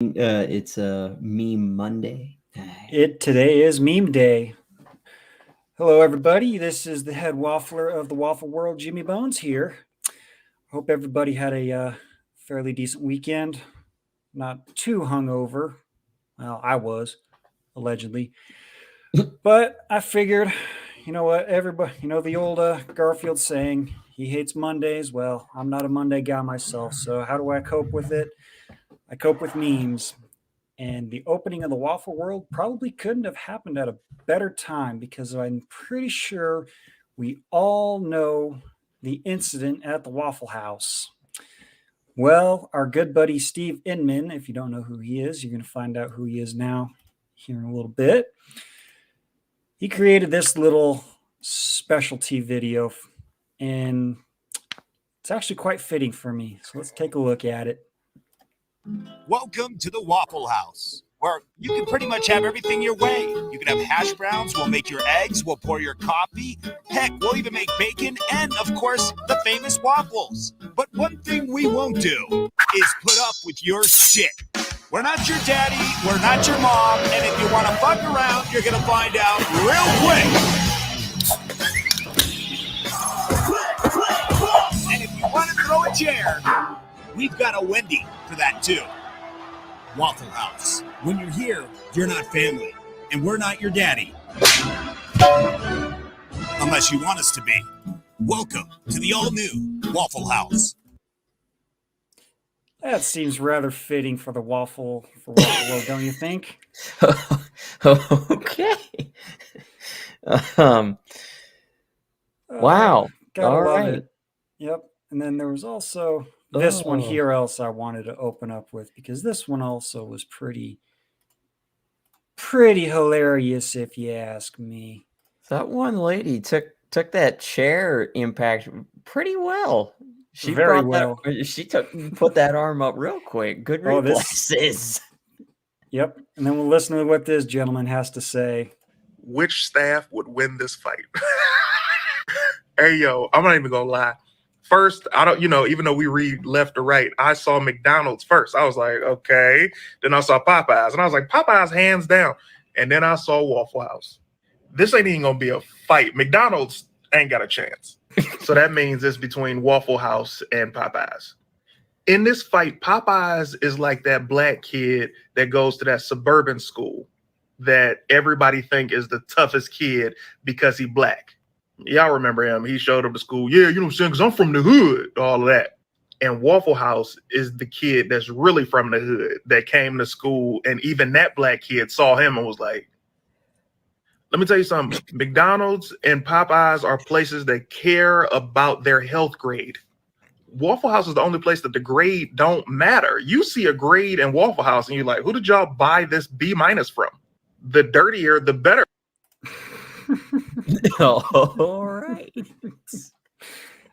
It's a meme Monday. Today is Meme Day. Hello, everybody. This is the head waffler of the Waffle World, Jimmy Bones here. Hope everybody had a fairly decent weekend. Not too hungover. Well, I was allegedly, but I figured, you know what? Everybody, the old Garfield saying, he hates Mondays. Well, I'm not a Monday guy myself, so how do I cope with it? I cope with memes. And the opening of the Waffle World probably couldn't have happened at a better time because I'm pretty sure we all know the incident at the Waffle House. Well, our good buddy Steve Inman, if you don't know who he is, you're going to find out who he is now here in a little bit. He created this little specialty video, and it's actually quite fitting for me. So let's take a look at it. Welcome to the Waffle House, where you can pretty much have everything your way. You can have hash browns, we'll make your eggs, we'll pour your coffee. Heck, we'll even make bacon and, of course, the famous waffles. But one thing we won't do is put up with your shit. We're not your daddy, we're not your mom, and if you want to fuck around, you're going to find out real quick. And if you want to throw a chair, we've got a Wendy for that too. Waffle House. When you're here, you're not family, and we're not your daddy. Unless you want us to be. Welcome to the all-new Waffle House. That seems rather fitting for the Waffle World, don't you think? Okay. Wow. Gotta All love right. it. Yep. And then there was also this one here else I wanted to open up with because this one also was pretty hilarious if you ask me. That one lady took that chair impact pretty well. She Very well. She put that arm up real quick. Good reflexes. Yep. And then we'll listen to what this gentleman has to say. Which staff would win this fight? Hey, yo, I'm not even gonna lie. First, I don't, even though we read left or right, I saw McDonald's first. I was like, okay. Then I saw Popeyes, and I was like, Popeyes hands down. And then I saw Waffle House. This ain't even gonna be a fight. McDonald's ain't got a chance. So that means it's between Waffle House and Popeyes. In this fight, Popeyes is like that black kid that goes to that suburban school that everybody think is the toughest kid because he black. Y'all remember him. He showed up to school. Yeah, you know what I'm saying? Because I'm from the hood. All of that. And Waffle House is the kid that's really from the hood that came to school. And even that black kid saw him and was like, let me tell you something. McDonald's and Popeyes are places that care about their health grade. Waffle House is the only place that the grade don't matter. You see a grade in Waffle House and you're like, who did y'all buy this B- from? The dirtier, the better. All right.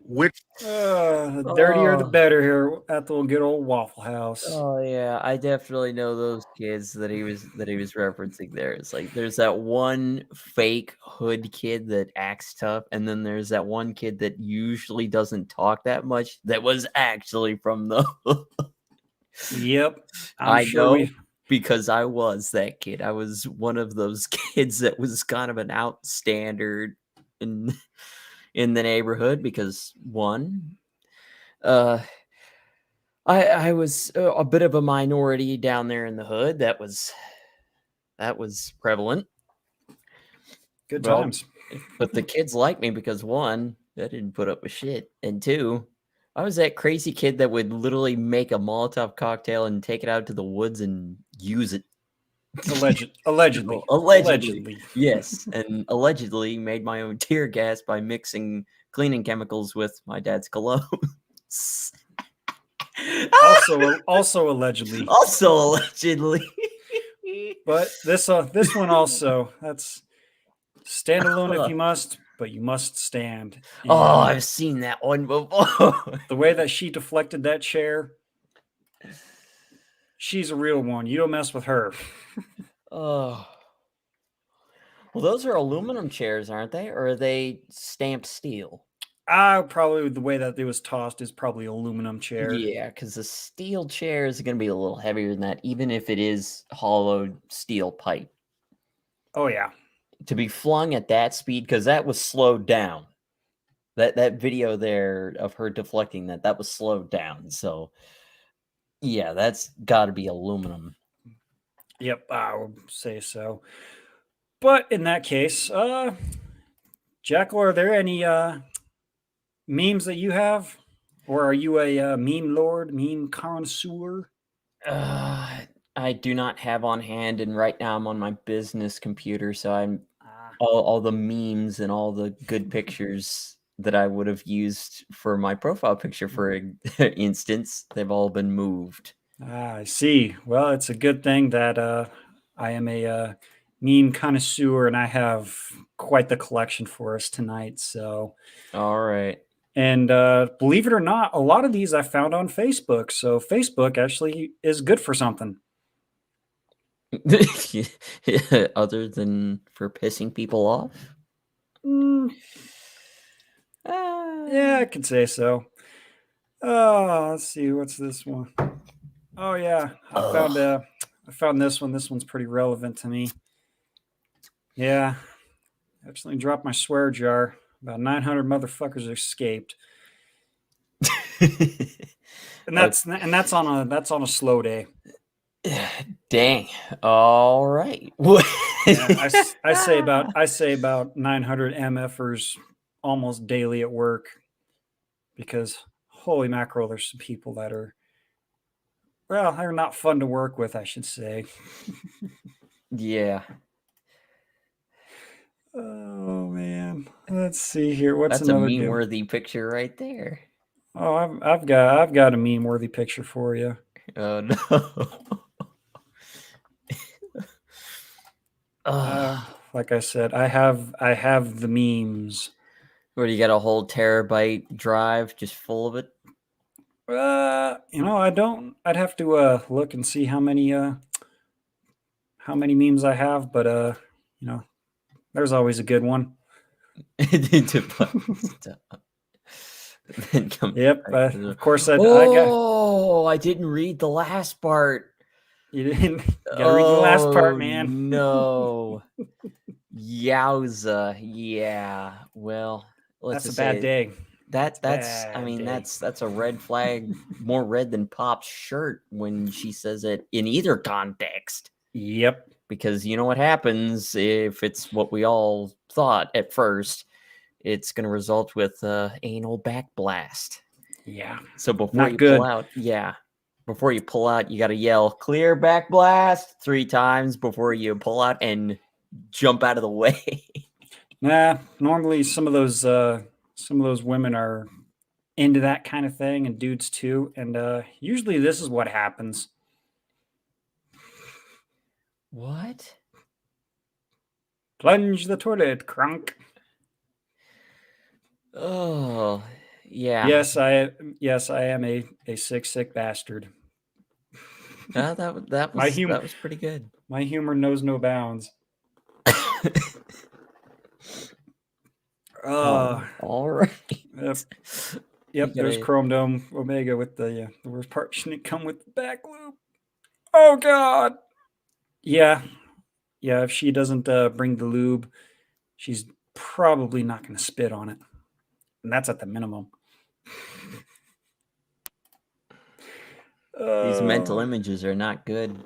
The dirtier the better here at the good old Waffle House. Oh yeah, I definitely know those kids that he was referencing there. It's like there's that one fake hood kid that acts tough, and then there's that one kid that usually doesn't talk that much that was actually from the Yep. I know because I was that kid. I was one of those kids that was kind of an outstander in the neighborhood because one, I was a bit of a minority down there in the hood. That was prevalent. Good times. But the kids liked me because one, I didn't put up with shit, and two, I was that crazy kid that would literally make a Molotov cocktail and take it out to the woods and use it. Allegedly. Yes, and allegedly made my own tear gas by mixing cleaning chemicals with my dad's cologne. also allegedly. Also allegedly. But this one also, that's stand alone if you must, but you must stand. And I've seen that one before. The way that she deflected that chair, she's a real one. You don't mess with her. Oh. Well, those are aluminum chairs, aren't they? Or are they stamped steel? Probably the way that it was tossed is probably aluminum chair. Yeah, because the steel chair is going to be a little heavier than that, even if it is hollowed steel pipe. Oh yeah. To be flung at that speed, because that was slowed down. That video there of her deflecting that was slowed down. So yeah, that's got to be aluminum. Yep, I would say so. But in that case, Jackal, are there any memes that you have? Or are you a meme lord, meme connoisseur? I do not have on hand, and right now I'm on my business computer, so I'm Ah, all the memes and all the good pictures that I would have used for my profile picture, for instance, they've all been moved. I see. Well, it's a good thing that I am a meme connoisseur and I have quite the collection for us tonight. So, All right. and believe it or not, a lot of these I found on Facebook. So, Facebook actually is good for something. Other than for pissing people off? Mm, yeah, I could say so. Let's see, what's this one? Oh yeah, I found this one. This one's pretty relevant to me. Yeah, actually dropped my swear jar. About 900 motherfuckers escaped, and that's on a slow day. Dang. All right. Yeah, I say about 900 MFers almost daily at work, because holy mackerel, there's some people that are, well, they're not fun to work with, I should say. Yeah. Oh man, let's see here. What's That's a another good? meme-worthy picture right there. Oh, I've got a meme-worthy picture for you. Oh no. Like I said, I have the memes. What, do you got a whole terabyte drive just full of it? I don't. I'd have to look and see how many memes I have, but there's always a good one. Yep. Of course, I didn't read the last part. You didn't. You gotta read the last part, man. No. Yowza. Yeah. Well, that's a bad day. That's a red flag, more red than Pop's shirt when she says it in either context. Yep. Because you know what happens if it's what we all thought at first. It's going to result with anal backblast. Yeah. So before you pull out, you got to yell "clear backblast" 3 times before you pull out and jump out of the way. Nah, normally some of those women are into that kind of thing, and dudes too. And usually this is what happens. What? Plunge the toilet, crunk. Oh, yeah. Yes, I am a sick bastard. That was pretty good. My humor knows no bounds. All right. Yep. There's Chrome Dome Omega with the worst part. Shouldn't come with the back loop. Oh God. Yeah. If she doesn't bring the lube, she's probably not going to spit on it, and that's at the minimum. These mental images are not good.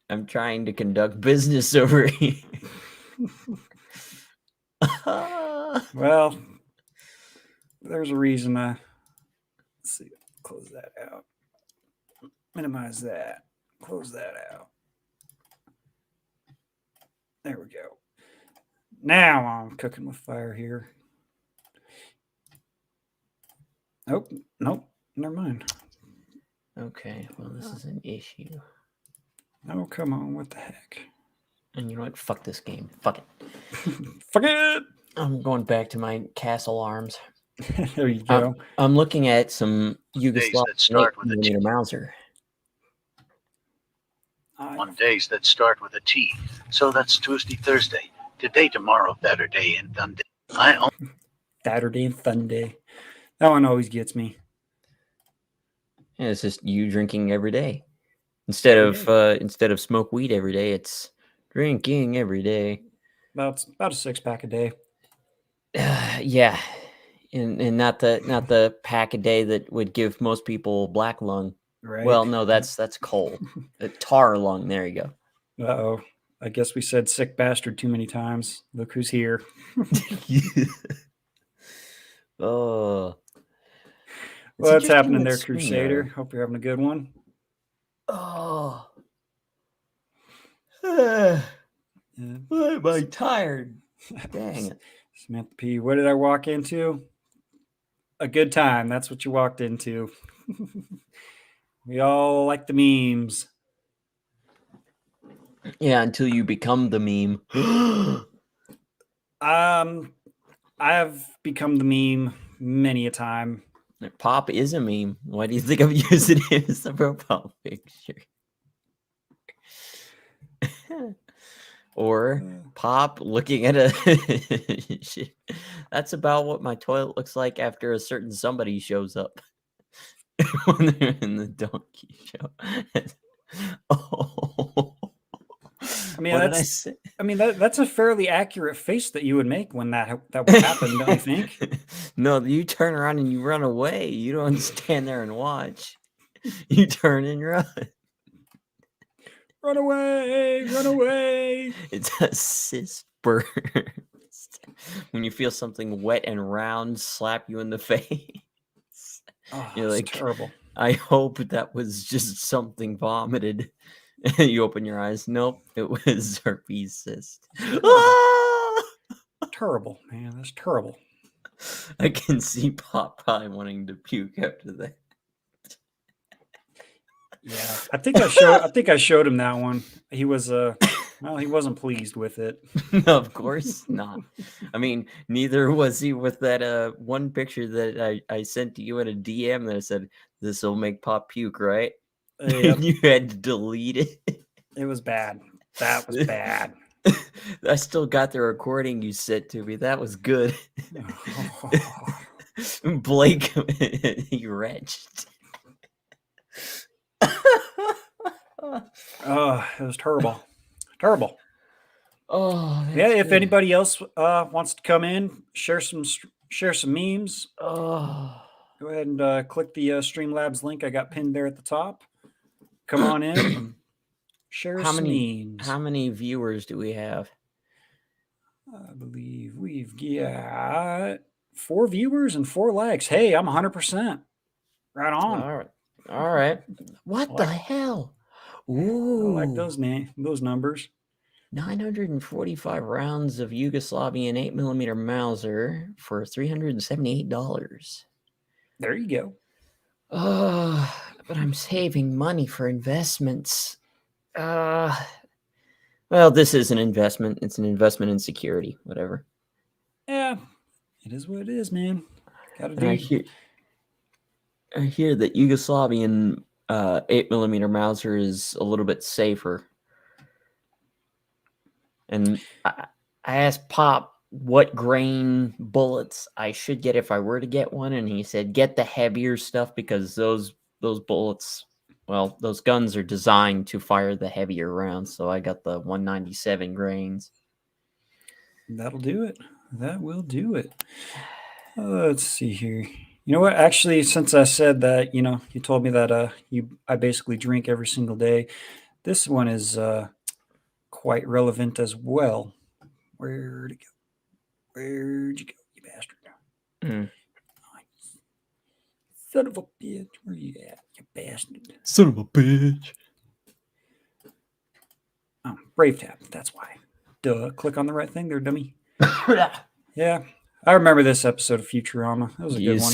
I'm trying to conduct business over here. Well, there's a reason. Let's see. Close that out. Minimize that. Close that out. There we go. Now I'm cooking with fire here. Nope. Never mind. Okay, well, this is an issue. Oh, come on. What the heck? And you know what? Fuck this game. Fuck it. Fuck it. I'm going back to my Castle Arms. There you go. I'm looking at some Yugoslav Mauser. On days that start with a T. So that's Tuesday, Thursday. Today, tomorrow, Saturday, and Sunday. Saturday and Sunday. That one always gets me. Yeah, it's just you drinking every day. Instead of smoke weed every day, it's drinking every day. About a 6-pack a day. Yeah. And not the pack a day that would give most people black lung. Right. Well, no, that's coal. Tar lung. There you go. Uh-oh. I guess we said sick bastard too many times. Look who's here. Oh. What's happening there, Crusader? Hope you're having a good one. Oh. Why am I tired? Dang it. Samantha P, what did I walk into? A good time. That's what you walked into. We all like the memes. Yeah, until you become the meme. I have become the meme many a time. Pop is a meme. Why do you think I'm using it as a profile picture? Or Pop looking at a... That's about what my toilet looks like after a certain somebody shows up. When they're in the donkey show. Oh. I mean, that's a fairly accurate face that you would make when that would happen, don't you think? No, you turn around and you run away. You don't stand there and watch. You turn and run. Run away, run away. It's a cyst burst. When you feel something wet and round slap you in the face. Oh, You're like, terrible. I hope that was just something vomited. You open your eyes. Nope, it was herpes cyst. Terrible, man. That's terrible. I can see Pop probably wanting to puke after that. Yeah, I think I showed him that one. He was he wasn't pleased with it. No, of course not. I mean, neither was he with that one picture that I sent to you in a DM that I said, "This will make Pop puke," right? Yep. You had to delete it. It was bad. That was bad. I still got the recording you sent to me. That was good. Blake, he retched. Oh, it was terrible. Terrible. Oh, yeah. If good. anybody else wants to come in, share some memes. Oh, Go ahead and click the Streamlabs link I got pinned there at the top. Come on in and share some memes. How many viewers do we have? I believe we've got 4 viewers and 4 likes. Hey, I'm 100%. Right on. All right. What the hell? Ooh. I like those numbers. 945 rounds of Yugoslavian 8mm Mauser for $378. There you go. But I'm saving money for investments. Well, this is an investment. It's an investment in security, whatever. Yeah, it is what it is, man. Gotta do. I hear that Yugoslavian 8mm Mauser is a little bit safer. And I asked Pop what grain bullets I should get if I were to get one, and he said get the heavier stuff because those bullets, well, those guns are designed to fire the heavier rounds. So I got the 197 grains. That'll do it. That will do it. Let's see here. You know what? Actually, since I said that, you told me that I basically drink every single day. This one is quite relevant as well. Where'd it go? Where'd you go, you bastard? Son of a bitch. Where you at, you bastard? Son of a bitch. Oh, Brave Tab. That's why. Duh. Click on the right thing there, dummy. Yeah. I remember this episode of Futurama. That was a good one.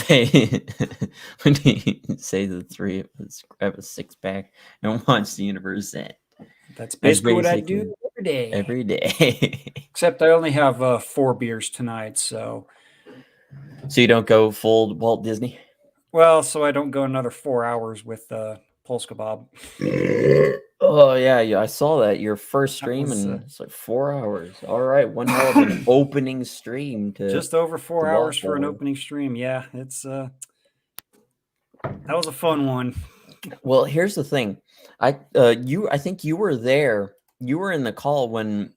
When you say the three of us grab a 6-pack and watch the universe end. That's basically what I do every day. Every day. Except I only have 4 beers tonight, so. So you don't go full Walt Disney? Well, so I don't go another 4 hours with Polska Bob. Oh yeah, I saw that your first stream, was, and it's like 4 hours. All right, one hell of an opening stream to just over 4 the hours for an Waffle. opening stream. Yeah, it's that was a fun one. Well, here's the thing. I think you were there. You were in the call when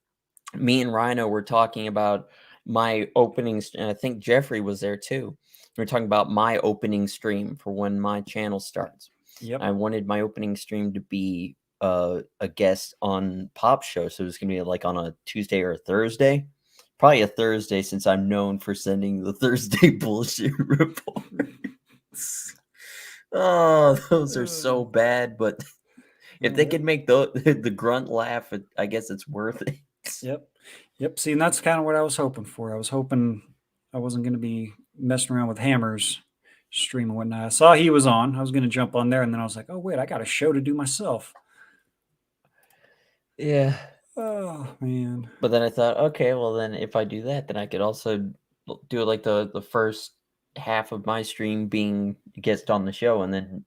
me and Rhino were talking about my openings, and I think Jeffrey was there too. We were talking about my opening stream for when my channel starts. Yep. I wanted my opening stream to be a guest on Pop Show, so it was gonna be like on a Tuesday or a Thursday. Probably a Thursday, since I'm known for sending the Thursday bullshit reports. Oh, those are so bad, but if they could make the grunt laugh, I guess it's worth it. Yep. See, and that's kind of what I was hoping for. I was hoping I wasn't going to be messing around with Hammer's stream and whatnot. I saw he was on. I was going to jump on there, and then I was like, oh, wait, I got a show to do myself. Yeah. Oh, man. But then I thought, okay, well, then if I do that, then I could also do like the first half of my stream being a guest on the show, and then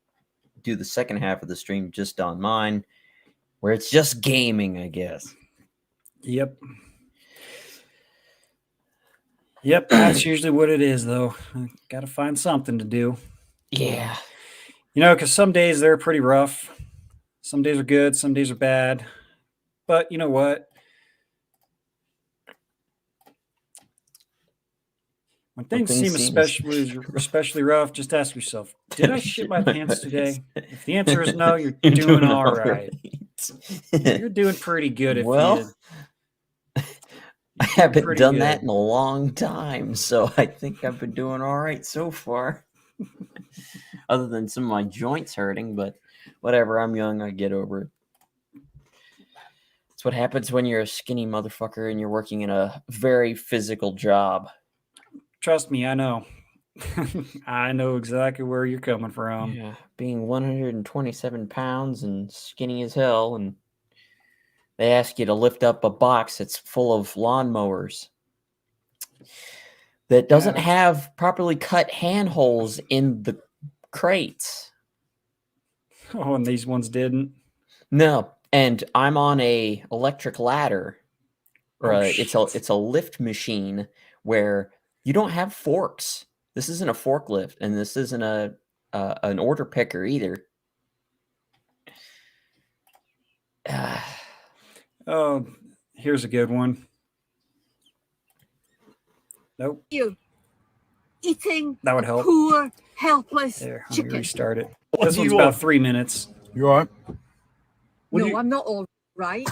do the second half of the stream just on mine, where it's just gaming, I guess. Yep. Yep, that's usually what it is, though. I got to find something to do. Yeah. You know, because some days they're pretty rough. Some days are good, some days are bad. But you know what? When things seem especially rough, just ask yourself, did I shit my pants today? If the answer is no, you're doing all right. You're doing pretty good if well, I haven't done that in a long time, so I think I've been doing all right so far. Other than some of my joints hurting, but whatever, I'm young, I get over it. That's what happens when you're a skinny motherfucker and you're working in a very physical job. Trust me, I know. I know exactly where you're coming from. Yeah, being 127 pounds and skinny as hell, and they ask you to lift up a box that's full of lawnmowers that doesn't have properly cut handholds in the crates. Oh, and these ones didn't? No, and I'm on a electric ladder. It's a lift machine where you don't have forks. This isn't a forklift, and this isn't an order picker either. Oh, here's a good one. Nope. You eating that would help. Poor, helpless there, chicken. Restart it. This one's about 3 minutes. You all right? No, I'm not all right.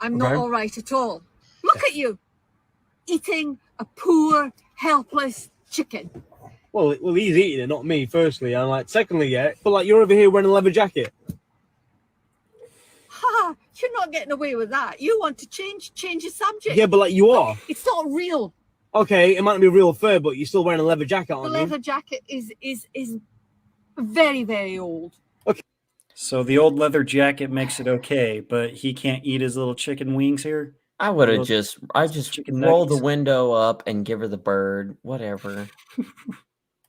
I'm not all right at all. Look at you, eating a poor, helpless chicken. Well, he's eating it, not me. Firstly, and secondly, but you're over here wearing a leather jacket. Ha! You're not getting away with that. You want to change the subject. Yeah, but you are. It's not real. Okay, it might not be real fur, but you're still wearing a leather jacket, aren't you? The leather jacket is very, very old. Okay. So the old leather jacket makes it okay, but he can't eat his little chicken wings here? I would have just roll the window up and give her the bird, whatever.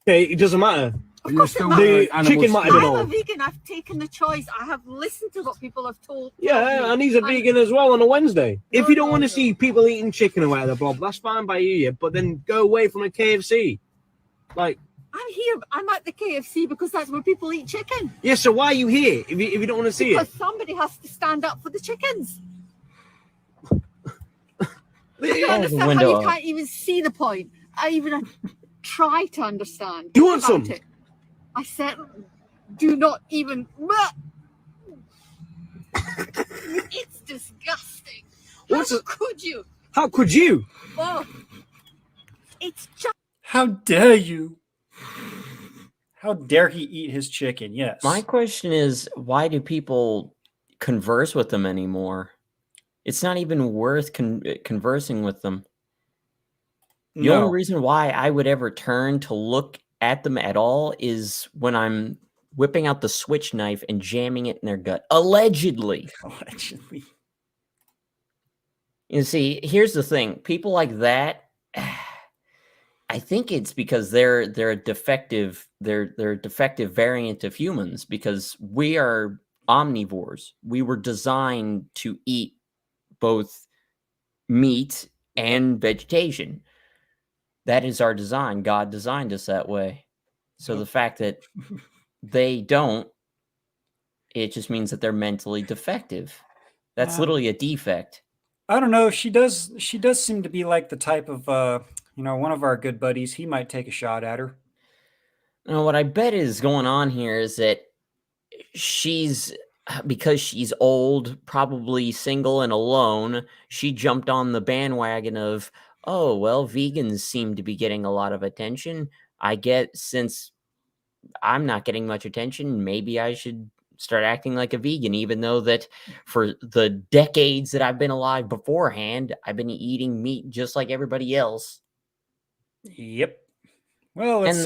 Okay, it doesn't matter. Of course it The chicken might have been I'm a old. vegan. I've taken the choice. I have listened to what people have told. Yeah, and he's a vegan as well on a Wednesday. If you don't want to no. see people eating chicken or whatever, Bob, that's fine by you, but then go away from a KFC. I'm here. I'm at the KFC because that's where people eat chicken. Yeah, so why are you here if you don't want to see Because it? somebody has to stand up for the chickens. You understand how you can't even see the point. I even try to understand. You want some? It. I said, do not even. It's disgusting. Could you? How could you? Oh, it's just. How dare you? How dare he eat his chicken? Yes. My question is, why do people converse with them anymore? It's not even worth conversing with them. The only reason why I would ever turn to look at them at all is when I'm whipping out the switch knife and jamming it in their gut. Allegedly. Allegedly. You see, here's the thing. People like that, I think it's because they're a defective variant of humans, because we are omnivores. We were designed to eat both meat and vegetation. That is our design. God designed us that way. So the fact that they don't, it just means that they're mentally defective. That's literally a defect. I don't know. She does seem to be like the type of one of our good buddies. He might take a shot at her. Now, what I bet is going on here is that because she's old, probably single and alone, she jumped on the bandwagon of, oh, well, vegans seem to be getting a lot of attention. I get, since I'm not getting much attention, maybe I should start acting like a vegan, even though that for the decades that I've been alive beforehand, I've been eating meat just like everybody else. Yep. Well, let's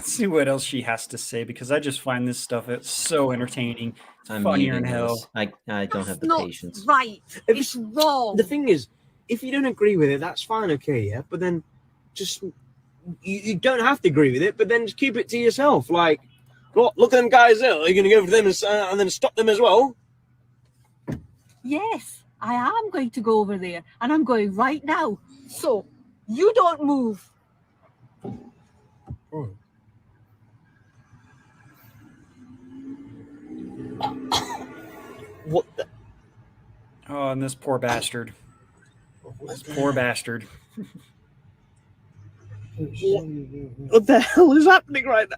see what else she has to say, because I just find this stuff so entertaining. It's funnier than hell. I don't have the Not patience. right. It's wrong. The thing is, if you don't agree with it, that's fine, okay, yeah. But then, just you don't have to agree with it. But then just keep it to yourself. Like, look at them guys there. Are you going to go for them and then stop them as well? Yes, I am going to go over there, and I'm going right now. So you don't move. What the? Oh, and this poor bastard. This poor bastard. What the hell is happening right now?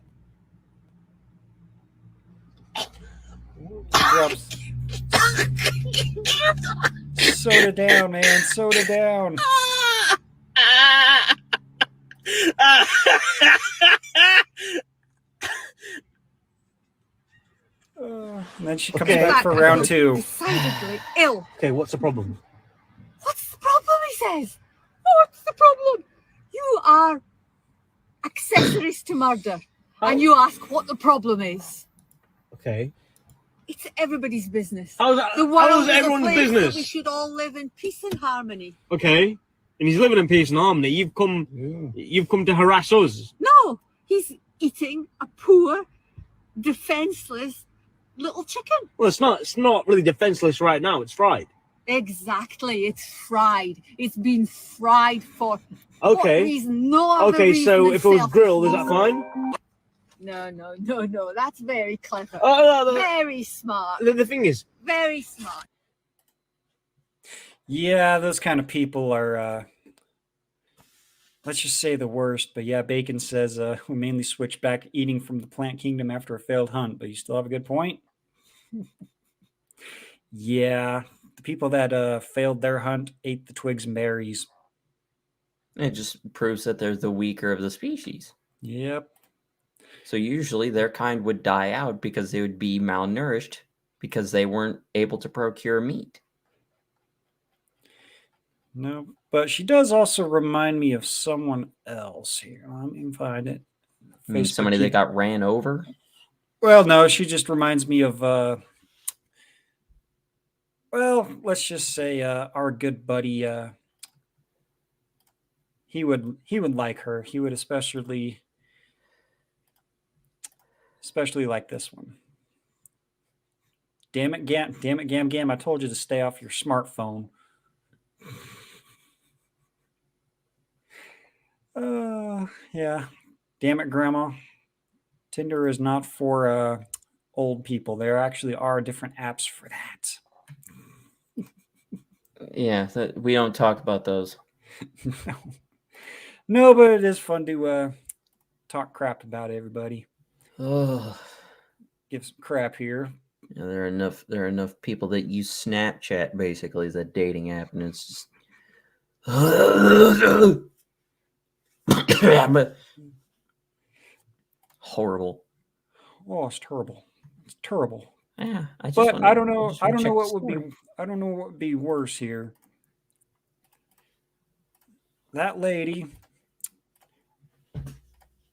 Soda down, man. Soda down. And then she comes back for round 2. Decidedly ill. Okay, what's the problem? What's the problem, he says? What's the problem? You are accessories to murder. And you ask what the problem is. Okay. It's everybody's business. How's everyone's business? We should all live in peace and harmony. Okay. And he's living in peace and harmony. You've come to harass us. No, he's eating a poor, defenseless little chicken. Well, it's not really defenseless right now. It's fried. Exactly, it's fried. It's been fried for okay. What reason? No other okay, reason so if it was grilled, is no. that fine? No. That's very clever. No. Very smart. The thing is, very smart. Yeah, those kind of people are, let's just say, the worst. But yeah, Bacon says we mainly switch back eating from the plant kingdom after a failed hunt. But you still have a good point. Yeah, the people that failed their hunt ate the twigs and berries. It just proves that they're the weaker of the species. Yep. So usually their kind would die out because they would be malnourished because they weren't able to procure meat. No, but she does also remind me of someone else here. Let me find it. You mean somebody that got ran over? Well, no, she just reminds me of, well, let's just say our good buddy, he would like her. He would especially like this one. Damn it, Gam. I told you to stay off your smartphone. Yeah. Damn it, Grandma. Tinder is not for old people. There actually are different apps for that. Yeah, we don't talk about those. No, but it is fun to talk crap about everybody. Oh, give some crap here. Yeah, there are enough people that use Snapchat basically as a dating app, and it's just horrible. Oh, it's terrible. It's terrible. Yeah, I don't know what would be worse here. That lady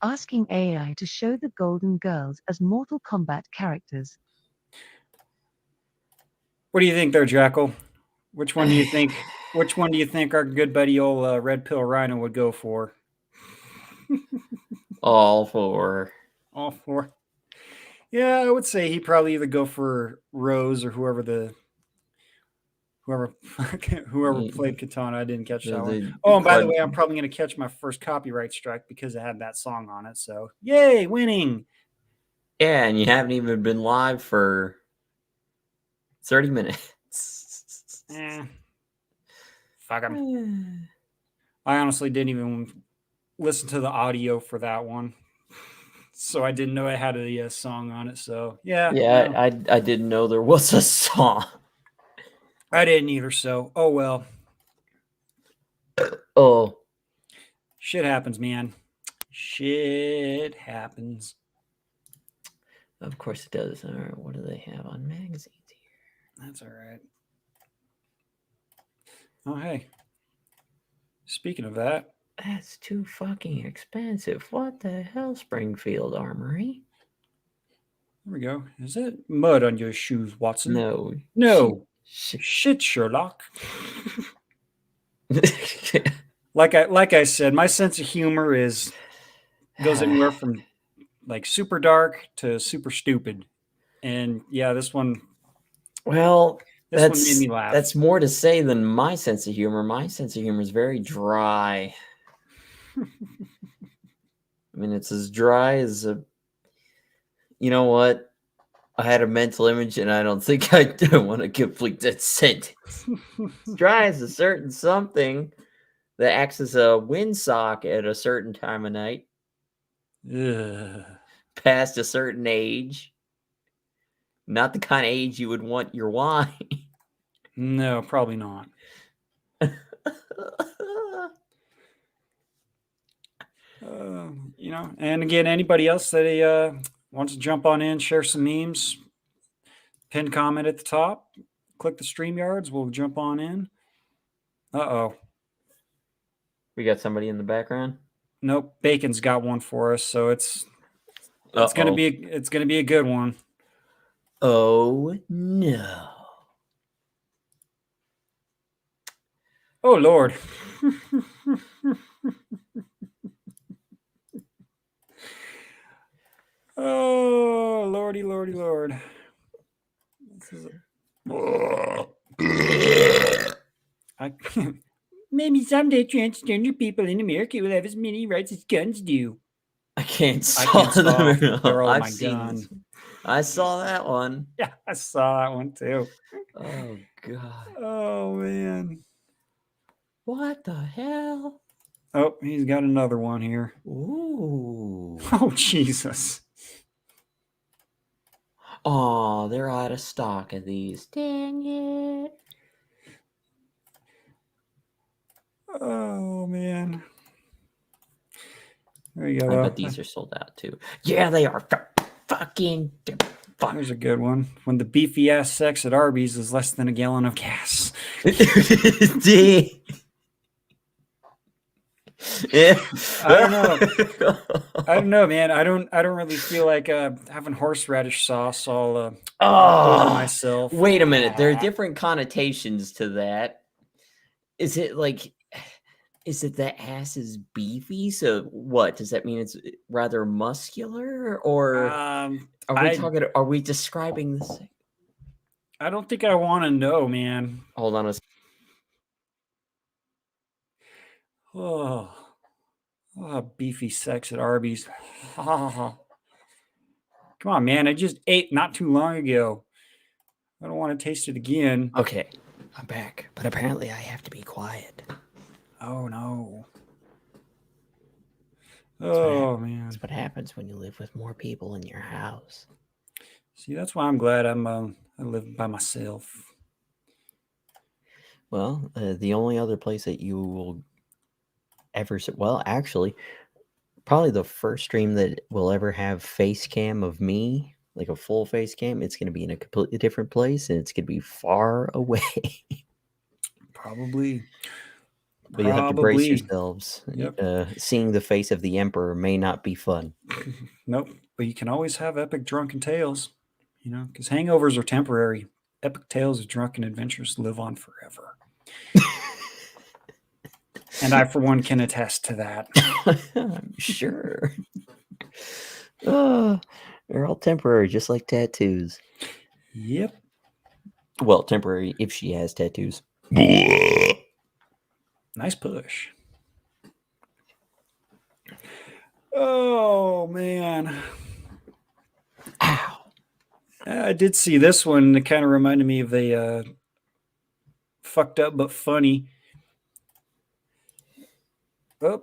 asking AI to show the Golden Girls as Mortal Kombat characters. What do you think there, Jackal? Which one do you think? Which one do you think our good buddy old Red Pill Rhino would go for? All four. Yeah, I would say he probably either go for Rose or whoever played Katana. I didn't catch that one. Oh, and by the way, I'm probably going to catch my first copyright strike because I had that song on it. So, yay, winning! Yeah, and you haven't even been live for 30 minutes. Fuck him. I honestly didn't even listen to the audio for that one, so I didn't know it had a song on it. So yeah, Yeah, I didn't know there was a song. I didn't either. So oh well. Oh, shit happens, man. Shit happens. Of course it does. All right, what do they have on magazines here? That's all right. Oh hey. Speaking of that, that's too fucking expensive. What the hell, Springfield Armory? There we go. Is it mud on your shoes, Watson? No. No. Shit, Sherlock. like I said, my sense of humor goes anywhere from like super dark to super stupid. And yeah, this one. Well, this one made me laugh. That's more to say than my sense of humor. My sense of humor is very dry. I mean, it's as dry as a. You know what? I had a mental image, and I don't think I want to complete that sentence. It's dry as a certain something that acts as a windsock at a certain time of night. Ugh. Past a certain age. Not the kind of age you would want your wine. No, probably not. You know, and again, anybody else that wants to jump on in, share some memes, pin comment at the top, click the StreamYards, we'll jump on in. Uh-oh. We got somebody in the background? Nope, Bacon's got one for us, so it's gonna be a good one. Oh no. Oh Lord. Oh lordy, lordy, lord. Maybe someday transgender people in America will have as many rights as guns do. I can't saw them. They're all my gun. I saw that one. Yeah, I saw that one too. Oh god. Oh man. What the hell? Oh, he's got another one here. Ooh. Oh Jesus. Oh, they're out of stock of these. Dang it. Oh man. There you go. I bet these are sold out too. Yeah, they are. Fucking. Fuck. There's a good one. When the beefy ass sex at Arby's is less than a gallon of gas. Yeah. I don't know, man. I don't really feel like having horseradish sauce all over myself. Wait a minute. There are different connotations to that. Is it the ass is beefy? So what does that mean? It's rather muscular, or are we describing this? I don't think I want to know, man. Hold on a second. Oh, beefy sex at Arby's. Come on, man. I just ate not too long ago. I don't want to taste it again. Okay, I'm back. But apparently I have to be quiet. Oh, no. Oh, man. That's what happens when you live with more people in your house. See, that's why I'm glad I live by myself. Well, the only other place that you will ever... Well, actually, probably the first stream that will ever have face cam of me, like a full face cam, it's going to be in a completely different place, and it's going to be far away. Probably. But you have to brace yourselves. Yep. Seeing the face of the Emperor may not be fun. Nope. But you can always have epic drunken tales, you know, because hangovers are temporary. Epic tales of drunken adventures live on forever. And I, for one, can attest to that. I'm sure. They're all temporary, just like tattoos. Yep. Well, temporary if she has tattoos. Nice push. Oh, man. Ow. I did see this one. It kind of reminded me of the fucked up but funny. Oh.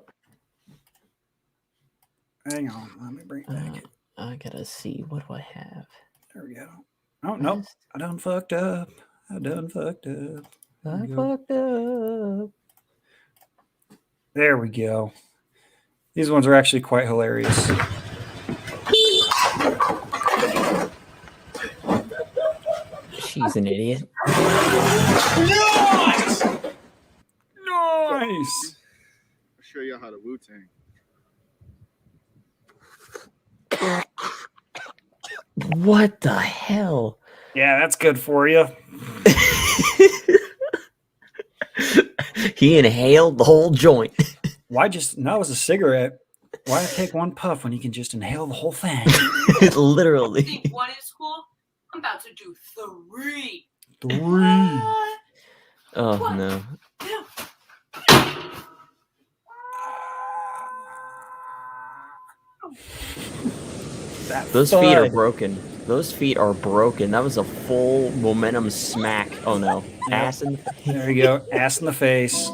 Hang on. Let me bring it back. I gotta see. What do I have? There we go. Oh, no. I done fucked up. I fucked up. There we go. These ones are actually quite hilarious. She's an idiot. Nice! I'll show you how to Wu-Tang. What the hell? Yeah, that's good for you. He inhaled the whole joint. Why just, that was a cigarette. Why take one puff when you can just inhale the whole thing? Literally. Think one is cool? I'm about to do 3. 3. Oh, One, no. 2. Those feet are broken. Those feet are broken. That was a full momentum smack. Oh, no. Yeah. Ass in the face. There you go. Ass in the face.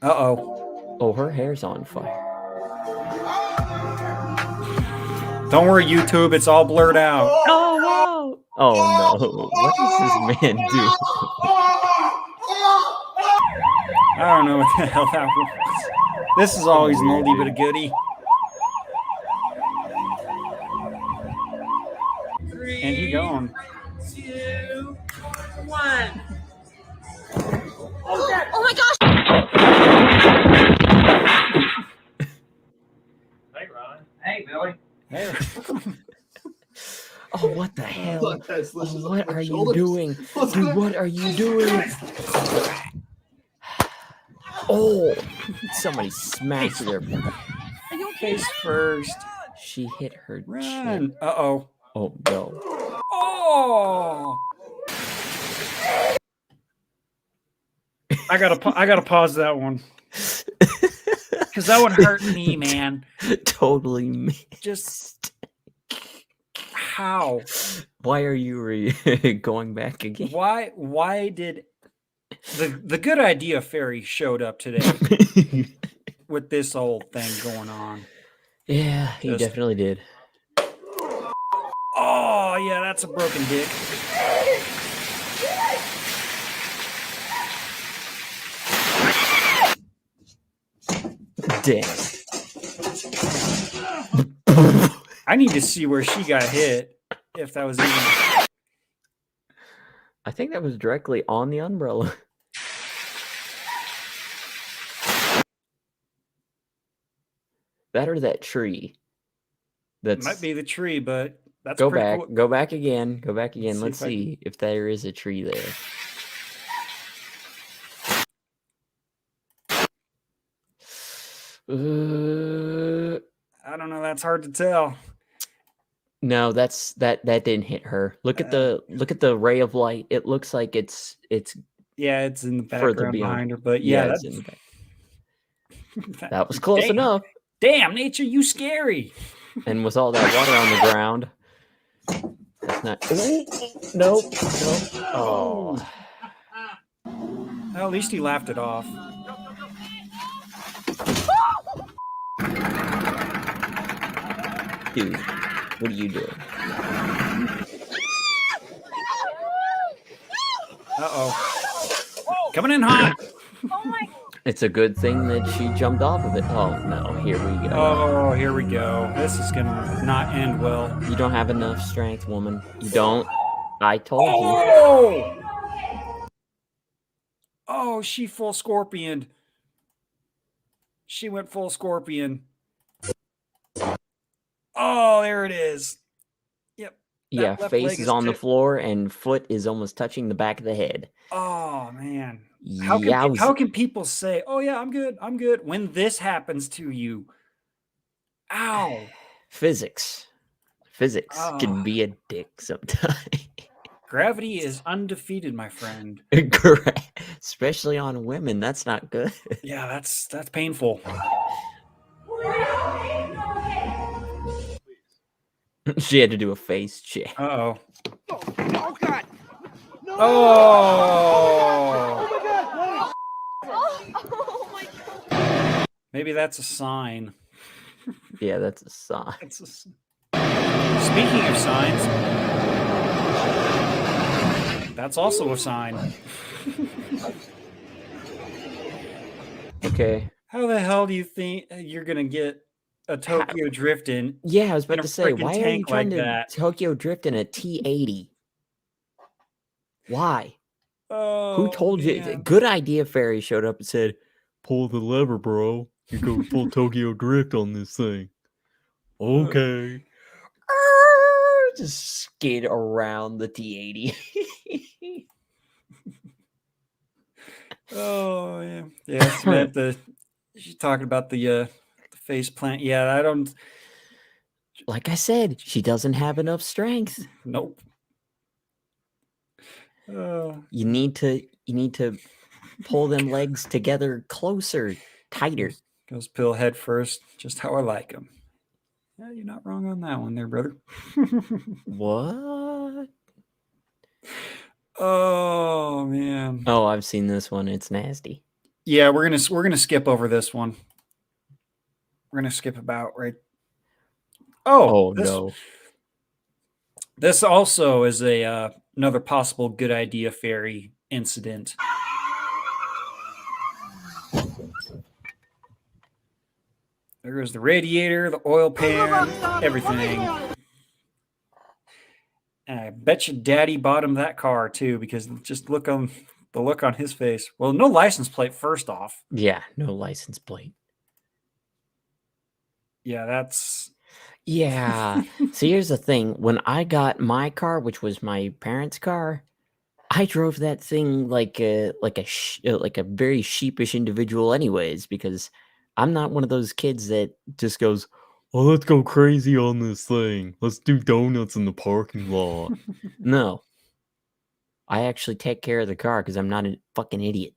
Uh-oh. Oh, her hair's on fire. Don't worry, YouTube. It's all blurred out. Oh, wow. Oh, no. What does this man do? I don't know what the hell that was. This is always an oldie but a goodie. And he gone. 2, 1. Oh my gosh! Hey, Ron. Hey, Billy. Hey. Oh, what the hell? Look, guys, Oh, listen to what my are you shoulders. doing? What's Dude, that? what are you doing? Oh, somebody smacked her. Face first. She hit her chin. Run. Uh-oh. Oh, no. Oh! I gotta pause that one. Because that would hurt me, man. Totally me. Just how? Why are you going back again? Why did the good idea fairy showed up today with this old thing going on? Yeah, he definitely did. Oh yeah, that's a broken dick. Damn. I need to see where she got hit. If that was even. I think that was directly on the umbrella. That or that tree. That Might be the tree, but that's go pretty back. cool. Go back again. Go back again. Let's see if I see if there is a tree there. I don't know. That's hard to tell. No, that didn't hit her. Look at the ray of light. It looks like it's Yeah, it's in the further background beyond. behind her, but yeah, it's that's in the back. That was close Damn. enough. Damn, nature, you scary. And with all that water on the ground, that's not. Nope. Oh. Well, at least he laughed it off. Dude, what are you doing? Uh-oh. Coming in hot. It's a good thing that she jumped off of it. Oh no, here we go. Oh, here we go. This is gonna not end well. You don't have enough strength, woman. You don't. I told you. Oh! Oh, she full scorpion. She went full scorpion. Oh, there it is. Yep. That Yeah, left face leg is on the just- floor and foot is almost touching the back of the head. Oh, man. Yowza. How can people say, oh, yeah, I'm good, when this happens to you? Ow. Physics. Physics can be a dick sometimes. Gravity is undefeated, my friend. Especially on women. That's not good. Yeah, that's painful. She had to do a face check. Uh-oh. Oh God! No! Oh! Oh my God. Maybe that's a sign. Yeah, that's a sign. Speaking of signs, that's also a sign. Okay. How the hell do you think you're gonna get a Tokyo Drift in? Yeah, I was about in a to say, frickin' why are you tank trying like to that? Tokyo Drift in a T80? Why? Oh, Who told you? man. Good Idea Fairy showed up and said, pull the lever, bro. You go full Tokyo Drift on this thing. Okay. Just skid around the T80. Oh yeah, yeah. Samantha, she's talking about the face plant. Yeah, I don't. Like I said, she doesn't have enough strength. Nope. You need to pull them legs together closer, tighter. Goes pill head first, just how I like them. Yeah, you're not wrong on that one there, brother. What? Oh man. Oh, I've seen this one. It's nasty. Yeah, we're gonna skip over this one. We're gonna skip about right. Oh, no. This also is a another possible Good Idea Fairy incident. There goes the radiator, the oil pan, everything. And I bet you Daddy bought him that car too, because just look on the look on his face. Well, no license plate first off. Yeah, no license plate. Yeah, that's. Yeah. So here's the thing. When I got my car, which was my parents' car, I drove that thing like a very sheepish individual, anyways, because I'm not one of those kids that just goes, "Oh, let's go crazy on this thing. Let's do donuts in the parking lot." No, I actually take care of the car because I'm not a fucking idiot.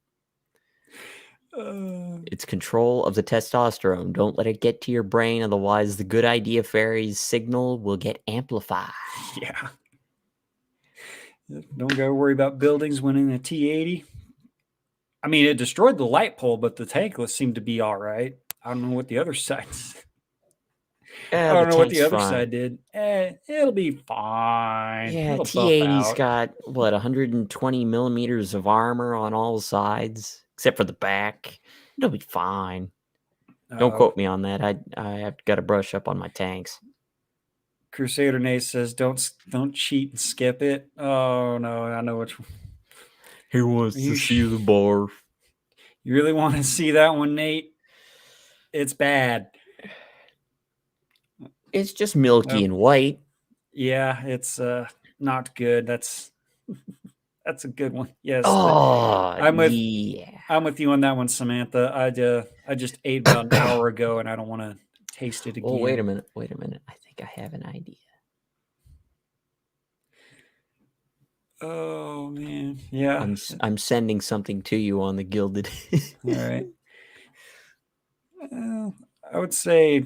It's control of the testosterone. Don't let it get to your brain, otherwise the Good Idea Fairy's signal will get amplified. Yeah. Don't go worry about buildings when in a T80. I mean, it destroyed the light pole, but the tankless seemed to be all right. I don't know what the other side. I don't know what the other side did. It'll be fine. Yeah, It'll buff T80's out. got what 120 millimeters of armor on all sides, except for the back. It'll be fine. Don't quote me on that. I have got to brush up on my tanks. Crusader Nate says, "Don't cheat and skip it." Oh no, I know which one. He wants to see the barf. You really want to see that one, Nate? It's bad. It's just milky and white. Yeah, it's not good. That's a good one. Yes. Oh, I'm with you on that one, Samantha. I just ate about an hour ago, and I don't want to taste it again. Oh, wait a minute. I think I have an idea. Oh man, yeah. I'm sending something to you on the Gilded. All right. I would say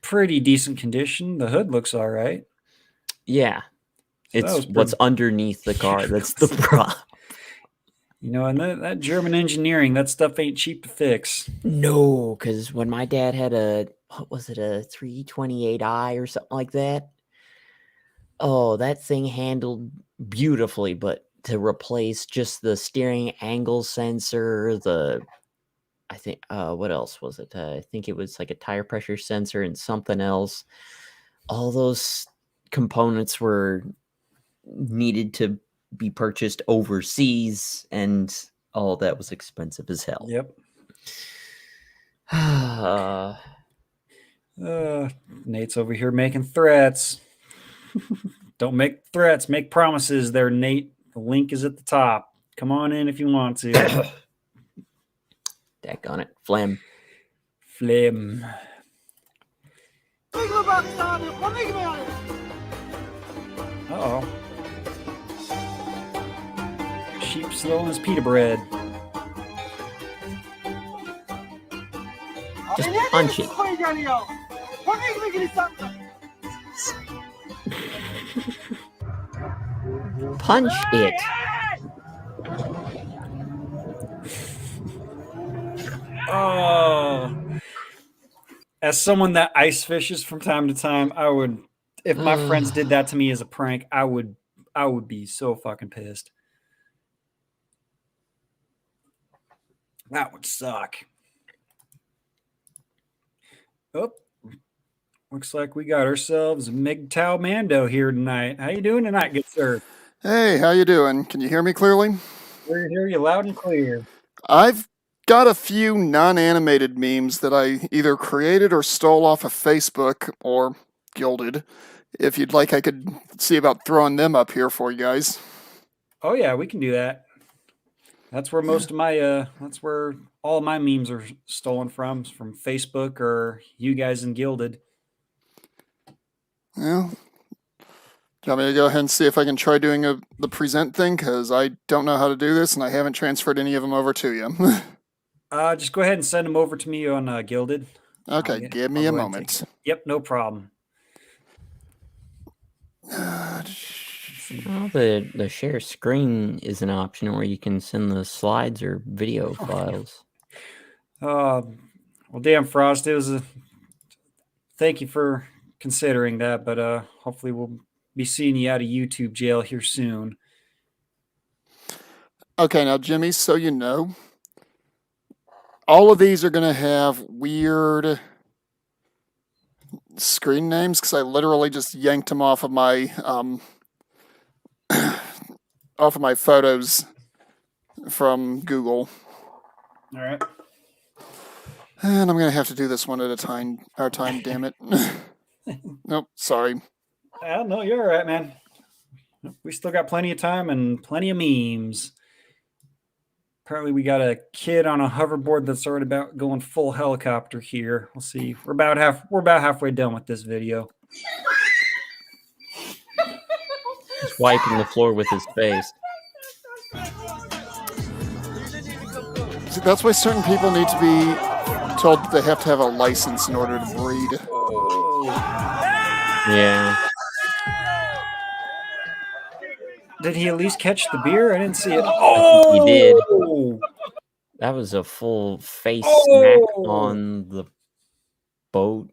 pretty decent condition. The hood looks all right. Yeah. So it's what's underneath the car. That's the problem. You know, and that German engineering, that stuff ain't cheap to fix. No, because when my dad had a 328i or something like that, oh, that thing handled beautifully, but to replace just the steering angle sensor, I think, what else was it? I think it was like a tire pressure sensor and something else. All those components were needed to be purchased overseas, and all that was expensive as hell. Yep. Nate's over here making threats. Don't make threats, make promises there, Nate. The link is at the top. Come on in if you want to. Daggone it. Phlegm. Uh-oh. Sheep stealing his pita bread. Just punch it. Punch it. Oh. As someone that ice fishes from time to time, I would, if my friends did that to me as a prank, I would be so fucking pissed. That would suck. Oh, looks like we got ourselves a MemeDay Mando here tonight. How you doing tonight, good sir? Hey, how you doing? Can you hear me clearly? We hear you loud and clear. I've got a few non-animated memes that I either created or stole off of Facebook or gilded. If you'd like, I could see about throwing them up here for you guys. Oh yeah, we can do that. That's where most of my that's where all my memes are stolen from Facebook or you guys in Gilded. Well, do you want me to go ahead and see if I can try doing the present thing? Because I don't know how to do this, and I haven't transferred any of them over to you. Just go ahead and send them over to me on Gilded. Okay, give me a moment. Yep, no problem. Well, the share screen is an option where you can send the slides or video files. Well, damn, Frost, it was a thank you for considering that, but hopefully we'll be seeing you out of YouTube jail here soon. Okay, now Jimmy, so you know, all of these are going to have weird screen names because I literally just yanked them off of my photos from Google. All right. And I'm going to have to do this one at a time. Damn it. Nope, sorry. No, you're all right, man. We still got plenty of time and plenty of memes. Apparently, we got a kid on a hoverboard that's already about going full helicopter here. We'll see. We're about halfway done with this video. He's wiping the floor with his face. See, that's why certain people need to be told that they have to have a license in order to breed. Yeah. Did he at least catch the beer? I didn't see it. Oh, he did. That was a full face smack on the boat.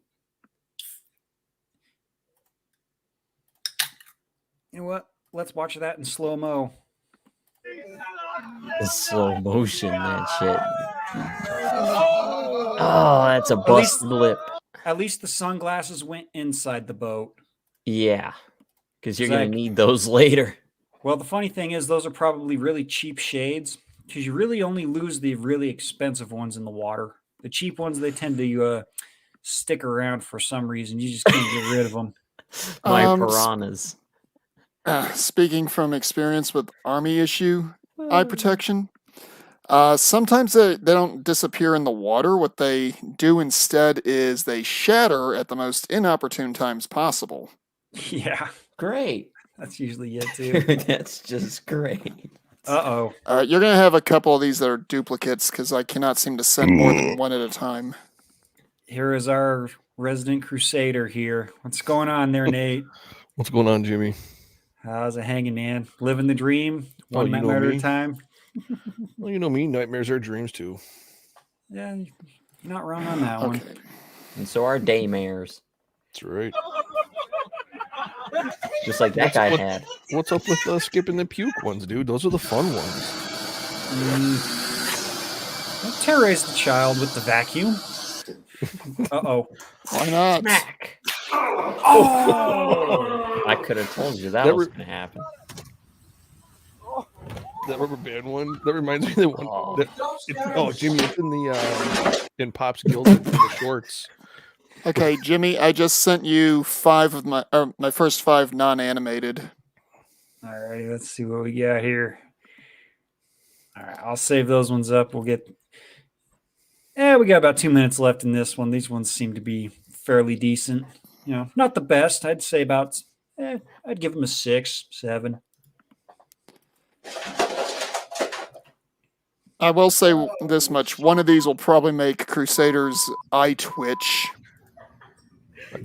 You know what? Let's watch that in slow-mo. Slow motion, that shit. Oh, that's a busted lip. At least the sunglasses went inside the boat. Yeah, because you're going to need those later. Well, the funny thing is those are probably really cheap shades because you really only lose the really expensive ones in the water. The cheap ones, they tend to stick around for some reason. You just can't get rid of them. My piranhas. Speaking from experience with Army issue eye protection, sometimes they don't disappear in the water. What they do instead is they shatter at the most inopportune times possible. Yeah. Great. That's usually it, too. That's just great. Uh-oh. You're going to have a couple of these that are duplicates because I cannot seem to send more than one at a time. Here is our resident crusader here. What's going on there, Nate? What's going on, Jimmy? How's it hanging, man? Living the dream, one nightmare at a time. Well, you know me. Nightmares are dreams, too. Yeah, you're not wrong on that one. And so are daymares. That's right. Just like that guy had. What's up with skipping the puke ones, dude? Those are the fun ones. Don't terrorize the child with the vacuum. Uh-oh. Why not? Smack. Oh! I could have told you that was going to happen. That rubber band one. That reminds me of the one. Jimmy, it's in the in Pop's Guild in the shorts. Okay, Jimmy, I just sent you 5 of my first 5 non-animated. All righty, let's see what we got here. All right, I'll save those ones up. We'll get. We got about 2 minutes left in this one. These ones seem to be fairly decent. not the best. I'd say about, I'd give him a 6, 7. I will say this much: one of these will probably make Crusader's eye twitch.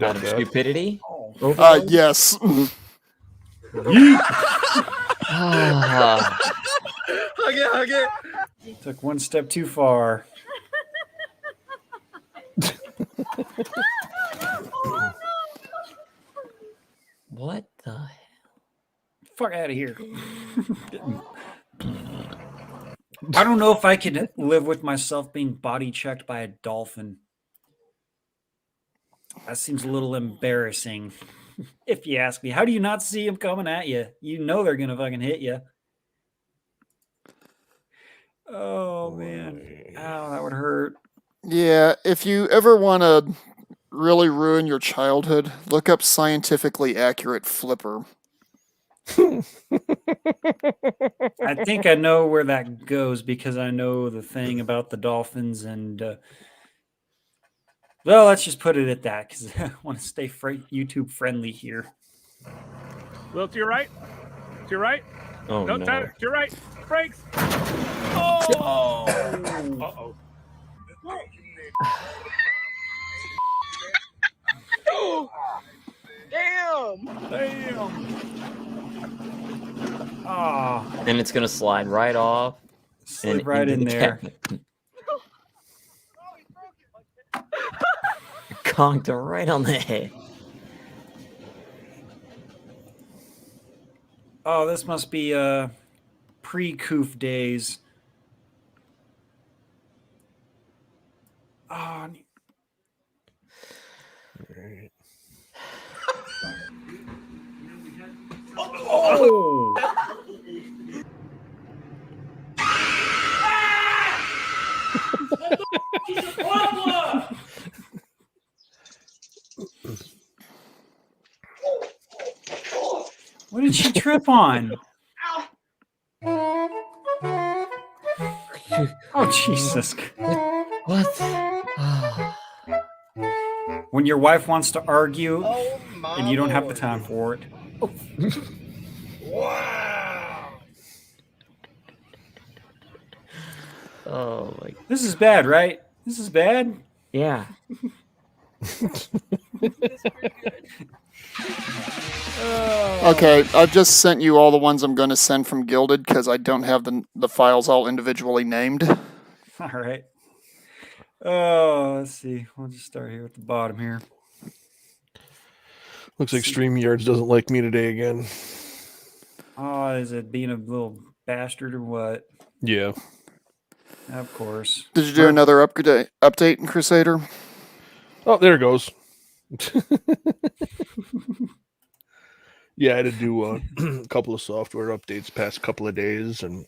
Out of stupidity? Yes. Hug it. Took one step too far. What the hell? Fuck out of here. I don't know if I could live with myself being body checked by a dolphin. That seems a little embarrassing. If you ask me, how do you not see them coming at you? You know they're gonna fucking hit you. Oh man, ow, that would hurt. Yeah, if you ever want to really ruin your childhood, look up scientifically accurate flipper. I think I know where that goes because I know the thing about the dolphins and. Well, let's just put it at that because I want to stay YouTube friendly here. A little to your right. To your right. Oh, no. To your right. Brakes. Oh! Uh-oh. Damn. Oh. And it's going to slide right off. Slid right in there. Conked her right on the head. Oh, this must be pre-coof days. Oh. Oh. What did she trip on? Oh, Jesus. What? When your wife wants to argue and you don't have the time for it. Oh. Wow. Oh, my. This is bad, right? This is bad? Yeah. Okay, I've just sent you all the ones I'm going to send from Gilded because I don't have the files all individually named. All right. Oh, let's see. We'll just start here at the bottom here. Looks like StreamYards doesn't like me today again. Oh, is it being a little bastard or what? Yeah. Of course. Did you do another update in Crusader? Oh, there it goes. Yeah, I had to do a couple of software updates past couple of days, and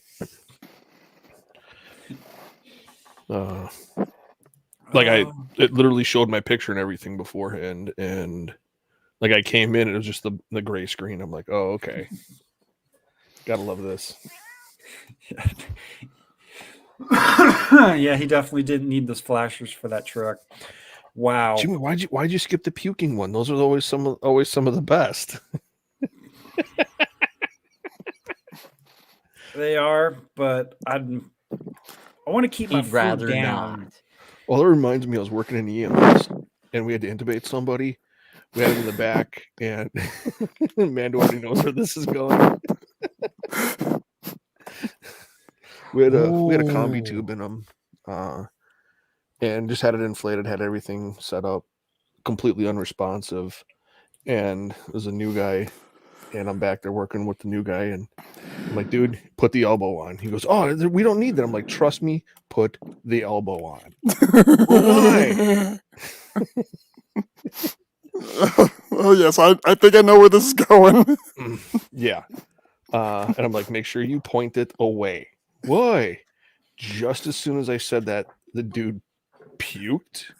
it literally showed my picture and everything beforehand, and like I came in, it was just the gray screen. I'm like, oh, okay, gotta love this. Yeah, he definitely didn't need those flashers for that truck. Wow, Jimmy, why'd you skip the puking one? Those are always some of the best. They are, but I want to keep my food down. Not. Well, that reminds me, I was working in EMS, and we had to intubate somebody. We had him in the back, and Mando already knows where this is going. We had a combi tube in him, and just had it inflated, had everything set up, completely unresponsive, and it was a new guy, and I'm back there working with the new guy, and I'm like, dude, put the elbow on. He goes, oh, we don't need that. I'm like, trust me, put the elbow on. Why? Oh, yes, I think I know where this is going. Yeah. And I'm like, make sure you point it away. Why? Just as soon as I said that, the dude puked,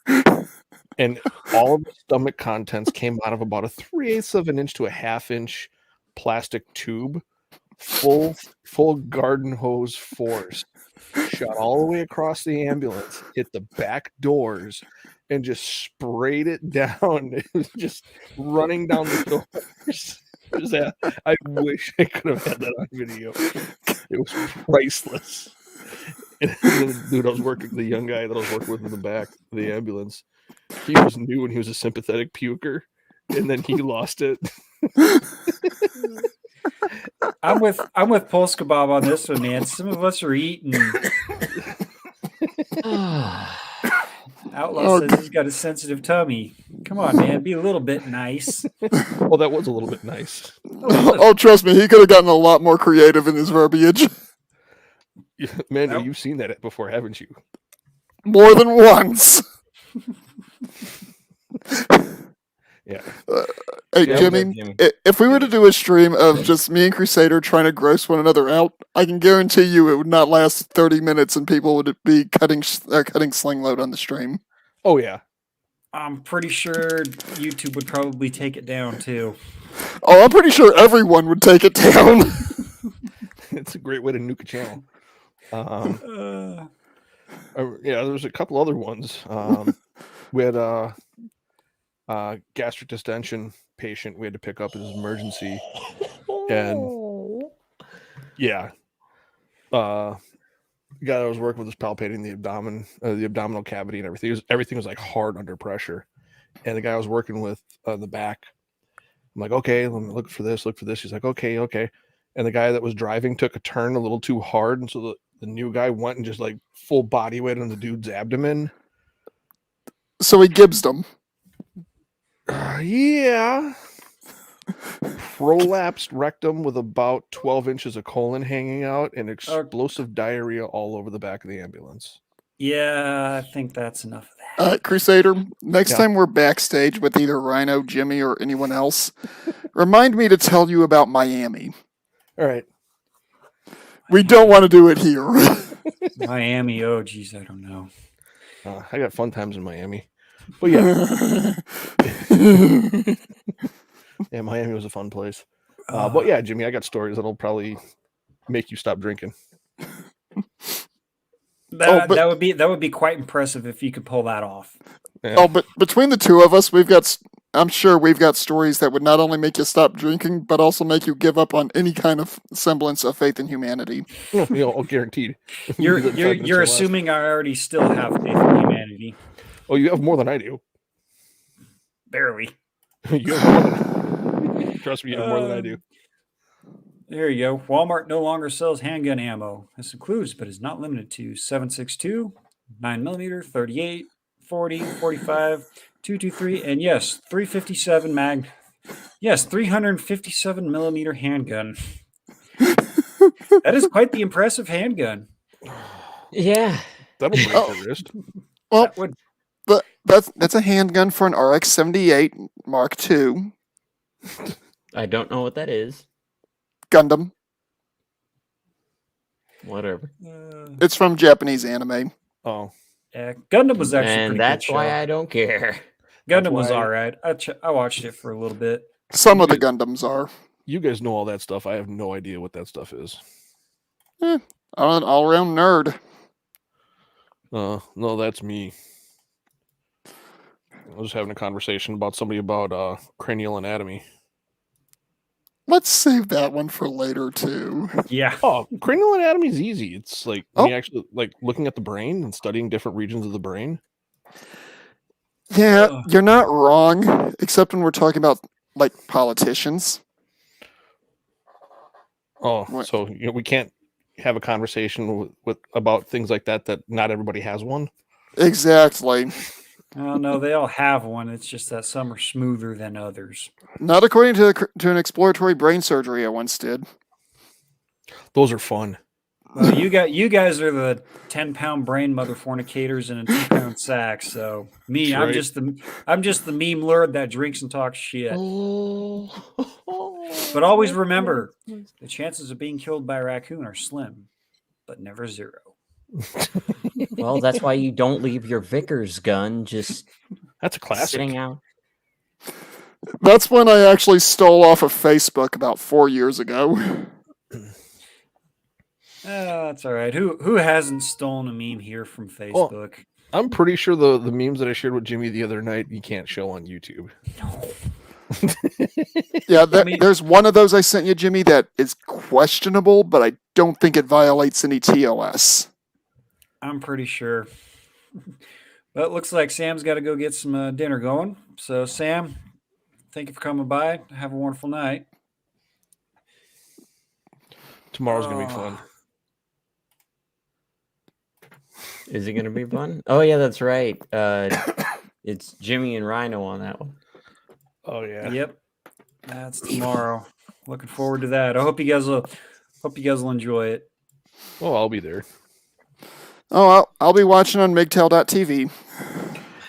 and all of the stomach contents came out of about a 3/8 of an inch to a 1/2 inch plastic tube, full garden hose force, shot all the way across the ambulance, hit the back doors, and just sprayed it down. It was just running down the doors. I wish I could have had that on video. It was priceless. And the dude I was working, the young guy that I was working with in the back of the ambulance, he was new and he was a sympathetic puker, and then he lost it. I'm with Polska Bob on this one, man. Some of us are eating. Outlaw says he's got a sensitive tummy. Come on, man, be a little bit nice. Well, that was a little bit nice. Oh, trust me, he could have gotten a lot more creative in his verbiage. Man, you've seen that before, haven't you? More than once. Yeah. Hey, Jimmy, if we were to do a stream of just me and Crusader trying to gross one another out, I can guarantee you it would not last 30 minutes and people would be cutting sling load on the stream. Oh, yeah. I'm pretty sure YouTube would probably take it down, too. Oh, I'm pretty sure everyone would take it down. It's a great way to nuke a channel. Yeah, there's a couple other ones. We had a gastric distension patient we had to pick up as emergency, and yeah, the guy that I was working with was palpating the abdominal cavity and everything. Everything was like hard under pressure, and the guy I was working with in the back, I'm like, okay, let me look for this. He's like, okay, and the guy that was driving took a turn a little too hard, and so the new guy went and just like full body weight on the dude's abdomen. So he gibbsed him. Yeah. Prolapsed rectum with about 12 inches of colon hanging out and explosive diarrhea all over the back of the ambulance. Yeah, I think that's enough of that. Crusader, next time we're backstage with either Rhino, Jimmy, or anyone else, remind me to tell you about Miami. All right. We don't want to do it here. Miami, oh, geez, I don't know. I got fun times in Miami. But yeah. Yeah, Miami was a fun place. But yeah, Jimmy, I got stories that'll probably make you stop drinking. That would be quite impressive if you could pull that off. Yeah. Oh, but between the two of us, I'm sure we've got stories that would not only make you stop drinking, but also make you give up on any kind of semblance of faith in humanity. Guaranteed. You're assuming I already still have faith in humanity. Oh, you have more than I do. Barely. You have more trust me, you have more than I do. There you go. Walmart no longer sells handgun ammo. This includes, but is not limited to 7.62, 9mm, 38, 40, 45, 223, and yes, 357 mag. Yes, 357 millimeter handgun. That is quite the impressive handgun. Yeah. That'll break the wrist. Well, that's a handgun for an RX-78 Mark II. I don't know what that is. Gundam. Whatever. It's from Japanese anime. Oh. Yeah, Gundam was actually and pretty that's good why show. I don't care. Gundam was all right. I watched it for a little bit. Some of the Gundams are. You guys know all that stuff. I have no idea what that stuff is. I'm an all-around nerd. No, that's me. I was having a conversation about somebody about cranial anatomy. Let's save that one for later too. Yeah. Oh, cranial anatomy is easy. It's like when you actually like looking at the brain and studying different regions of the brain. Yeah, you're not wrong, except when we're talking about like politicians. Oh, so we can't have a conversation with about things like that not everybody has one. Exactly. Oh no, they all have one. It's just that some are smoother than others. Not according to an exploratory brain surgery I once did. Those are fun. Well, you guys are the 10-pound brain mother fornicators in a 2-pound sack. So me, That's I'm just the meme lord that drinks and talks shit. But always remember, the chances of being killed by a raccoon are slim, but never zero. Well, that's why you don't leave your Vickers gun just that's a classic sitting out. That's when I actually stole off of Facebook about 4 years ago. That's all right. Who hasn't stolen a meme here from Facebook? I'm pretty sure the memes that I shared with Jimmy the other night you can't show on YouTube. Yeah, there's one of those I sent you, Jimmy, that is questionable, but I don't think it violates any TOS. I'm pretty sure. But it looks like Sam's got to go get some dinner going. So, Sam, thank you for coming by. Have a wonderful night. Tomorrow's going to be fun. Is it going to be fun? Oh, yeah, that's right. It's Jimmy and Rhino on that one. Oh, yeah. Yep. That's tomorrow. Looking forward to that. I hope you guys will enjoy it. Oh, I'll be there. Oh, I'll be watching on MemeDay.tv.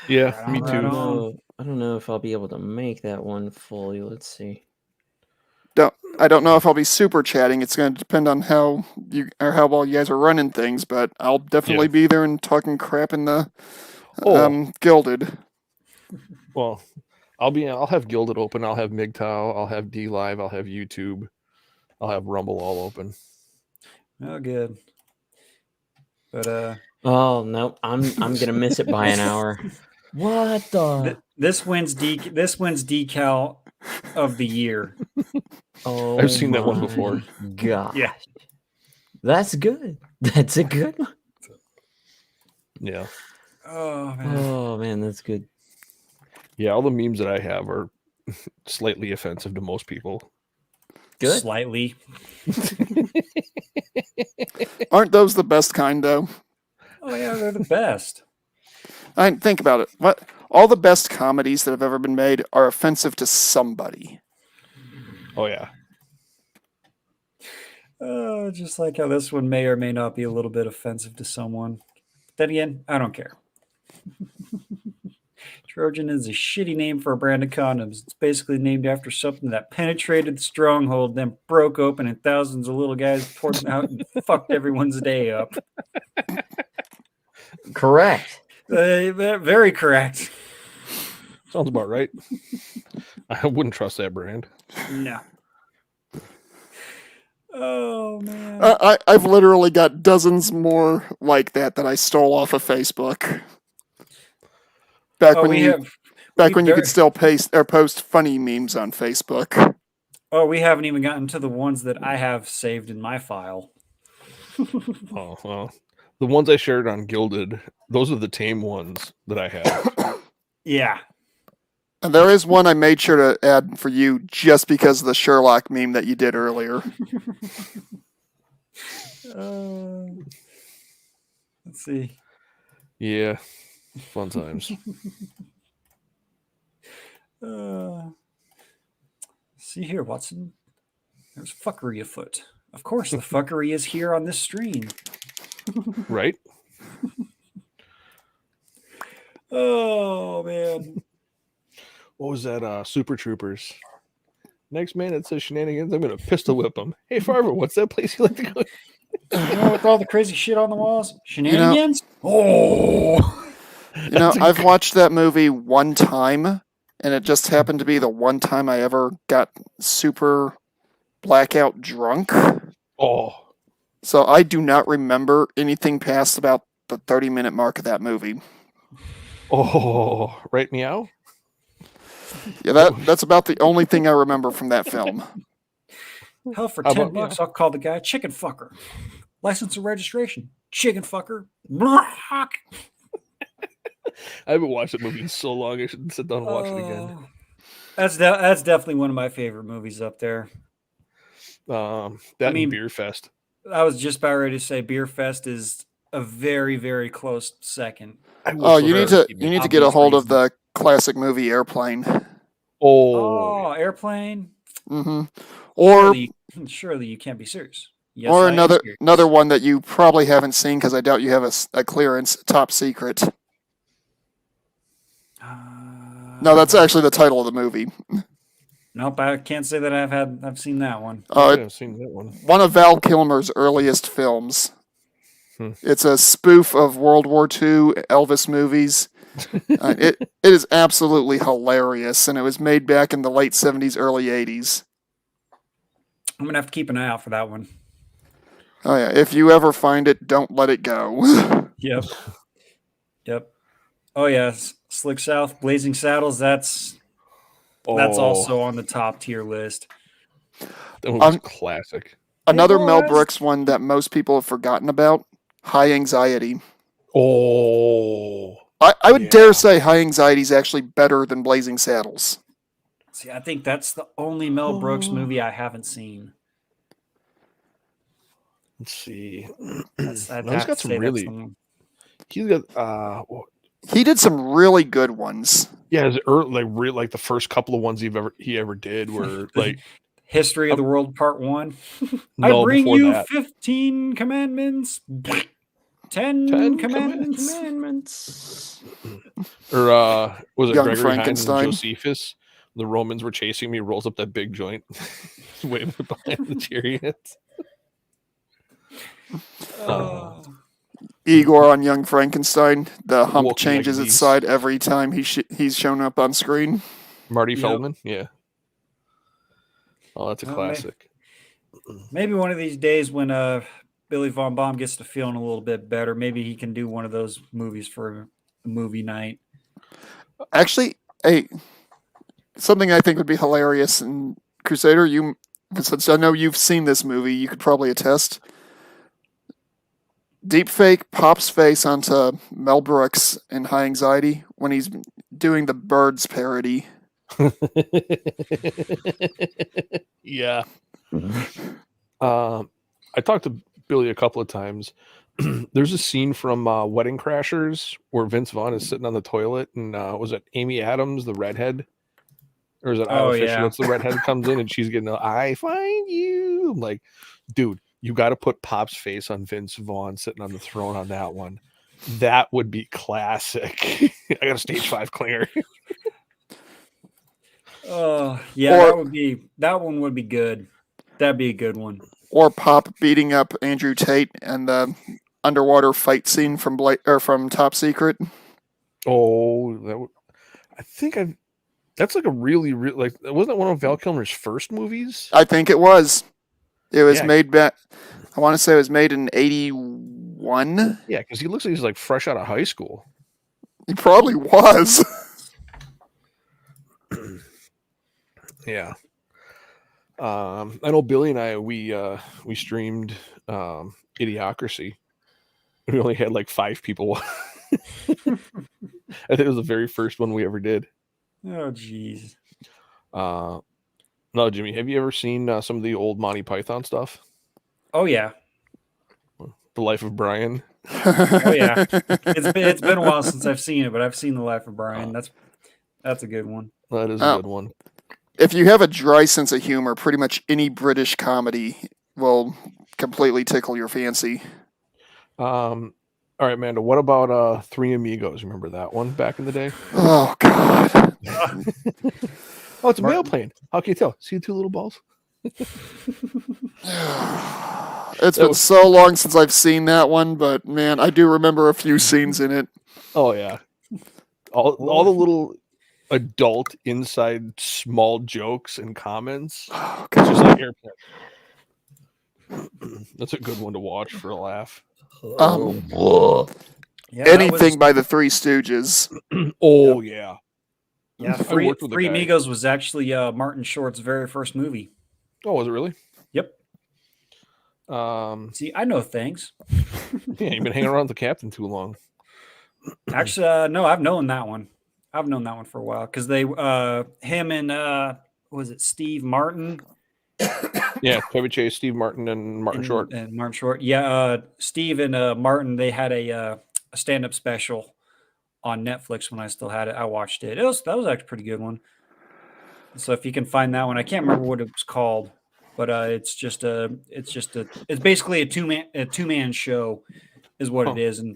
Yeah, me too. I don't know if I'll be able to make that one fully. Let's see. I don't know if I'll be super chatting. It's going to depend on how well you guys are running things, but I'll definitely be there and talking crap in the Gilded. Well, I'll have Gilded open. I'll have MGTOW. I'll have D Live. I'll have YouTube. I'll have Rumble all open. Oh, good. But oh no, I'm gonna miss it by an hour. What the? This wins decal of the year. Oh, I've seen that one before. God, yeah, that's good. That's a good one. Yeah. Oh man, that's good. Yeah, all the memes that I have are slightly offensive to most people. Good. Slightly. Aren't those the best kind, though? Oh yeah, they're the best. I mean, think about it. All the best comedies that have ever been made are offensive to somebody. Oh yeah. Just like how this one may or may not be a little bit offensive to someone. But then again, I don't care. Trojan is a shitty name for a brand of condoms. It's basically named after something that penetrated the stronghold, then broke open, and thousands of little guys poured them out and fucked everyone's day up. Correct. Very correct. Sounds about right. I wouldn't trust that brand. No. Oh man. I've literally got dozens more like that I stole off of Facebook. Back when you could still post funny memes on Facebook. Oh, we haven't even gotten to the ones that I have saved in my file. Oh well, the ones I shared on Gilded, those are the tame ones that I have. Yeah. And there is one I made sure to add for you just because of the Sherlock meme that you did earlier. Let's see. Yeah. Fun times. See here, Watson. There's fuckery afoot. Of course, the fuckery is here on this stream. Right? Oh, man. What was that? Super Troopers. Next man that says shenanigans, I'm going to pistol whip him. Hey, Farver, what's that place you like to go? With all the crazy shit on the walls? Shenanigans? I've watched that movie one time, and it just happened to be the one time I ever got super blackout drunk. Oh. So I do not remember anything past about the 30-minute mark of that movie. Oh, right meow? Yeah, that's about the only thing I remember from that film. Hell, for $10, I'll call the guy chicken fucker. License and registration. Chicken fucker. I haven't watched that movie in so long. I should sit down and watch it again. That's definitely one of my favorite movies up there. And Beer Fest. I was just about ready to say Beer Fest is a very, very close second. Oh, you need to get a hold of the classic movie Airplane. Oh, Airplane. Mm-hmm. Or surely you can't be serious. Yes, or another one that you probably haven't seen because I doubt you have a clearance. Top Secret. No, that's actually the title of the movie. Nope, I can't say that I've seen that one. I've seen that one. One of Val Kilmer's earliest films. It's a spoof of World War II Elvis movies. It is absolutely hilarious, and it was made back in the late 70s, early 80s. I'm gonna have to keep an eye out for that one. Oh yeah, if you ever find it, don't let it go. Yep. Oh yeah, Slick South, Blazing Saddles. That's also on the top tier list. That was classic. Another It Mel was. Brooks one that most people have forgotten about: High Anxiety. Oh, I would dare say High Anxiety is actually better than Blazing Saddles. See, I think that's the only Mel Brooks movie I haven't seen. Let's see. I'd No, he's have got to some say really. that's the one. He's got. He did some really good ones. Yeah, his like the first couple of ones he ever did were like History of the World Part 1. No, I bring before you that. 15 commandments. 10 commandments. Or was it Young Gregory Hines and Frankenstein. Josephus? The Romans were chasing me. Rolls up that big joint, waving behind the chariots. Igor on Young Frankenstein. The hump Walking changes like its geese. side every time he's shown up on screen. Marty Yep. Feldman, yeah. Oh, that's a Well, classic. Maybe one of these days when Billy Von Baum gets to feeling a little bit better, maybe he can do one of those movies for a movie night. Actually, hey, something I think would be hilarious, and Crusader, since I know you've seen this movie, you could probably attest. Deepfake Pop's face onto Mel Brooks in High Anxiety when he's doing the Birds parody. Yeah. I talked to Billy a couple of times. There's a scene from Wedding Crashers where Vince Vaughn is sitting on the toilet, and was it Amy Adams, the redhead? Or is it Isla Fisher? yeah. That's the redhead comes in and she's getting a I find you. I'm like, dude, you got to put Pop's face on Vince Vaughn sitting on the throne on that one. That would be classic. I got a stage 5 clinger. Yeah, that one would be good. That'd be a good one. Or Pop beating up Andrew Tate and the underwater fight scene from Top Secret. Oh, that's like a really like, wasn't it one of Val Kilmer's first movies? I think it was. It was made back. I want to say it was made in 81. Yeah, because he looks like he's like fresh out of high school. He probably was. Yeah. I know Billy and I we streamed Idiocracy. We only had like 5 people. I think it was the very first one we ever did. Oh, jeez. No, Jimmy, have you ever seen some of the old Monty Python stuff? Oh yeah. The Life of Brian. Oh yeah. It's been a while since I've seen it, but I've seen The Life of Brian. That's a good one. That is a good one. If you have a dry sense of humor, pretty much any British comedy will completely tickle your fancy. All right, Amanda, what about Three Amigos? Remember that one back in the day? Oh God. Oh, it's a mail plane. How can you tell? See the 2 little balls? It's been so long since I've seen that one, but man, I do remember a few scenes in it. Oh yeah. All the little adult inside small jokes and comments. Oh, it's just like airplane. That's a good one to watch for a laugh. Anything by the Three Stooges. Oh yeah. Yeah, Three Amigos was actually Martin Short's very first movie. Oh, was it really? Yep. See, I know things. Yeah, you've been hanging around with the captain too long. Actually, no, I've known that one. I've known that one for a while because they, him and was it Steve Martin? Yeah, Chevy Chase, Steve Martin, and Martin Short. And Martin Short. Yeah, Steve and Martin, they had a stand-up special on Netflix when I still had it. I watched it. That was actually a pretty good one. So if you can find that one, I can't remember what it was called, but it's basically a two-man show is what it is, and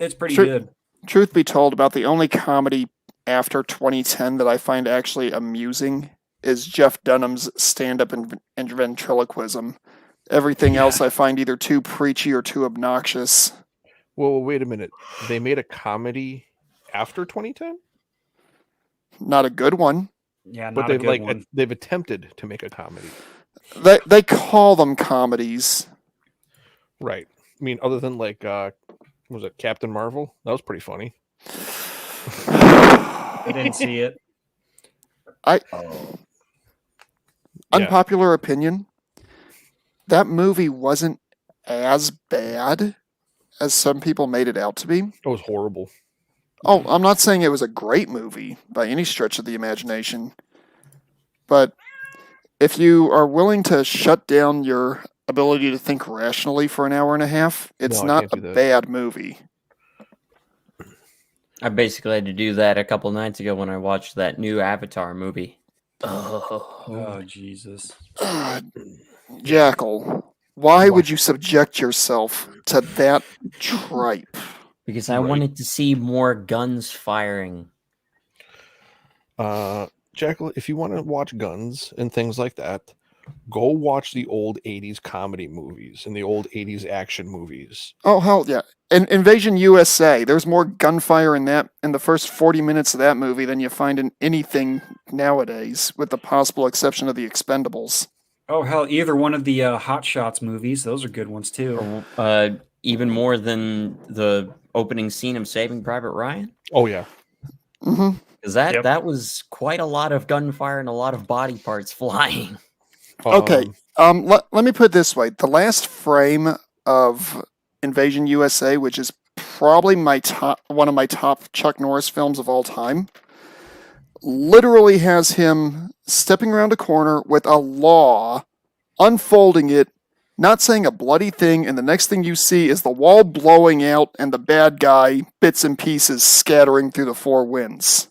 it's pretty good. Truth be told, about the only comedy after 2010 that I find actually amusing is Jeff Dunham's stand-up and ventriloquism. Everything else I find either too preachy or too obnoxious. Well, wait a minute. They made a comedy after 2010? Not a good one. Yeah, but they've attempted to make a comedy. They call them comedies. Right. I mean, other than like Was it Captain Marvel? That was pretty funny. I didn't see it. Unpopular opinion. That movie wasn't as bad as some people made it out to be. It was horrible. Oh, I'm not saying it was a great movie by any stretch of the imagination. But if you are willing to shut down your ability to think rationally for an hour and a half, it's No, I not can't a do that. bad movie. I basically had to do that a couple nights ago when I watched that new Avatar movie. Oh, Jesus. Jackal, why would you subject yourself to that tripe? Because I wanted to see more guns firing. Jackal, if you want to watch guns and things like that, go watch the old 80s comedy movies and the old 80s action movies. Oh, hell yeah. Invasion USA, there's more gunfire in the first 40 minutes of that movie than you find in anything nowadays, with the possible exception of the Expendables. Oh, hell, either one of the Hot Shots movies. Those are good ones, too. Even more than the opening scene of Saving Private Ryan? Oh, yeah. Mm-hmm. Because that was quite a lot of gunfire and a lot of body parts flying. Okay, let me put it this way. The last frame of Invasion USA, which is probably one of my top Chuck Norris films of all time, literally has him stepping around a corner with a law, unfolding it, not saying a bloody thing, and the next thing you see is the wall blowing out and the bad guy, bits and pieces, scattering through the four winds.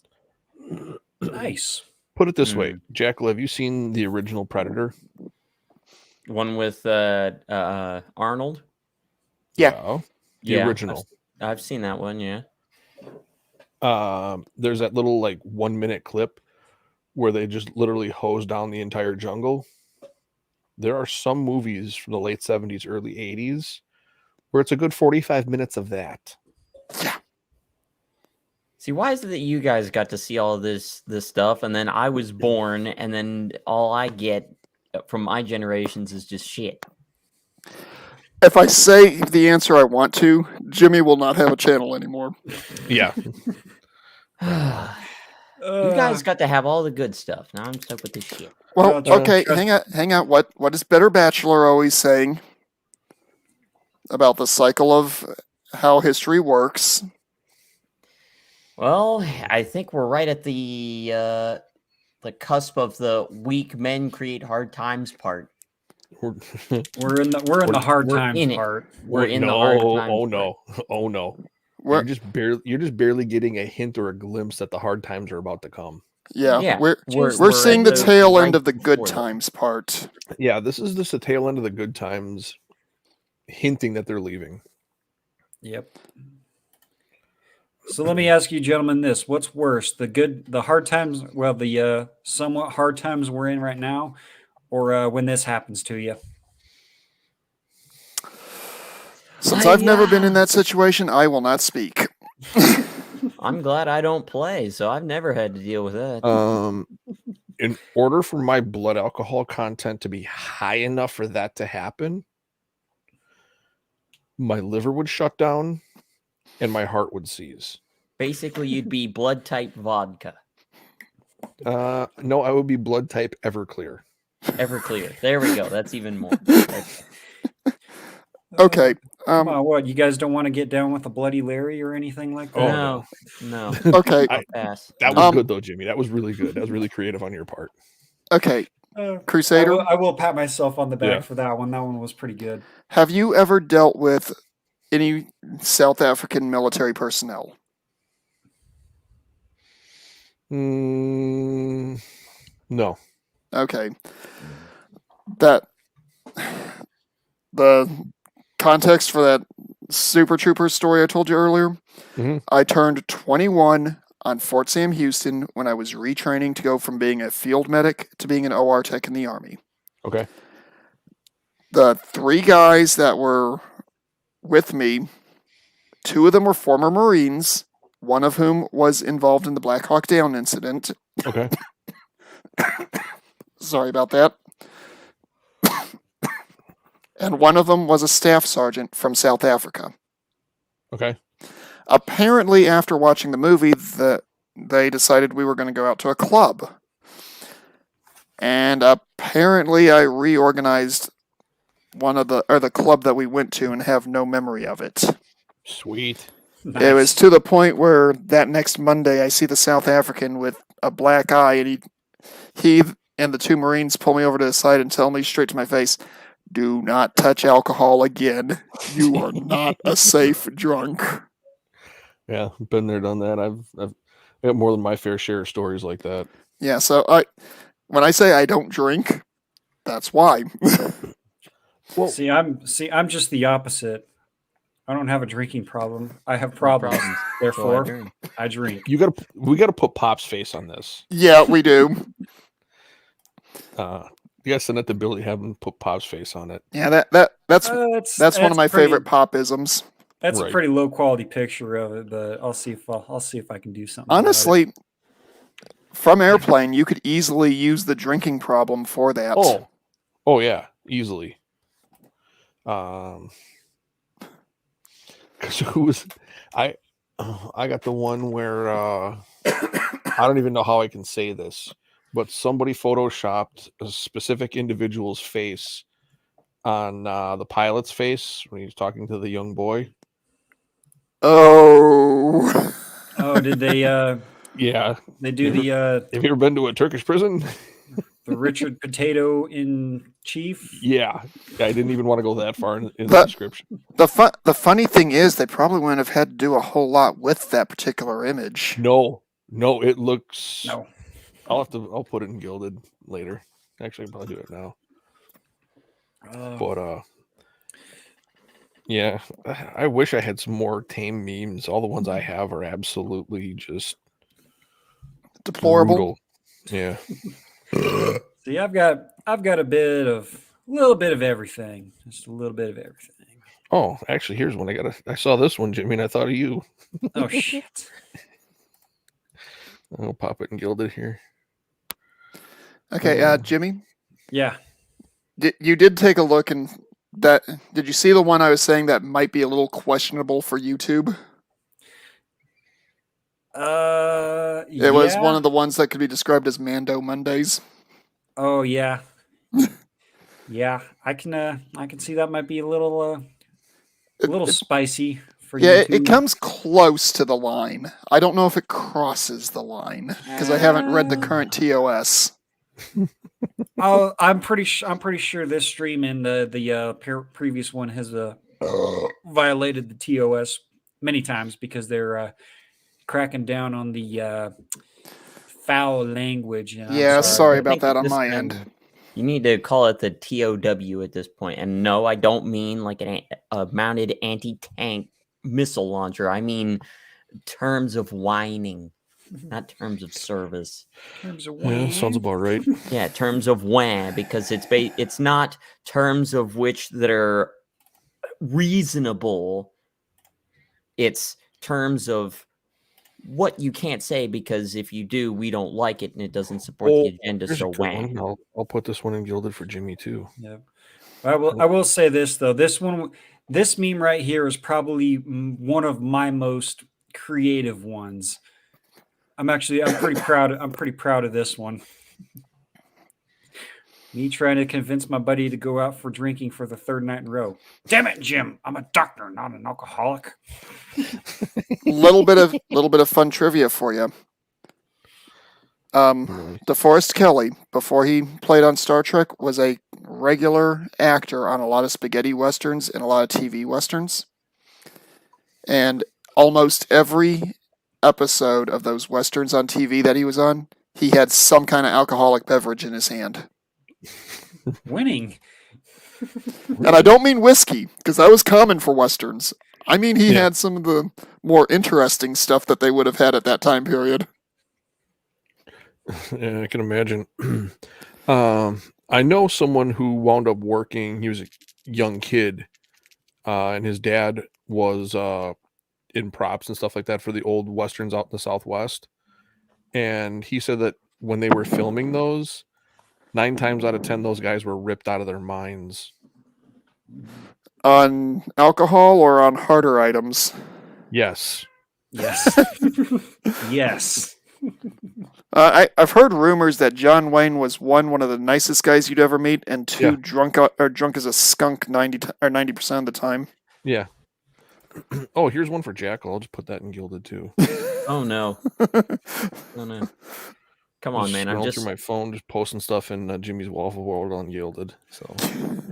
Nice. Put it this way, Jackal, have you seen the original Predator? One with Arnold? Yeah. The original. I've seen that one, yeah. There's that little 1 minute clip where they just literally hose down the entire jungle. There are some movies from the late 70s, early 80s where it's a good 45 minutes of that. Yeah. See, why is it that you guys got to see all of this stuff, and then I was born, and then all I get from my generations is just shit? If I say the answer I want to, Jimmy will not have a channel anymore. Yeah. You guys got to have all the good stuff. Now I'm stuck with this shit. Well, okay, hang on. What is Better Bachelor always saying about the cycle of how history works? Well, I think we're right at the cusp of the weak men create hard times part. We're in the hard times part. We're in the hard times. Oh no. You're just barely getting a hint or a glimpse that the hard times are about to come. Yeah, we're seeing the tail end of the good times part. Yeah, this is just the tail end of the good times, hinting that they're leaving. Yep. So let me ask you, gentlemen, this: what's worse, the hard times? Well, the somewhat hard times we're in right now, or when this happens to you? Since I've never been in that situation, I will not speak. I'm glad I don't play, so I've never had to deal with that. In order for my blood alcohol content to be high enough for that to happen, my liver would shut down and my heart would seize. Basically, you'd be blood type vodka. No, I would be blood type Everclear. Everclear. There we go. That's even more. Okay. What, you guys don't want to get down with a Bloody Larry or anything like that? No. Okay. Pass. That was good though, Jimmy. That was really good. That was really creative on your part. Okay. Crusader? I will pat myself on the back for that one. That one was pretty good. Have you ever dealt with any South African military personnel? No. Okay. The context for that Super Trooper story I told you earlier, I turned 21 on Fort Sam Houston when I was retraining to go from being a field medic to being an OR tech in the Army. Okay. The 3 guys that were with me, 2 of them were former Marines, one of whom was involved in the Black Hawk Down incident. Okay. Sorry about that. And one of them was a staff sergeant from South Africa. Okay. Apparently, after watching the movie, they decided we were going to go out to a club. And apparently, I reorganized the club that we went to and have no memory of it. Sweet. Nice. It was to the point where that next Monday, I see the South African with a black eye, and he and the 2 Marines pull me over to the side and tell me straight to my face, "Do not touch alcohol again. You are not a safe drunk." Yeah, been there, done that. I've got more than my fair share of stories like that. Yeah, so when I say I don't drink, that's why. Well, see, I'm just the opposite. I don't have a drinking problem. I have problems. Therefore, I drink. We gotta put Pop's face on this. Yeah, we do. You gotta send it to Billy, have him put Pop's face on it. Yeah, that's one of my favorite Pop-isms. That's a pretty low quality picture of it, but I'll see if I can do something. Honestly, from Airplane, you could easily use the drinking problem for that. Oh yeah, easily. Because I got the one where I don't even know how I can say this, but somebody photoshopped a specific individual's face on the pilot's face when he was talking to the young boy. Oh, did they? Yeah, they do the. Have you ever been to a Turkish prison? The Richard Potato in Chief. Yeah, I didn't even want to go that far in the description. The funny thing is, they probably wouldn't have had to do a whole lot with that particular image. No, it looks. No. I'll put it in Gilded later. Actually, I'll probably do it now. But yeah, I wish I had some more tame memes. All the ones I have are absolutely just deplorable. Brutal. Yeah. See, I've got a little bit of everything. Just a little bit of everything. Oh, actually, here's one. I saw this one, Jimmy, and I thought of you. Oh shit! I'll pop it in Gilded here. Okay, Jimmy. Yeah. You did take a look, and did you see the one I was saying that might be a little questionable for YouTube? It was one of the ones that could be described as Mando Mondays. Oh yeah. Yeah, I can see that might be a little spicy for you. Yeah, it comes close to the line. I don't know if it crosses the line because I haven't read the current TOS. Oh, I'm pretty sure this stream and the previous one has violated the TOS many times because they're cracking down on the foul language. Yeah, sorry about that on my end. You need to call it the TOW at this point. And no, I don't mean like a mounted anti-tank missile launcher. I mean terms of whining, not terms of service. Terms of yeah, sounds about right. Yeah, terms of WAN, because it's not terms of which that are reasonable. It's terms of what you can't say, because if you do, we don't like it and it doesn't support the agenda. So WAN. I'll put this one in Gilded for Jimmy too. Yeah, I will say this though. This meme right here is probably one of my most creative ones. I'm pretty proud. I'm pretty proud of this one. Me trying to convince my buddy to go out for drinking for the third night in a row. Damn it, Jim! I'm a doctor, not an alcoholic. little bit of fun trivia for you. DeForest Kelley, before he played on Star Trek, was a regular actor on a lot of spaghetti westerns and a lot of TV westerns. And almost every episode of those westerns on TV that he was on, he had some kind of alcoholic beverage in his hand. Winning. And I don't mean whiskey, because that was common for westerns. I mean he had some of the more interesting stuff that they would have had at that time period. Yeah, I can imagine. I know someone who wound up working. He was a young kid, and his dad was in props and stuff like that for the old westerns out in the Southwest. And he said that when they were filming those, 9 times out of 10, those guys were ripped out of their minds. On alcohol or on harder items? Yes. Yes. Yes. I've heard rumors that John Wayne was one of the nicest guys you'd ever meet, and two, Yeah. drunk as a skunk 90% of the time. Yeah. Oh, here's one for Jackal. I'll just put that in Gilded too. Oh no. Oh no. Come on, man. I'm scrolling just through my phone, just posting stuff in Jimmy's Waffle World on Gilded. So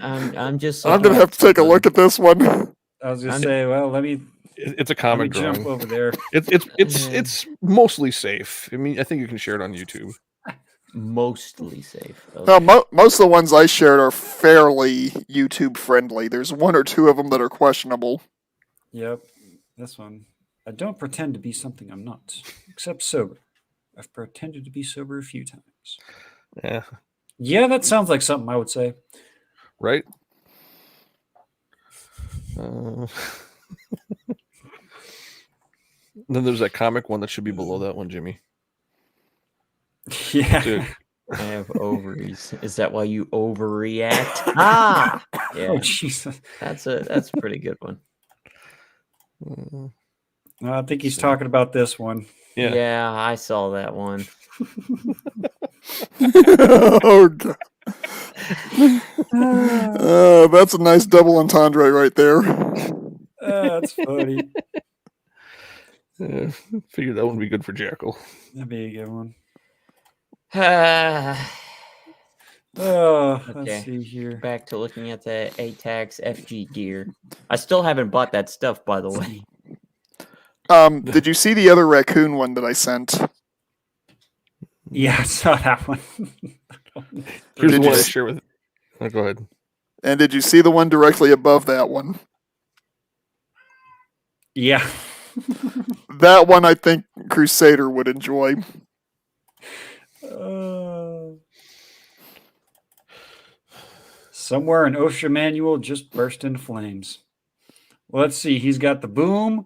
I'm just I'm gonna have to take a look at this one. I was gonna say, well, let me. It's a comic Let me jump drawing. over there. It's mostly safe. I mean, I think you can share it on YouTube. Mostly safe. Well, most of the ones I shared are fairly YouTube friendly. There's one or two of them that are questionable. Yep, this one. I don't pretend to be something I'm not, except sober. I've pretended to be sober a few times. Yeah. Yeah, that sounds like something I would say. Right? Then there's that comic one that should be below that one, Jimmy. Yeah. Dude. I have ovaries. Is that why you overreact? Ah, yeah. Oh Jesus, that's a pretty good one. No, I think he's talking about this one. Yeah, I saw that one. Oh God. That's a nice double entendre right there. That's funny. Figured that would be good for Jackal. That'd be a good one. Okay. Let's see here. Back to looking at the ATAX FG gear. I still haven't bought that stuff, by the way. Did you see the other raccoon one that I sent? Yeah, I saw that one. Here's the Did one you I s- share with. Oh, go ahead. And did you see the one directly above that one? Yeah. That one I think Crusader would enjoy. Somewhere an OSHA manual just burst into flames. Well, let's see. He's got the boom,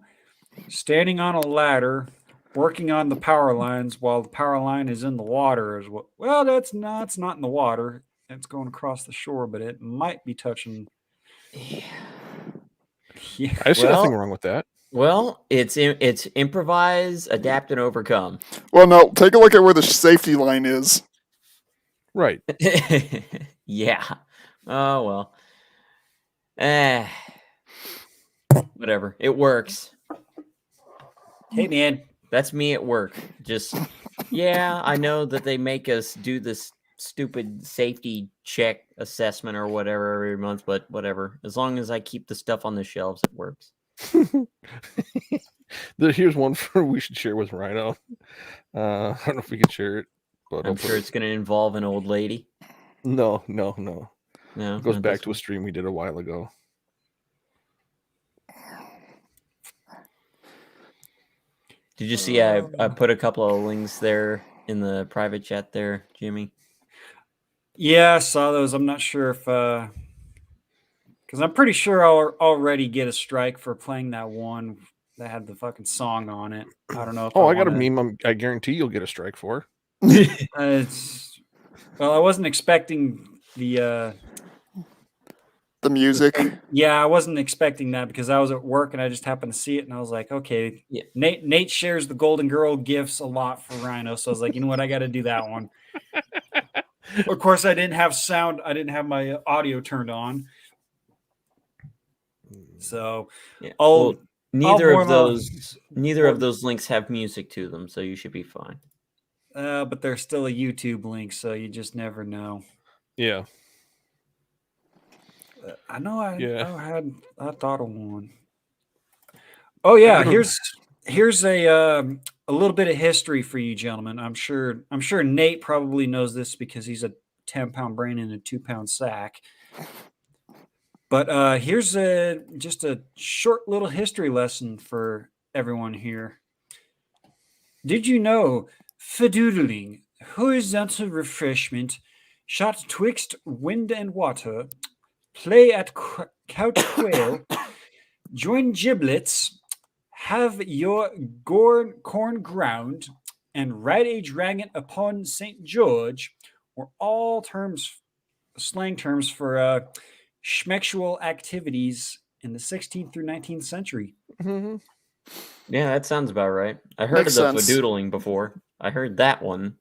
standing on a ladder, working on the power lines while the power line is in the water as well. Well, it's not in the water. It's going across the shore, but it might be touching. Yeah. I see nothing wrong with that. Well, it's improvise, adapt, and overcome. Well, no, take a look at where the safety line is. Right. Yeah. Oh well. Whatever. It works. Hey man, that's me at work. Just yeah, I know that they make us do this stupid safety check assessment or whatever every month, but whatever. As long as I keep the stuff on the shelves, it works. Here's one for we should share with Rhino. I don't know if we can share it, but I'm sure it's going to involve an old lady. No. No, It goes not back this to a stream we did a while ago. Did you see I put a couple of links there in the private chat there, Jimmy? Yeah, I saw those. I'm not sure if because I'm pretty sure I'll already get a strike for playing that one that had the fucking song on it. I don't know if I got a meme I guarantee you'll get a strike for. Well, I wasn't expecting the music. Yeah, I wasn't expecting that because I was at work and I just happened to see it and I was like, okay, yeah. Nate shares the Golden Girl gifts a lot for Rhino, so I was like, you know what, I got to do that one. Of course, I didn't have sound. I didn't have my audio turned on, so yeah. neither of those links have music to them, so you should be fine. But there's still a YouTube link, so you just never know. Yeah. I know. I thought of one. Oh yeah, here's a little bit of history for you gentlemen. I'm sure Nate probably knows this because he's a 10-pound brain in a 2-pound sack. But here's just a short little history lesson for everyone here. Did you know Fedoodling, horizontal refreshment, shot twixt wind and water, play at couch quail, join giblets, have your corn ground, and ride a dragon upon St. George were all slang terms for schmexual activities in the 16th through 19th century. Mm-hmm. Yeah, that sounds about right. I heard Makes of the sense. fadoodling before. I heard that one.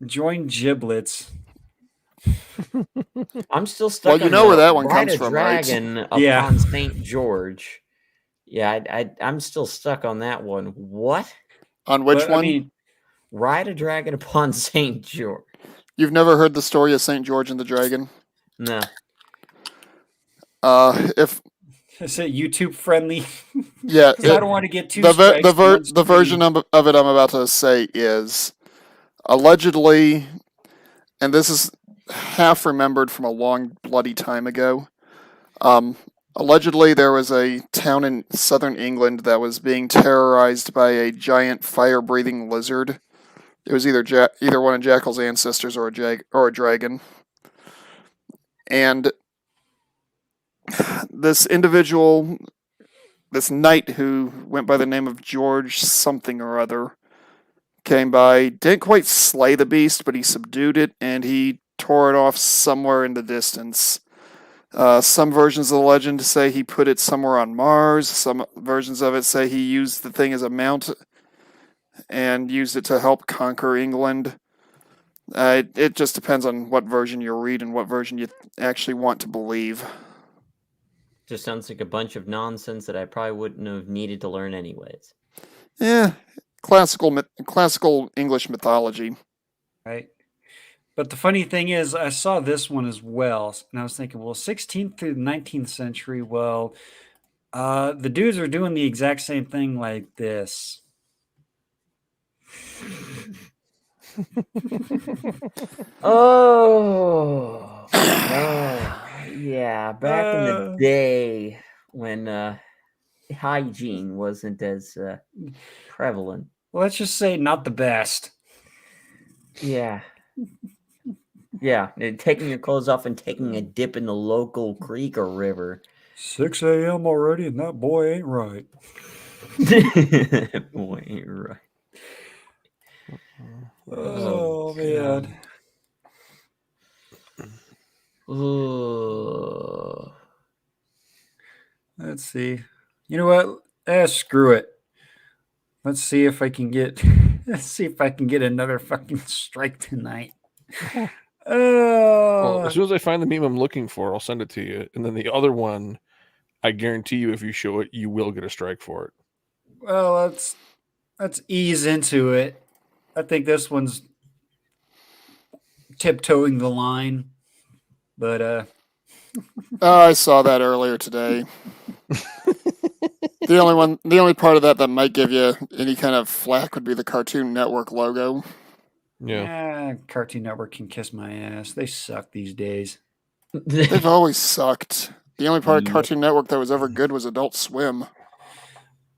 Join giblets. I'm still Well, stuck you on know where the that one ride comes a from, right? dragon Yeah. upon St. George. Yeah, I'm still stuck on that one. What? On which But, one? I mean, Ride a dragon upon St. George. You've never heard the story of St. George and the Dragon? No. If is it YouTube friendly? yeah, 'Cause I don't want to get two the strikes. one the version stream. of it I'm about to say is allegedly, and this is half remembered from a long bloody time ago. Allegedly, there was a town in southern England that was being terrorized by a giant fire-breathing lizard. It was either one of Jackal's ancestors or a dragon. And this individual, this knight who went by the name of George something or other, came by, didn't quite slay the beast, but he subdued it and he tore it off somewhere in the distance. Some versions of the legend say he put it somewhere on Mars. Some versions of it say he used the thing as a mount and used it to help conquer England. It just depends on what version you read and what version you actually want to believe. Just sounds like a bunch of nonsense that I probably wouldn't have needed to learn anyways. Yeah, classical English mythology. Right. But the funny thing is, I saw this one as well, and I was thinking, well, 16th through the 19th century, well, the dudes are doing the exact same thing like this. Oh, yeah. Back in the day when hygiene wasn't as prevalent. Well, let's just say not the best. Yeah. Yeah, taking your clothes off and taking a dip in the local creek or river. 6 a.m. already, and that boy ain't right. Boy ain't right. Oh man. Let's see. You know what? Screw it. Let's see if I can get. Let's see if I can get another fucking strike tonight. Well, as soon as I find the meme I'm looking for, I'll send it to you. And then the other one, I guarantee you, if you show it, you will get a strike for it. Well, let's ease into it. I think this one's tiptoeing the line, but I saw that earlier today. The only part of that might give you any kind of flack would be the Cartoon Network logo. Yeah. Cartoon Network can kiss my ass. They suck these days. They've always sucked. The only part of Cartoon Network that was ever good was Adult Swim.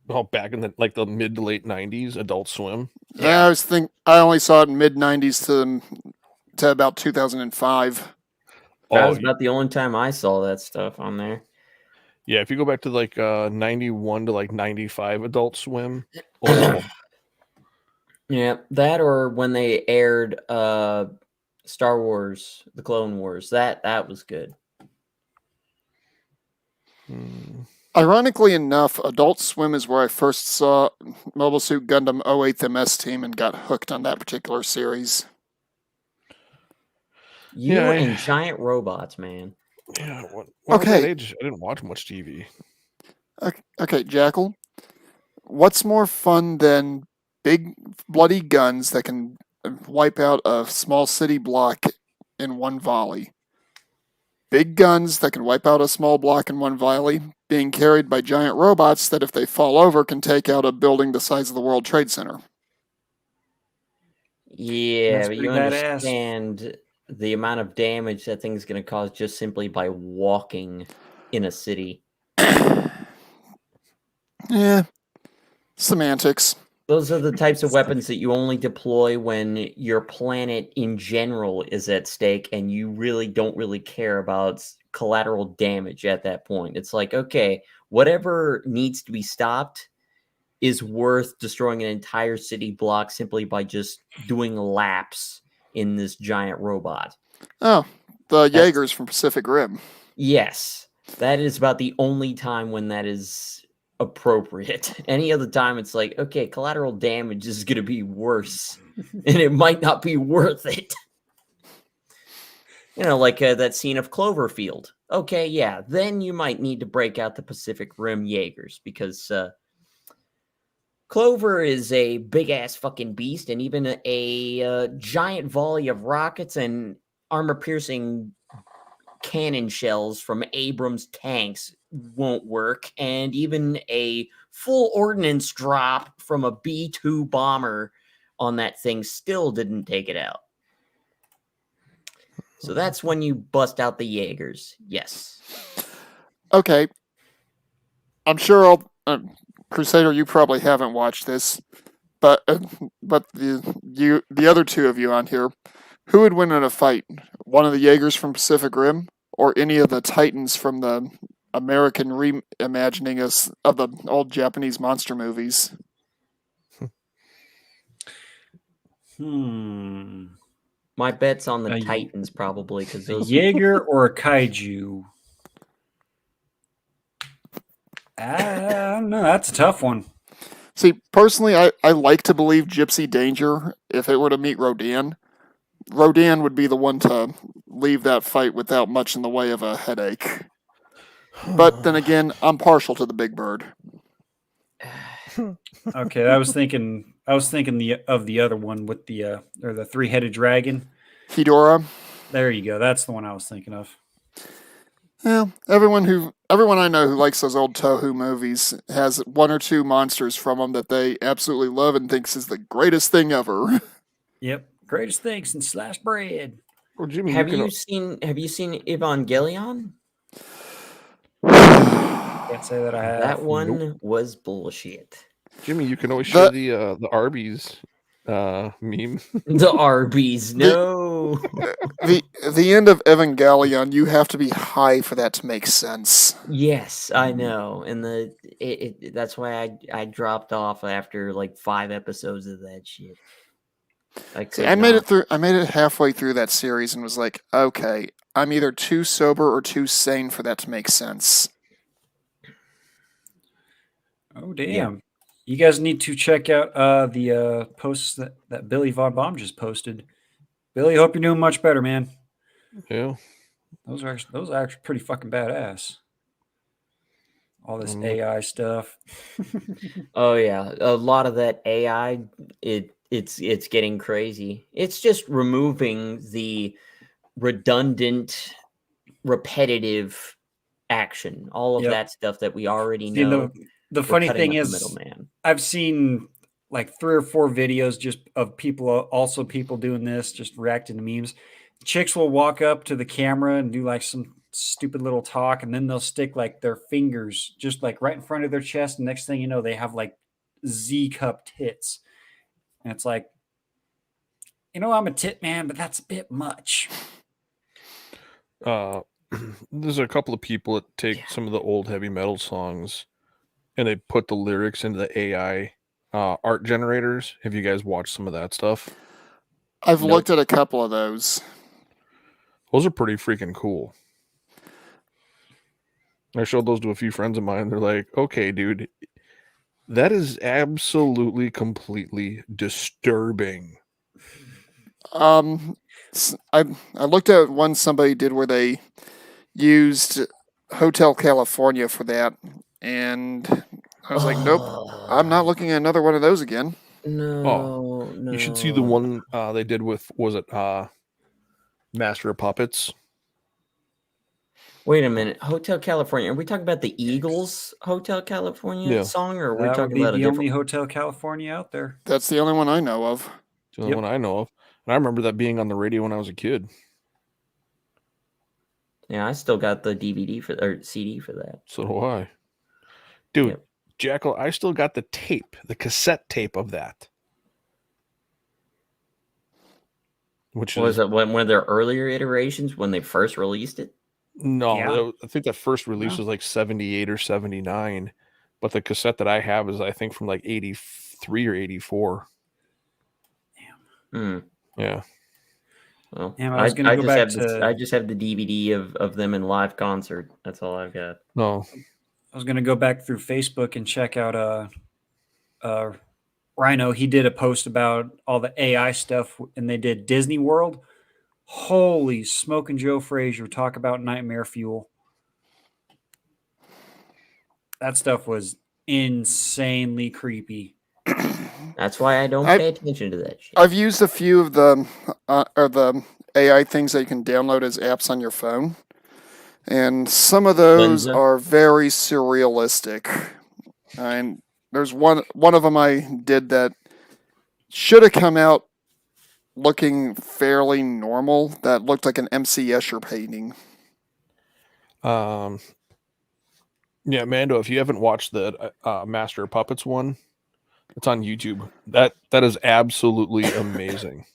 Oh, back in the mid to late 90s, Adult Swim. Yeah, I only saw it in mid 90s to about 2005. That was about the only time I saw that stuff on there. Yeah, if you go back to 91 to 95 Adult Swim. Oh. Yeah, that or when they aired Star Wars, The Clone Wars. That was good. Ironically enough, Adult Swim is where I first saw Mobile Suit Gundam 08th MS Team and got hooked on that particular series. You and giant robots, man. Yeah. When Okay. I was that age, I didn't watch much TV. Okay, Jackal. What's more fun than big bloody guns that can wipe out a small city block in one volley? Big guns that can wipe out a small block in one volley, being carried by giant robots that, if they fall over, can take out a building the size of the World Trade Center. Yeah, That's but you pretty badass. understand the amount of damage that thing's going to cause just simply by walking in a city. Yeah. Semantics. Those are the types of weapons that you only deploy when your planet in general is at stake and you really don't really care about collateral damage at that point. It's like, okay, whatever needs to be stopped is worth destroying an entire city block simply by just doing laps in this giant robot. Oh, the Jaegers from Pacific Rim. Yes. That is about the only time when that is appropriate. Any other time, it's like, okay, collateral damage is going to be worse, and it might not be worth it. You know, like that scene of Cloverfield. Okay, yeah, then you might need to break out the Pacific Rim Jaegers, because Clover is a big-ass fucking beast, and even a giant volley of rockets and armor-piercing cannon shells from Abrams tanks won't work, and even a full ordnance drop from a B-2 bomber on that thing still didn't take it out. So that's when you bust out the Jaegers. Yes. Okay. I'm sure Crusader, you probably haven't watched this, but the other two of you on here, who would win in a fight? One of the Jaegers from Pacific Rim, or any of the Titans from the American reimagining of the old Japanese monster movies? My bet's on the Titans, probably, because A those Jaeger or a kaiju? I don't know. That's a tough one. See, personally, I like to believe Gypsy Danger, if it were to meet Rodan. Rodan would be the one to leave that fight without much in the way of a headache. But then again, I'm partial to the big bird. Okay, I was thinking of the other one with the three-headed dragon. Hedorah. There you go. That's the one I was thinking of. Yeah, everyone I know who likes those old Toho movies has one or two monsters from them that they absolutely love and thinks is the greatest thing ever. Yep, greatest thing since sliced bread. Well, Jimmy, have you seen Evangelion? Can't say that I have. That one was bullshit. Jimmy, you can always share the Arby's meme. The Arby's, no. The end of Evangelion, you have to be high for that to make sense. Yes, I know, and that's why I dropped off after like 5 episodes of that shit. I made it through. I made it halfway through that series and was like, okay, I'm either too sober or too sane for that to make sense. Oh damn! Yeah. You guys need to check out the posts that Billy Von Baum just posted. Billy, hope you're doing much better, man. Yeah, those are actually pretty fucking badass. All this AI stuff. Oh yeah, a lot of that AI. It's getting crazy. It's just removing the redundant, repetitive action. All of that stuff that we already know. The funny thing is, I've seen like 3 or 4 videos just of people doing this, just reacting to memes. Chicks will walk up to the camera and do like some stupid little talk, and then they'll stick like their fingers just like right in front of their chest. And next thing you know, they have like Z cup tits. And it's like, I'm a tit man, but that's a bit much. There's a couple of people that take some of the old heavy metal songs and they put the lyrics into the AI art generators. Have you guys watched some of that stuff? I've looked at a couple of those. Those are pretty freaking cool. I showed those to a few friends of mine. They're like, okay, dude, that is absolutely, completely disturbing. I looked at one somebody did where they used Hotel California for that, and I was like, nope, I'm not looking at another one of those again. No, you should see the one they did with, was it Master of Puppets? Wait a minute, Hotel California. Are we talking about the Eagles Hotel California song, or are we talking about the only Hotel California out there? That's the only one I know of. It's the only one I know of, and I remember that being on the radio when I was a kid. Yeah, I still got the DVD or CD for that. So do I, dude. Jackal, I still got the tape, the cassette tape of that. Which was it one of their earlier iterations when they first released it? No, I think that first release was like 78 or 79, but the cassette that I have is I think from like 83 or 84. Damn. Yeah. Well, I just have the DVD of them in live concert. That's all I've got. No. I was going to go back through Facebook and check out Rhino. He did a post about all the AI stuff, and they did Disney World. Holy smoke and Joe Frazier, talk about nightmare fuel. That stuff was insanely creepy. That's why I don't pay attention to that shit. I've used a few of the AI things that you can download as apps on your phone, and some of those Lenza? are very surrealistic. And there's one of them I did that should have come out looking fairly normal. That looked like an MC Escher painting. Yeah, Mando, if you haven't watched the Master of Puppets one, it's on YouTube. That is absolutely amazing.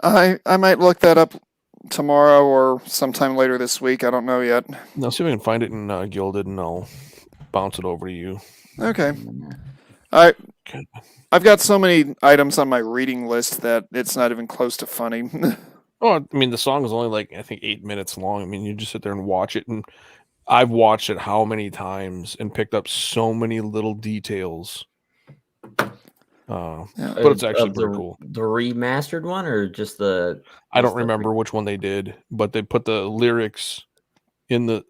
I might look that up tomorrow or sometime later this week. I don't know yet. I'll see if I can find it in Gilded, and I'll bounce it over to you. Okay. I've got so many items on my reading list that it's not even close to funny. Oh, I mean, the song is only like, I think, 8 minutes long. I mean, you just sit there and watch it, and I've watched it how many times and picked up so many little details. But it's actually pretty cool. The remastered one, or just the? I don't remember which one they did, but they put the lyrics in the.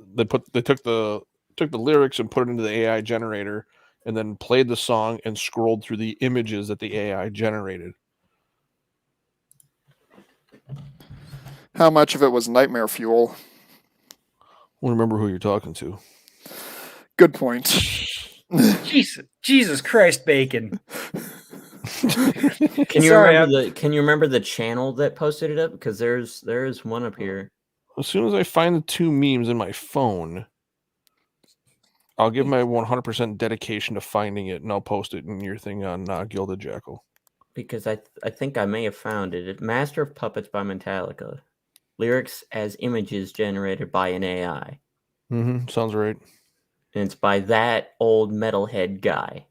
They took the lyrics and put it into the AI generator, and then played the song and scrolled through the images that the AI generated. How much of it was nightmare fuel? I don't remember who you're talking to. Good point. Jesus Christ, Bacon. Can you remember the channel that posted it up? Because there's one up here. As soon as I find the two memes in my phone, I'll give my 100% dedication to finding it, and I'll post it in your thing on Gilded Jackal. Because I think I may have found it. Master of Puppets by Metallica. Lyrics as images generated by an AI. Mm-hmm. Sounds right. And it's by that old metalhead guy.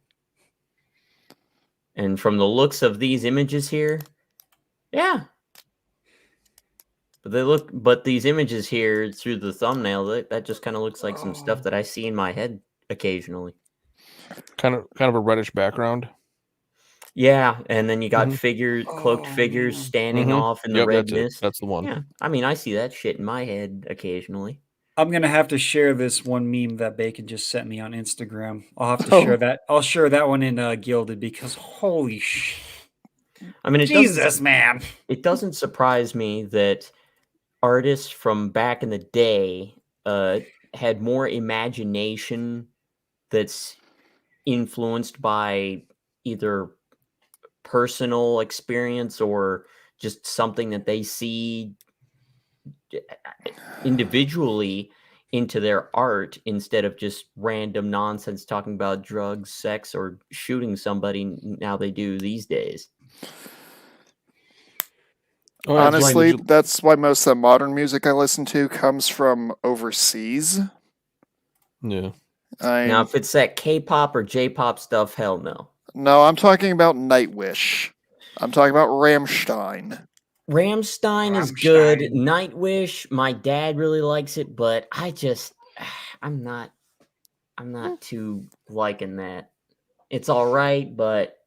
And from the looks of these images here, yeah. But these images here through the thumbnail, that just kind of looks like some stuff that I see in my head occasionally. Kind of a reddish background. Yeah, and then you got cloaked figures standing off in the redness. That's the one. Yeah, I mean, I see that shit in my head occasionally. I'm gonna have to share this one meme that Bacon just sent me on Instagram. I'll have to share that. I'll share that one in Gilded, because holy sh! I mean, Jesus, man, it doesn't surprise me that artists from back in the day had more imagination that's influenced by either personal experience or just something that they see individually into their art, instead of just random nonsense talking about drugs, sex, or shooting somebody. Now they do these days. Honestly, that's why most of the modern music I listen to comes from overseas. Yeah. Now, if it's that K-pop or J-pop stuff, hell no. No, I'm talking about Nightwish. I'm talking about Rammstein. Rammstein is good. Nightwish, my dad really likes it, but I'm not too liking that. It's all right, but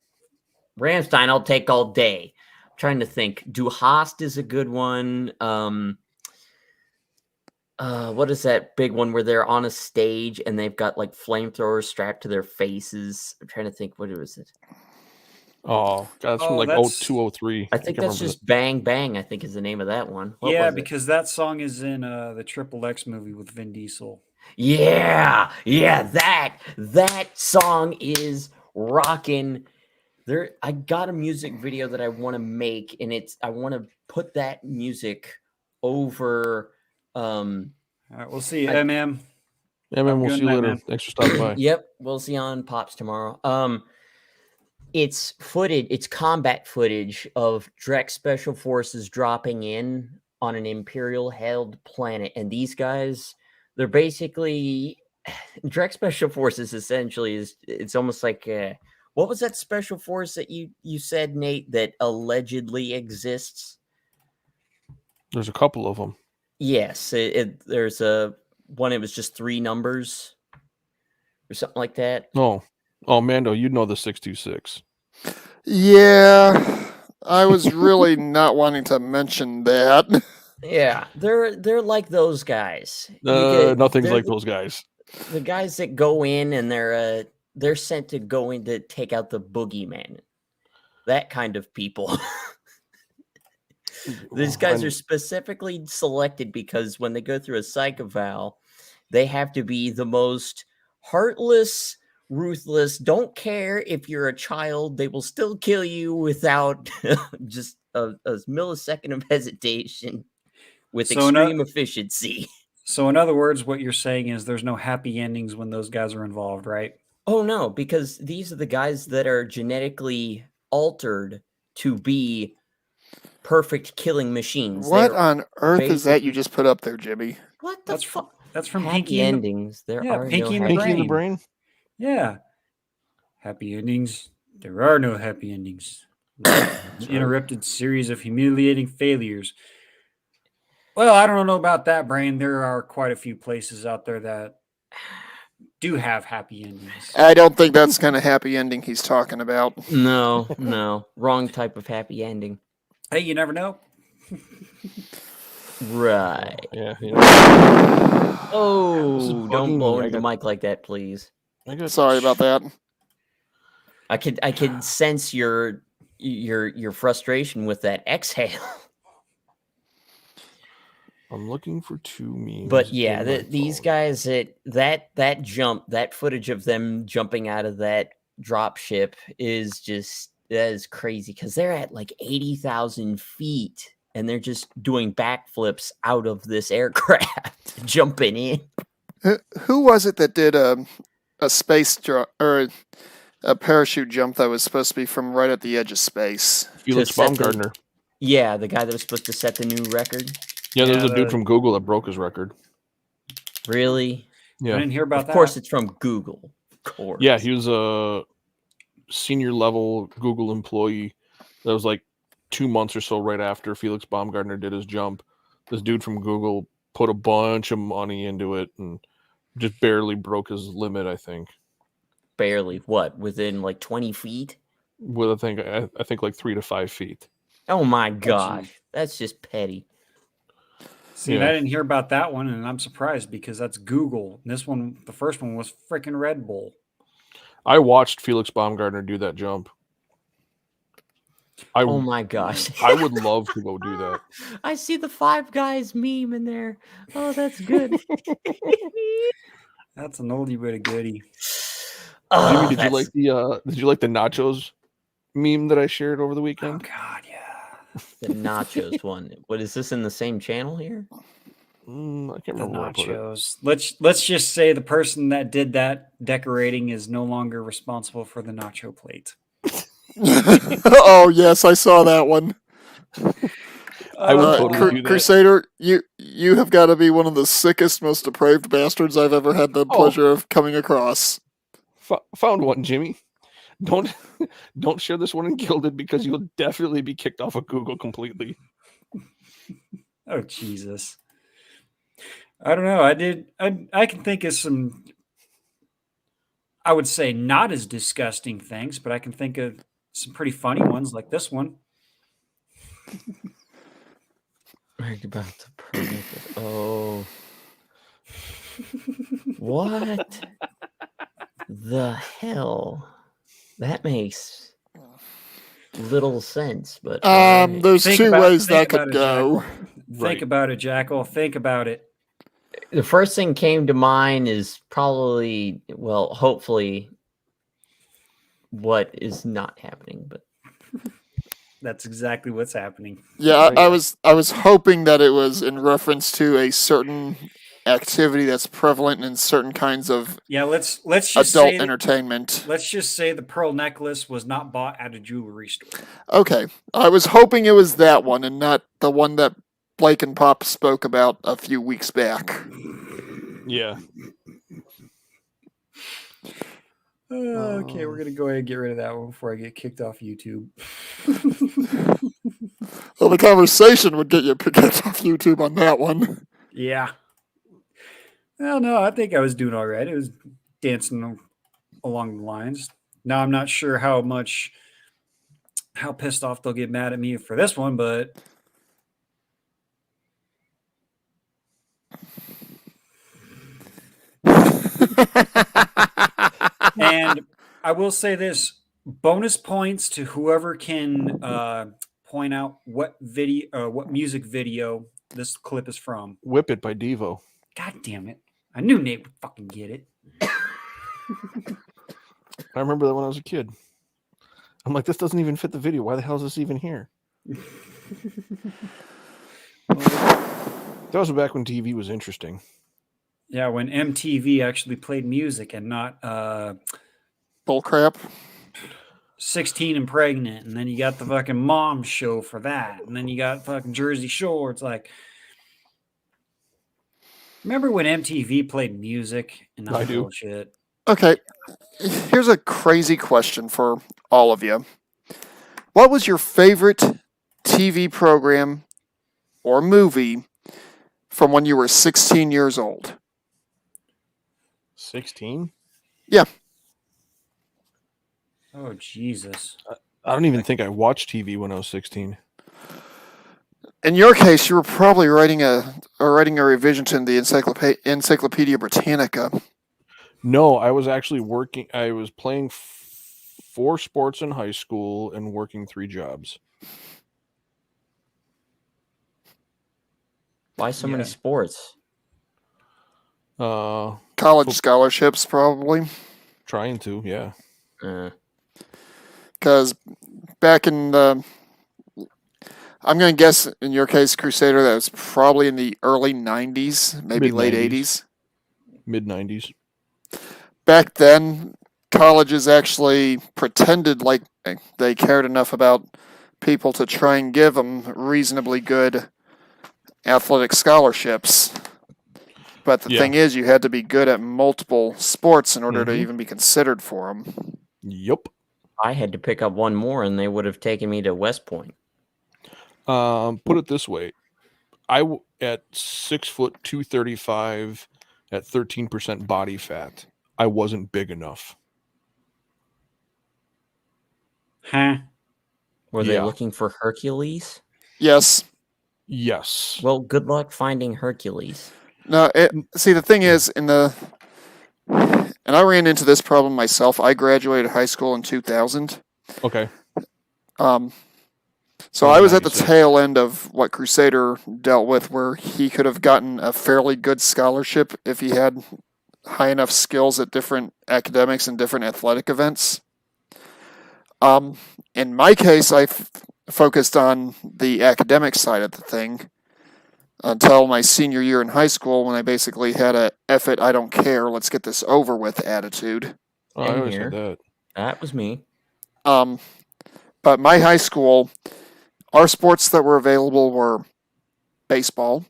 Rammstein I'll take all day. I'm trying to think. Du Hast is a good one. What is that big one where they're on a stage and they've got like flamethrowers strapped to their faces? I'm trying to think. What was it? Oh, that's from like 0203. I think that's just Bang Bang, I think is the name of that one. Yeah, because that song is in the Triple X movie with Vin Diesel. Yeah, that song is rocking. I got a music video that I want to make, and I want to put that music over. All right, we'll see you, MM. MM, we'll see you later. Man. Thanks for stopping by. Yep, we'll see you on Pops tomorrow. It's combat footage of Drek Special Forces dropping in on an Imperial-held planet, and these guys, they're basically Drek Special Forces. Essentially, it's almost like what was that special force that you said, Nate, that allegedly exists? There's a couple of them. Yes, there's a one it was just 3 numbers or something like that. Oh, Mando, you'd know the 626. Yeah, I was really not wanting to mention that. Yeah, they're like those guys. Nothing's like those guys. The guys that go in and they're sent to go in to take out the boogeyman. That kind of people. These guys are specifically selected because when they go through a psych eval, they have to be the most heartless, ruthless, don't care if you're a child, they will still kill you without just a millisecond of hesitation with extreme efficiency. So in other words, what you're saying is there's no happy endings when those guys are involved, right? Oh, no, because these are the guys that are genetically altered to be perfect killing machines. What on earth is that you just put up there, Jimmy? What the fuck? That's from Happy Pinky endings. There are Pinky no in the happy Brain. Brain? Yeah. Happy endings. There are no happy endings. Interrupted series of humiliating failures. Well, I don't know about that, Brain. There are quite a few places out there that do have happy endings. I don't think that's the kind of happy ending he's talking about. No. Wrong type of happy ending. Hey, you never know. Right. Yeah. Oh, don't blow into the mic like that, please. Sorry about that. I could sense your frustration with that exhale. I'm looking for 2 memes. But yeah, these guys that jump, that footage of them jumping out of that drop ship is crazy because they're at like 80,000 feet and they're just doing backflips out of this aircraft, jumping in. Who was it that did a space drop or a parachute jump that was supposed to be from right at the edge of space? Felix Baumgartner. Yeah, the guy that was supposed to set the new record. Yeah, there's a dude from Google that broke his record. Really? Yeah. I didn't hear about that. Of course, it's from Google. Of course. Yeah, he was a senior level Google employee. That was like 2 months or so right after Felix Baumgartner did his jump. This dude from Google put a bunch of money into it and just barely broke his limit, I think. Barely. What? Within like 20 feet? With I think like 3 to 5 feet. Oh my gosh. That's just petty. See, I didn't hear about that one, and I'm surprised because that's Google. This one, the first one, was freaking Red Bull. I watched Felix Baumgartner do that jump. Oh my gosh. I would love to go do that. I see the Five Guys meme in there. Oh, that's good. That's an oldie but a goodie. Jimmy, did you like the nachos meme that I shared over the weekend? Oh God, yeah. The nachos one. What is this in the same channel here? I can't remember where I put it. Let's just say the person that did that decorating is no longer responsible for the nacho plate. Oh yes, I saw that one. I would totally do that. Crusader, you have got to be one of the sickest, most depraved bastards I've ever had the pleasure of coming across. Found one, Jimmy. Don't share this one in Gilded because you'll definitely be kicked off of Google completely. Oh Jesus. I don't know. I can think of some, I would say not as disgusting things, but I can think of some pretty funny ones like this one. Right about to prove it. Oh. What the hell? That makes little sense, but there's two ways that could go. Think about it, Jackal. Think about it. The first thing came to mind is probably, well, hopefully, what is not happening, but that's exactly what's happening. Yeah, I was hoping that it was in reference to a certain activity that's prevalent in certain kinds of let's just adult say entertainment. Let's just say the pearl necklace was not bought at a jewelry store. Okay, I was hoping it was that one and not the one that Blake and Pop spoke about a few weeks back. Yeah. Okay, we're gonna go ahead and get rid of that one before I get kicked off YouTube. Well, the conversation would get you kicked off YouTube on that one. Yeah. Well, no, I think I was doing all right. It was dancing along the lines. Now I'm not sure how pissed off they'll get mad at me for this one, but and I will say this: bonus points to whoever can point out what music video this clip is from. Whip It by Devo. God damn it! I knew Nate would fucking get it. I remember that when I was a kid. I'm like, this doesn't even fit the video. Why the hell is this even here? That was back when TV was interesting. Yeah, when MTV actually played music and not bullcrap. 16 and Pregnant, and then you got the fucking Mom Show for that, and then you got fucking Jersey Shore. It's like, remember when MTV played music and not bullshit? Okay, here's a crazy question for all of you. What was your favorite TV program or movie from when you were 16 years old? 16? Yeah. Oh, Jesus. I don't even think I watched TV when I was 16. In your case, you were probably writing a revision to the Encyclopedia Britannica. No, I was actually working. I was playing 4 sports in high school and working 3 jobs. Why so many sports? College scholarships, probably. Trying to, yeah. Because back in the, I'm going to guess in your case, Crusader, that was probably in the early 90s, maybe late 80s. Mid 90s. Back then, colleges actually pretended like they cared enough about people to try and give them reasonably good athletic scholarships. But the thing is, you had to be good at multiple sports in order to even be considered for them. Yep. I had to pick up one more, and they would have taken me to West Point. Put it this way. At 6 foot 235 at 13% body fat, I wasn't big enough. Huh? Were they looking for Hercules? Yes. Yes. Well, good luck finding Hercules. No, see, the thing is, and I ran into this problem myself. I graduated high school in 2000. Okay. So I was at the tail end of what Crusader dealt with, where he could have gotten a fairly good scholarship if he had high enough skills at different academics and different athletic events. In my case, I focused on the academic side of the thing until my senior year in high school, when I basically had a F it, I don't care, let's get this over with attitude. Oh, I always had that. That was me. But my high school, our sports that were available were baseball,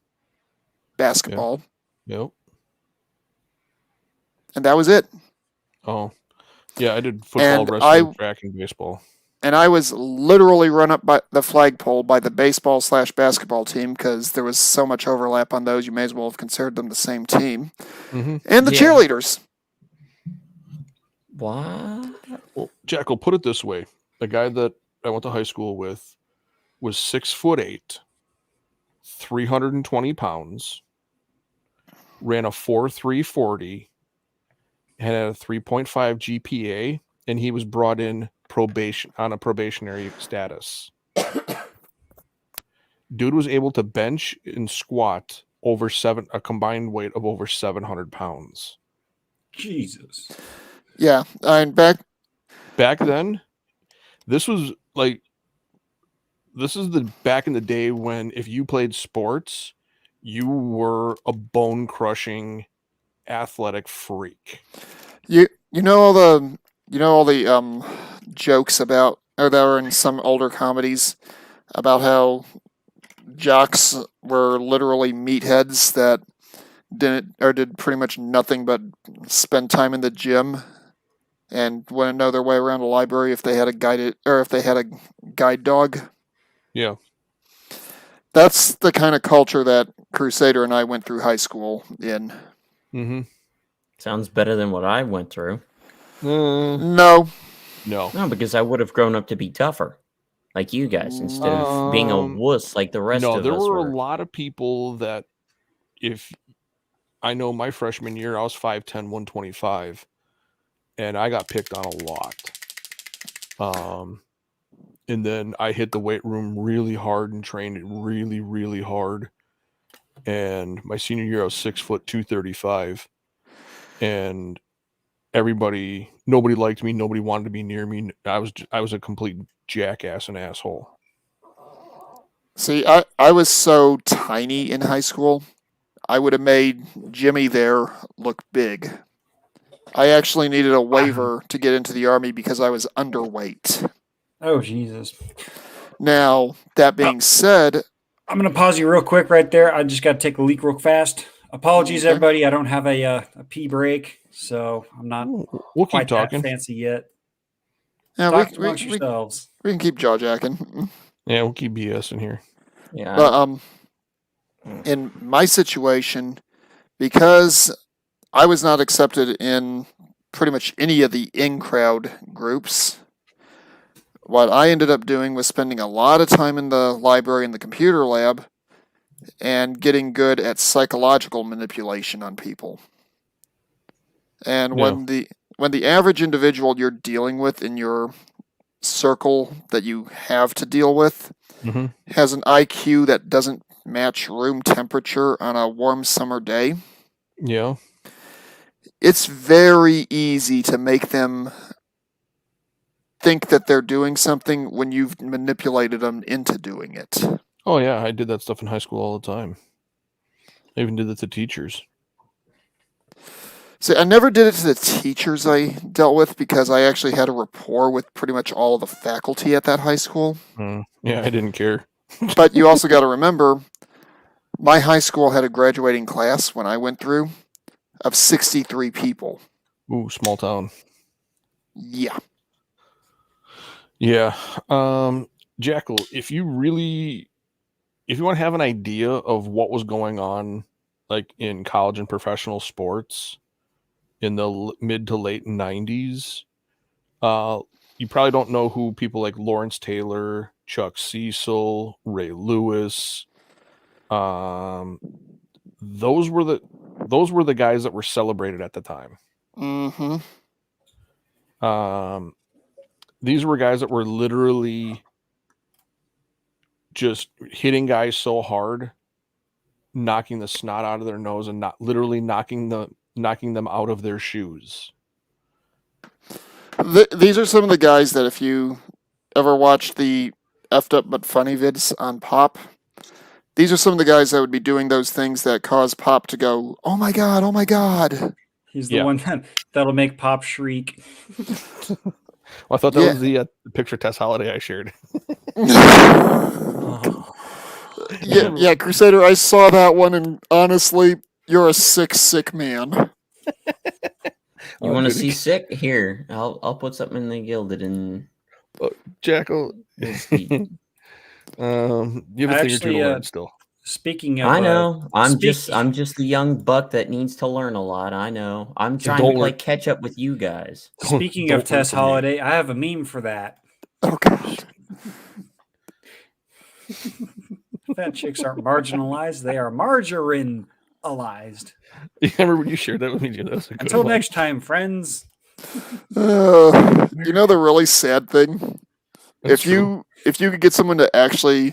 basketball. Yep. And that was it. Oh. Yeah, I did football, wrestling, track, and baseball. And I was literally run up by the flagpole by the baseball/basketball team, because there was so much overlap on those, you may as well have considered them the same team. Mm-hmm. And the cheerleaders. What? Well, Jack, will put it this way. The guy that I went to high school with was 6'8", 320 pounds, ran a 4.3 40, had a 3.5 GPA, and he was brought in on a probationary status. Dude was able to bench and squat a combined weight of over 700 pounds. Jesus. Yeah, and back then, this is the back in the day when if you played sports, you were a bone crushing athletic freak. You know all the jokes about, or that were in some older comedies, about how jocks were literally meatheads that did pretty much nothing but spend time in the gym and wouldn't know their way around a library if they had a guide dog. Yeah. That's the kind of culture that Crusader and I went through high school in. Mm-hmm. Sounds better than what I went through. No. No, because I would have grown up to be tougher, like you guys, instead of being a wuss like the rest No, of there us were were. a lot of people that, if I know my freshman year, I was 5'10", 125, and I got picked on a lot. And then I hit the weight room really hard and trained really, really hard. And my senior year, I was 6 foot 235, and nobody liked me. Nobody wanted to be near me. I was a complete jackass and asshole. See, I was so tiny in high school, I would have made Jimmy there look big. I actually needed a waiver to get into the Army because I was underweight. Oh, Jesus. Now, that being said... I'm going to pause you real quick right there. I just got to take a leak real fast. Apologies, Okay. everybody. I don't have a pee break, so I'm not We'll quite keep talking. that fancy yet. Yeah, Talk amongst yourselves. We can keep jaw-jacking. Yeah, we'll keep BS in here. Yeah. But in my situation, because I was not accepted in pretty much any of the in-crowd groups, what I ended up doing was spending a lot of time in the library and the computer lab and getting good at psychological manipulation on people. And when the average individual you're dealing with in your circle that you have to deal with has an IQ that doesn't match room temperature on a warm summer day, it's very easy to make them think that they're doing something when you've manipulated them into doing it. Oh yeah, I did that stuff in high school all the time. I even did it to teachers. See, I never did it to the teachers I dealt with because I actually had a rapport with pretty much all of the faculty at that high school. Yeah, I didn't care. But you also got to remember, my high school had a graduating class when I went through of 63 people. Ooh, small town. Yeah. Yeah. Jackal, if you want to have an idea of what was going on like in college and professional sports in the mid to late 90s, you probably don't know who people like Lawrence Taylor, Chuck Cecil, Ray Lewis, those were the guys that were celebrated at the time. These were guys that were literally just hitting guys so hard, knocking the snot out of their nose and not literally knocking them out of their shoes. These are some of the guys that if you ever watched the effed up but funny vids on Pop, these are some of the guys that would be doing those things that cause Pop to go, oh my God, oh my God. He's the one that'll make Pop shriek. Well, I thought that was the picture Tess Holiday I shared. Yeah, Crusader, I saw that one, and honestly, you're a sick man. You want to see sick? Here, I'll put something in the Gilded and Jackal. You have a thing or two to learn still. Speaking of, I know. I'm just the young buck that needs to learn a lot. I know. I'm trying to play catch up with you guys. Speaking of Tess Holiday, I have a meme for that. Oh God. Fat chicks aren't marginalized; they are margarine-alized. You remember when you shared that with me? That was a good Until one. next time, friends. You know the really sad thing? If you could get someone to actually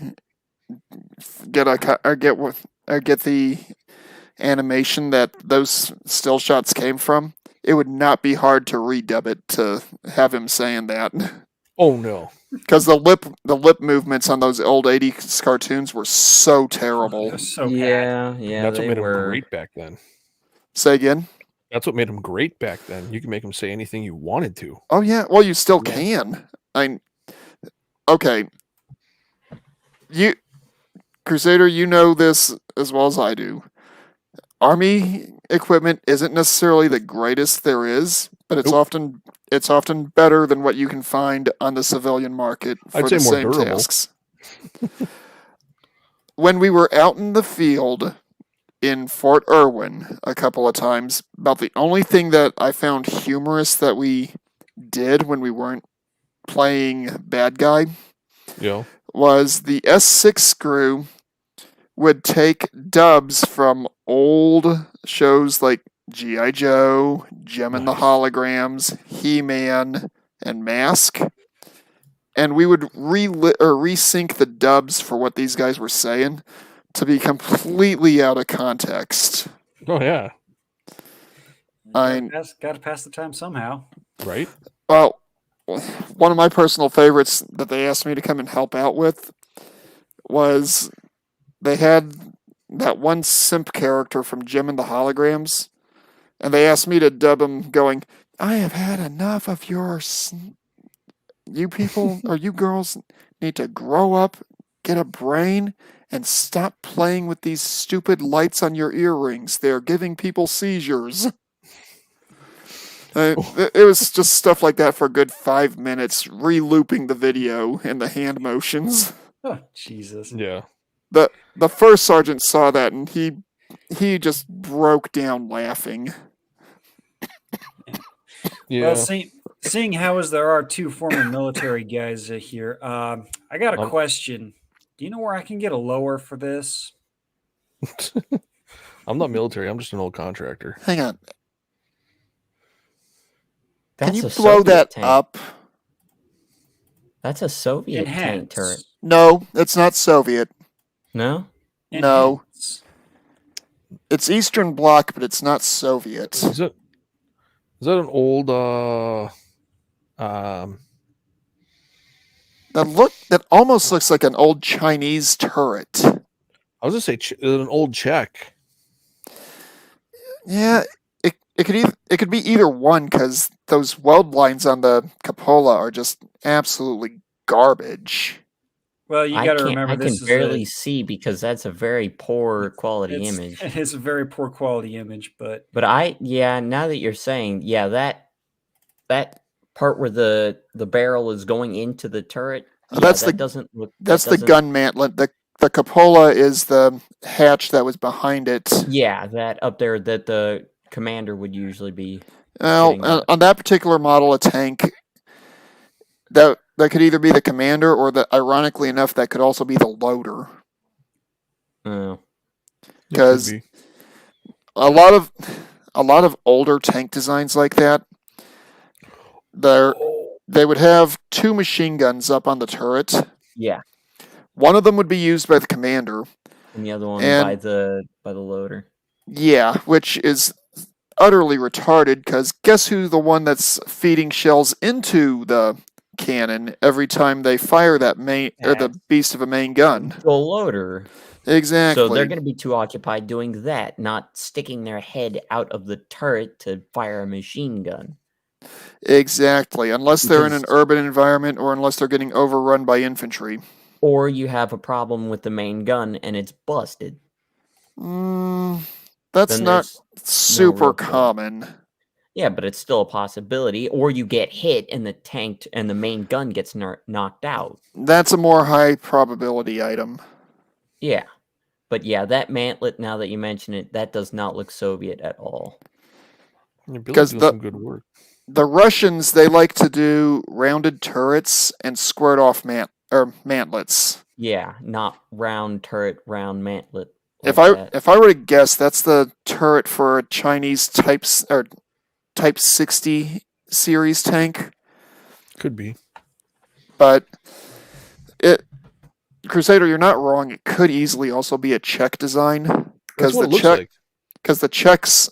get the animation that those still shots came from, it would not be hard to redub it to have him saying that. Oh no. Because the lip movements on those old 80s cartoons were so terrible. That's what made them great back then. Say again? That's what made them great back then. You can make them say anything you wanted to. Oh yeah, well you still can. Okay. Crusader, you know this as well as I do. Army equipment isn't necessarily the greatest there is, but it's often better than what you can find on the civilian market for the same tasks. When we were out in the field in Fort Irwin a couple of times. About the only thing that I found humorous that we did when we weren't playing bad guy was the S6 crew would take dubs from old shows like G.I. Joe, Gem and the Holograms, He-Man, and Mask. And we would resync the dubs for what these guys were saying to be completely out of context. Oh, yeah. Gotta pass the time somehow. Right? Well, one of my personal favorites that they asked me to come and help out with was they had that one simp character from Gem and the Holograms, and they asked me to dub him going, "I have had enough of yours. You people, or you girls, need to grow up, get a brain, and stop playing with these stupid lights on your earrings. They're giving people seizures." It was just stuff like that for a good 5 minutes, re-looping the video and the hand motions. Oh, Jesus. Yeah. The first sergeant saw that, and he just broke down laughing. Yeah. Well, seeing how as there are two former military guys here, I got a question. Do you know where I can get a lower for this? I'm not military. I'm just an old contractor. Hang on. That's Can you a blow Soviet that tank. up? That's a Soviet tank Enhance. turret. No, it's not Soviet. No? No. It's Eastern Bloc, but it's not Soviet. Is that an old That almost looks like an old Chinese turret. I was gonna say an old Czech. Yeah, it could be either one because those weld lines on the cupola are just absolutely garbage. Well, you got to remember I this can is barely see because that's a very poor quality image. It is a very poor quality image, but now that you're saying, that part where the barrel is going into the turret, That's the gun mantlet. The cupola is the hatch that was behind it. Yeah, that up there that the commander would usually be. Well, on that particular model of tank, that could either be the commander or ironically enough, that could also be the loader. Oh. Because a lot of older tank designs like that, they would have two machine guns up on the turret. Yeah. One of them would be used by the commander, and the other one by the loader. Yeah, which is utterly retarded. Because guess who's the one that's feeding shells into the cannon every time they fire that the beast of a main gun? The loader. Exactly. So they're going to be too occupied doing that, not sticking their head out of the turret to fire a machine gun. Exactly, unless they're in an urban environment or unless they're getting overrun by infantry. Or you have a problem with the main gun and it's busted. That's not super common. Yeah, but it's still a possibility. Or you get hit and the tank and the main gun gets knocked out. That's a more high probability item. Yeah. But yeah, that mantlet, now that you mention it, that does not look Soviet at all. Because some good work. The Russians, they like to do rounded turrets and squared off mantlets. Yeah, not round turret, round mantlet. If I were to guess, that's the turret for a Chinese Type 60 series tank. Could be. But Crusader, you're not wrong. It could easily also be a Czech design because the Czechs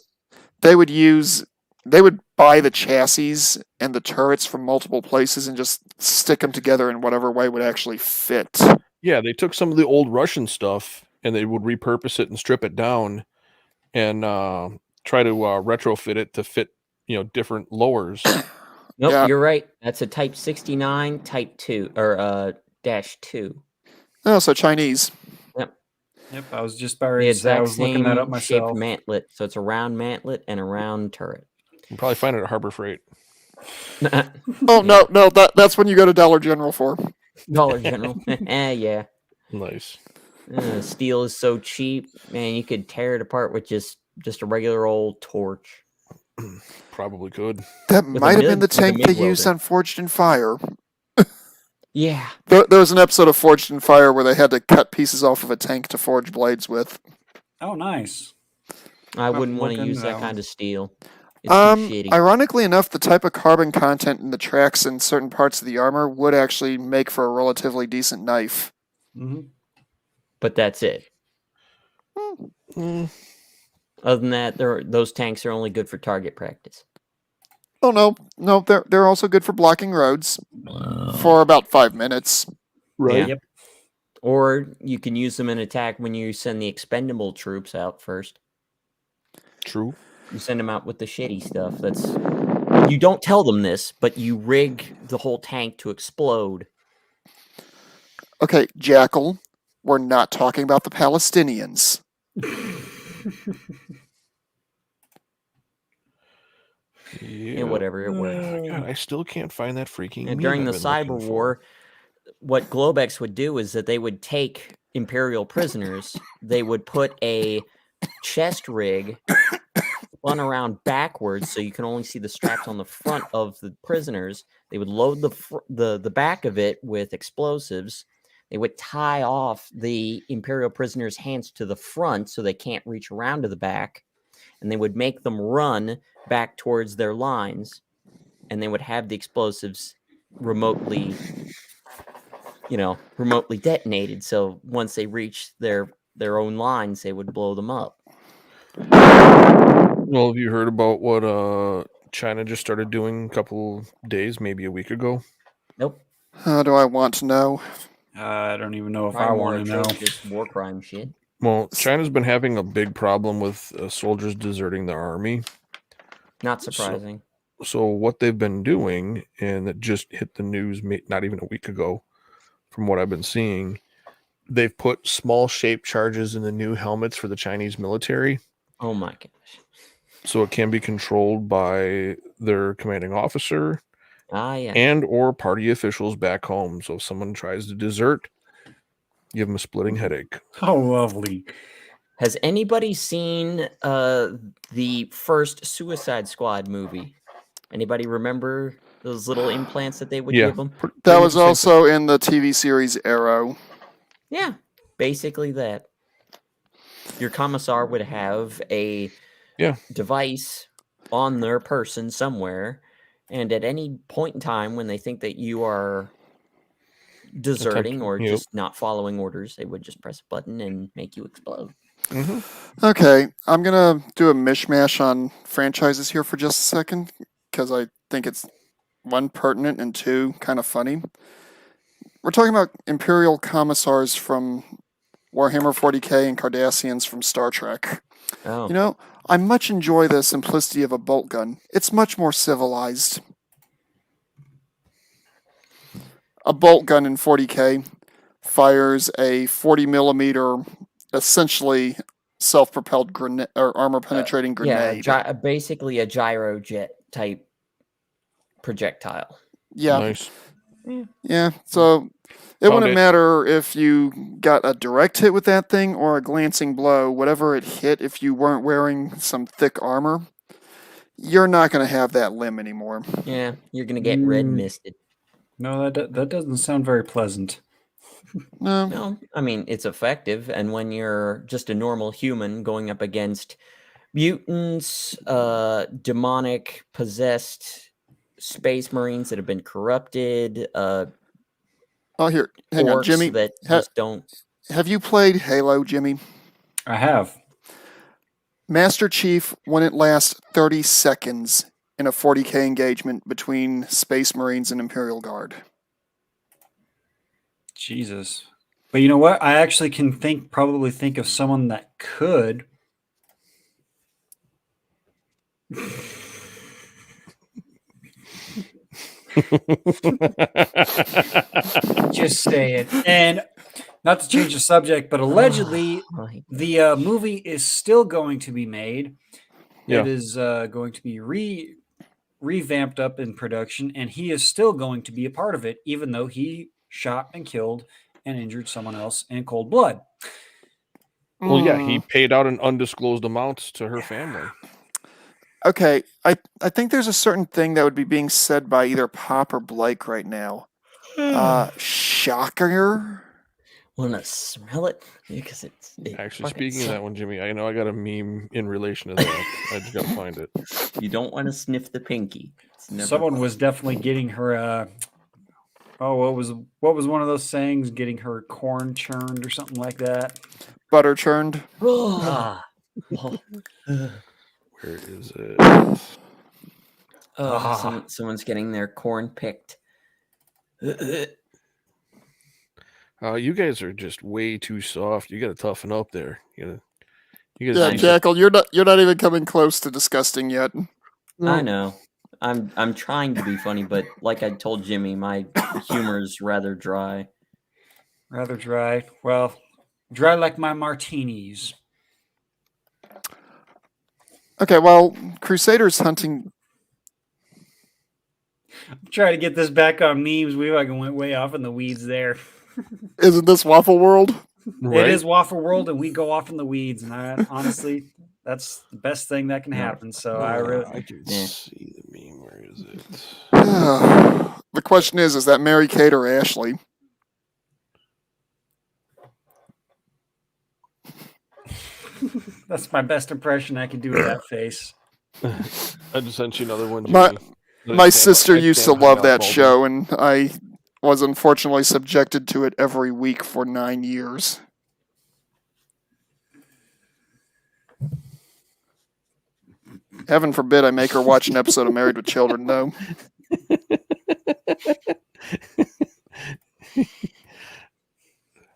they would buy the chassis and the turrets from multiple places and just stick them together in whatever way would actually fit. Yeah, they took some of the old Russian stuff and they would repurpose it and strip it down and try to retrofit it to fit, different lowers. Nope, You're right. That's a Type 69, Type 2, or -2. Oh, so Chinese. Yep, I was just about ready to say I was looking that up myself. Shaped mantlet, so it's a round mantlet and a round turret. You can probably find it at Harbor Freight. Oh no, that's when you go to Dollar General for. Dollar General. Yeah. Nice. Steel is so cheap, man. You could tear it apart with just a regular old torch. Probably could. That With a might have been MIG- the with a tank they MIG used welder. on Forged in Fire. Yeah. There was an episode of Forged in Fire where they had to cut pieces off of a tank to forge blades with. Oh, nice. I wouldn't want look to use into that that kind one. of steel. It's too shitty. Ironically enough, the type of carbon content in the tracks and certain parts of the armor would actually make for a relatively decent knife. Mm-hmm. But that's it. Other than that, those tanks are only good for target practice. Oh no, they're also good for blocking roads for about 5 minutes. Right. Yeah. Yep. Or you can use them in attack when you send the expendable troops out first. True. You send them out with the shitty stuff. You don't tell them this, but you rig the whole tank to explode. Okay, Jackal, we're not talking about the Palestinians. Yeah, whatever. It worked. God, I still can't find that freaking meme During the I've been looking Cyber for. War, what Globex would do is that they would take Imperial prisoners, they would put a chest rig spun around backwards so you can only see the straps on the front of the prisoners. They would load the back of it with explosives. They would tie off the Imperial prisoners' hands to the front so they can't reach around to the back. And they would make them run back towards their lines. And they would have the explosives remotely detonated. So once they reached their own lines, they would blow them up. Well, have you heard about what China just started doing a couple days, maybe a week ago? Nope. How do I want to know? I don't even know if Probably I more want to know. atrocious war crime shit. Well, China's been having a big problem with soldiers deserting the army. Not surprising. So what they've been doing, and it just hit the news not even a week ago, from what I've been seeing, they've put small shaped charges in the new helmets for the Chinese military. Oh my gosh. So it can be controlled by their commanding officer Yeah. and or party officials back home. So if someone tries to desert, give them a splitting headache. Oh, lovely. Has anybody seen the first Suicide Squad movie? Anybody remember those little implants that they would give them? That was also in the TV series Arrow. Yeah, basically that. Your commissar would have a device on their person somewhere, and at any point in time when they think that you are deserting or just not following orders, they would just press a button and make you explode. Mm-hmm. Okay, I'm going to do a mishmash on franchises here for just a second, because I think it's, one, pertinent, and two, kind of funny. We're talking about Imperial Commissars from Warhammer 40k and Cardassians from Star Trek. Oh. You know, I much enjoy the simplicity of a bolt gun. It's much more civilized. A bolt gun in 40k fires a 40 millimeter, essentially self-propelled grenade or armor-penetrating grenade. Yeah, basically a gyrojet type projectile. Yeah. Nice. Yeah, so it wouldn't matter if you got a direct hit with that thing or a glancing blow. Whatever it hit, if you weren't wearing some thick armor, you're not going to have that limb anymore. Yeah, you're going to get red misted. No, that doesn't sound very pleasant. No, I mean, it's effective. And when you're just a normal human going up against mutants, demonic, possessed space marines that have been corrupted, oh, here, hang on, Jimmy. That just don't. Have you played Halo, Jimmy? I have. Master Chief wouldn't last 30 seconds in a 40k engagement between Space Marines and Imperial Guard. Jesus. But you know what? I actually can probably think of someone that could. Just say it. And not to change the subject, but allegedly the movie is still going to be made. Yeah. It is going to be revamped up in production, and he is still going to be a part of it, even though he shot and killed and injured someone else in cold blood. Well, yeah, he paid out an undisclosed amount to her family. Okay, I think there's a certain thing that would be being said by either Pop or Blake right now. Shocker. Want to smell it? Because it's Actually, speaking of that one, Jimmy, I know I got a meme in relation to that. I just gotta find it. You don't want to sniff the pinky. Someone was definitely getting her. What was one of those sayings? Getting her corn churned or something like that. Butter churned. Where is it? Someone's getting their corn picked. You guys are just way too soft. You got to toughen up there. You guys. Yeah, Jackal, you're not even coming close to disgusting yet. I know. I'm trying to be funny, but like I told Jimmy, my humor is rather dry. Rather dry. Well, dry like my martinis. Okay, well, Crusaders hunting. I'm trying to get this back on memes. We fucking went way off in the weeds there. Isn't this Waffle World? Right? It is Waffle World, and we go off in the weeds. And honestly, that's the best thing that can happen. So I can see the meme. Where is it? The question is that Mary Kate or Ashley? That's my best impression I can do with that face. I just sent you another one. My sister used to love that show, and I was unfortunately subjected to it every week for 9 years. Heaven forbid I make her watch an episode of Married with Children, though.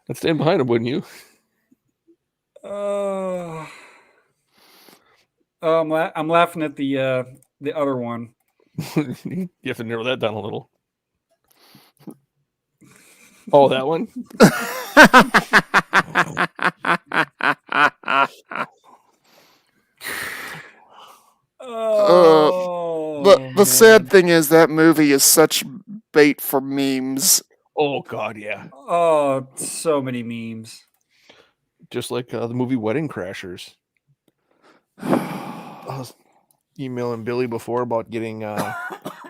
I'd stand behind him, wouldn't you? I'm laughing at the other one. You have to narrow that down a little. Oh, that one? The sad thing is that movie is such bait for memes. Oh, God, yeah. Oh, so many memes. Just like the movie Wedding Crashers. I was emailing Billy before about getting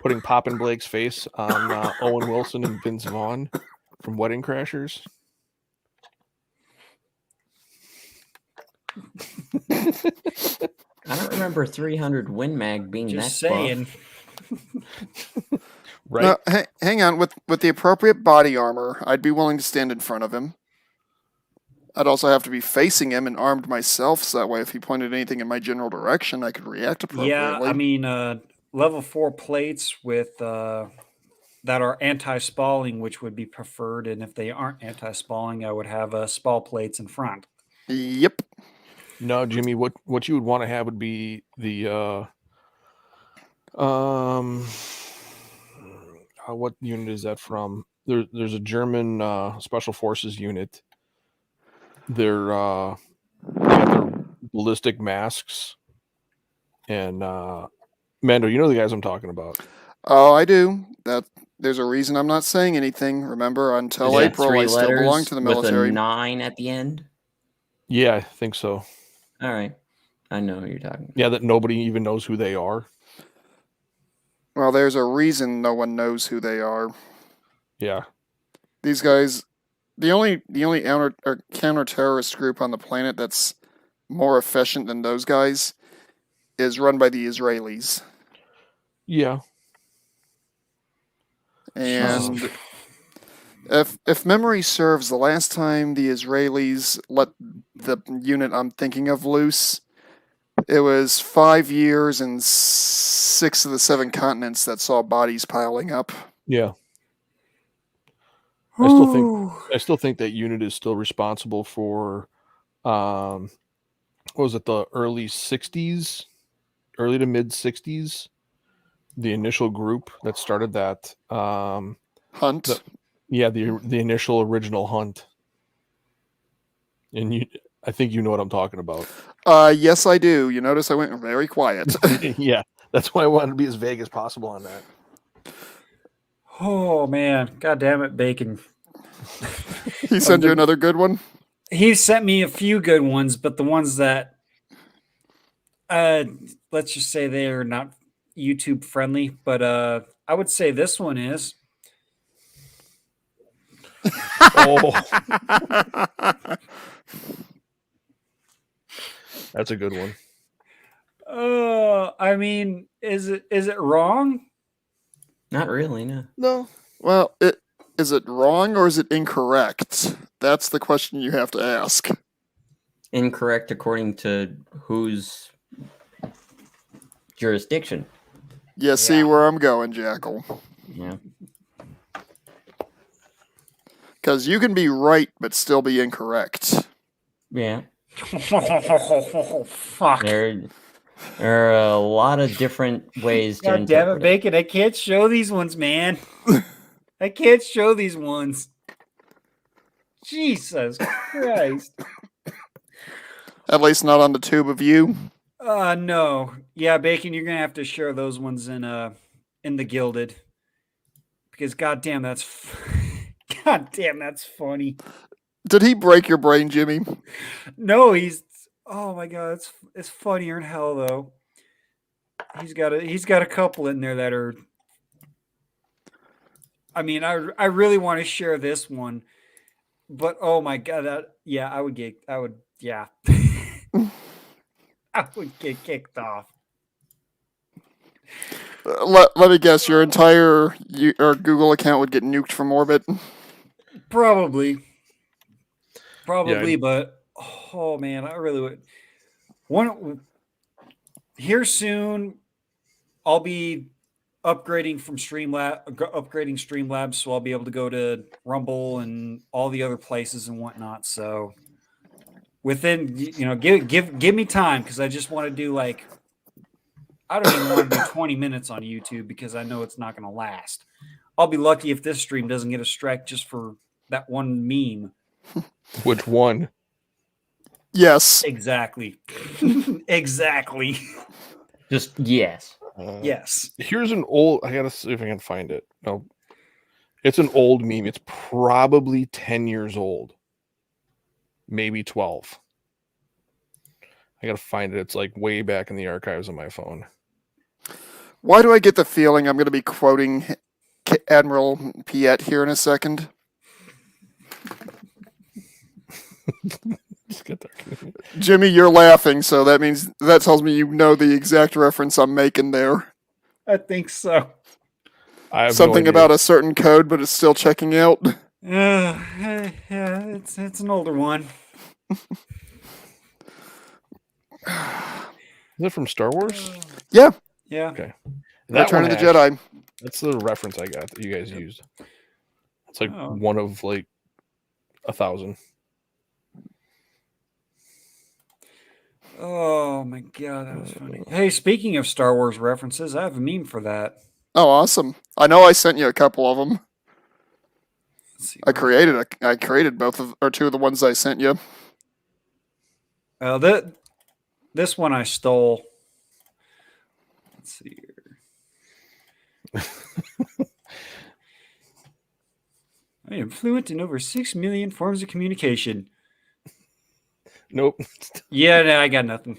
putting Poppin' Blake's face on Owen Wilson and Vince Vaughn from Wedding Crashers. I don't remember 300 Win Mag being Just that saying. Right. Hang on. With the appropriate body armor, I'd be willing to stand in front of him. I'd also have to be facing him and armed myself, so that way if he pointed anything in my general direction, I could react appropriately. Yeah, I mean, level 4 plates with that are anti-spalling, which would be preferred, and if they aren't anti-spalling, I would have spall plates in front. Yep. No, Jimmy, what you would want to have would be the what unit is that from? There's a German special forces unit. They got their ballistic masks, and Mando, you know the guys I'm talking about. Oh, I do. There's a reason I'm not saying anything. Remember, until April, I still belong to the military. With a 9 at the end. Yeah, I think so. All right, I know who you're talking about. Yeah, that nobody even knows who they are. Well, there's a reason no one knows who they are. Yeah. These guys, the only counter-terrorist group on the planet that's more efficient than those guys is run by the Israelis. Yeah. And if memory serves, the last time the Israelis let the unit I'm thinking of loose, it was 5 years and 6 of the 7 continents that saw bodies piling up. Yeah. I still think that unit is still responsible for what was it, the early to mid 60s, the initial group that started that hunt. The initial original hunt. And I think you know what I'm talking about. Yes, I do. You notice I went very quiet. Yeah, that's why I wanted to be as vague as possible on that. Oh man, God damn it, bacon. He sent you another good one? He sent me a few good ones, but the ones that let's just say they are not YouTube friendly, but I would say this one is. Oh. That's a good one. I mean, is it wrong? Not really, no. No. Well, is it wrong or is it incorrect? That's the question you have to ask. Incorrect according to whose jurisdiction? You see where I'm going, Jackal. Yeah. Because you can be right, but still be incorrect. Yeah. Oh, fuck. There are a lot of different ways to God damn it, interpret it. Bacon. I can't show these ones, man. I can't show these ones. Jesus Christ. At least not on the tube of you. No. Yeah, Bacon, you're gonna have to share those ones in the Gilded. Because goddamn, that's goddamn, that's funny. Did he break your brain, Jimmy? No, oh my god, it's funnier in hell though. He's got a couple in there that are. I mean, I really want to share this one, but oh my god, I would get kicked off. Let me guess, your entire Google account would get nuked from orbit? Probably, Yeah. but oh man, I really would. Here soon, I'll be upgrading Streamlabs, so I'll be able to go to Rumble and all the other places and whatnot. So within, give me time, because I just want to do I don't even want to do 20 minutes on YouTube, because I know it's not going to last. I'll be lucky if this stream doesn't get a strike just for that one meme. Which one? Yes. Exactly. Exactly. Just yes. Yes. Here's an old. I gotta see if I can find it. No, it's an old meme. It's probably 10 years old, maybe 12. I gotta find it. It's way back in the archives of my phone. Why do I get the feeling I'm going to be quoting Admiral Piet here in a second? Just get there. Jimmy, you're laughing, so that tells me you know the exact reference I'm making there. I think so. I have Something no idea. about a certain code, but it's still checking out. Yeah, it's an older one. Is it from Star Wars? Yeah. Yeah. Okay. Return of the Jedi. That's the reference I got that you guys used. It's Oh. one of 1,000. Oh my god, that was funny. Hey, speaking of Star Wars references, I have a meme for that. Oh, awesome. I know I sent you a couple of them. Let's see. I created two of the ones I sent you. This one I stole. Let's see here. I am fluent in over 6 million forms of communication. Nope. Yeah, no, I got nothing.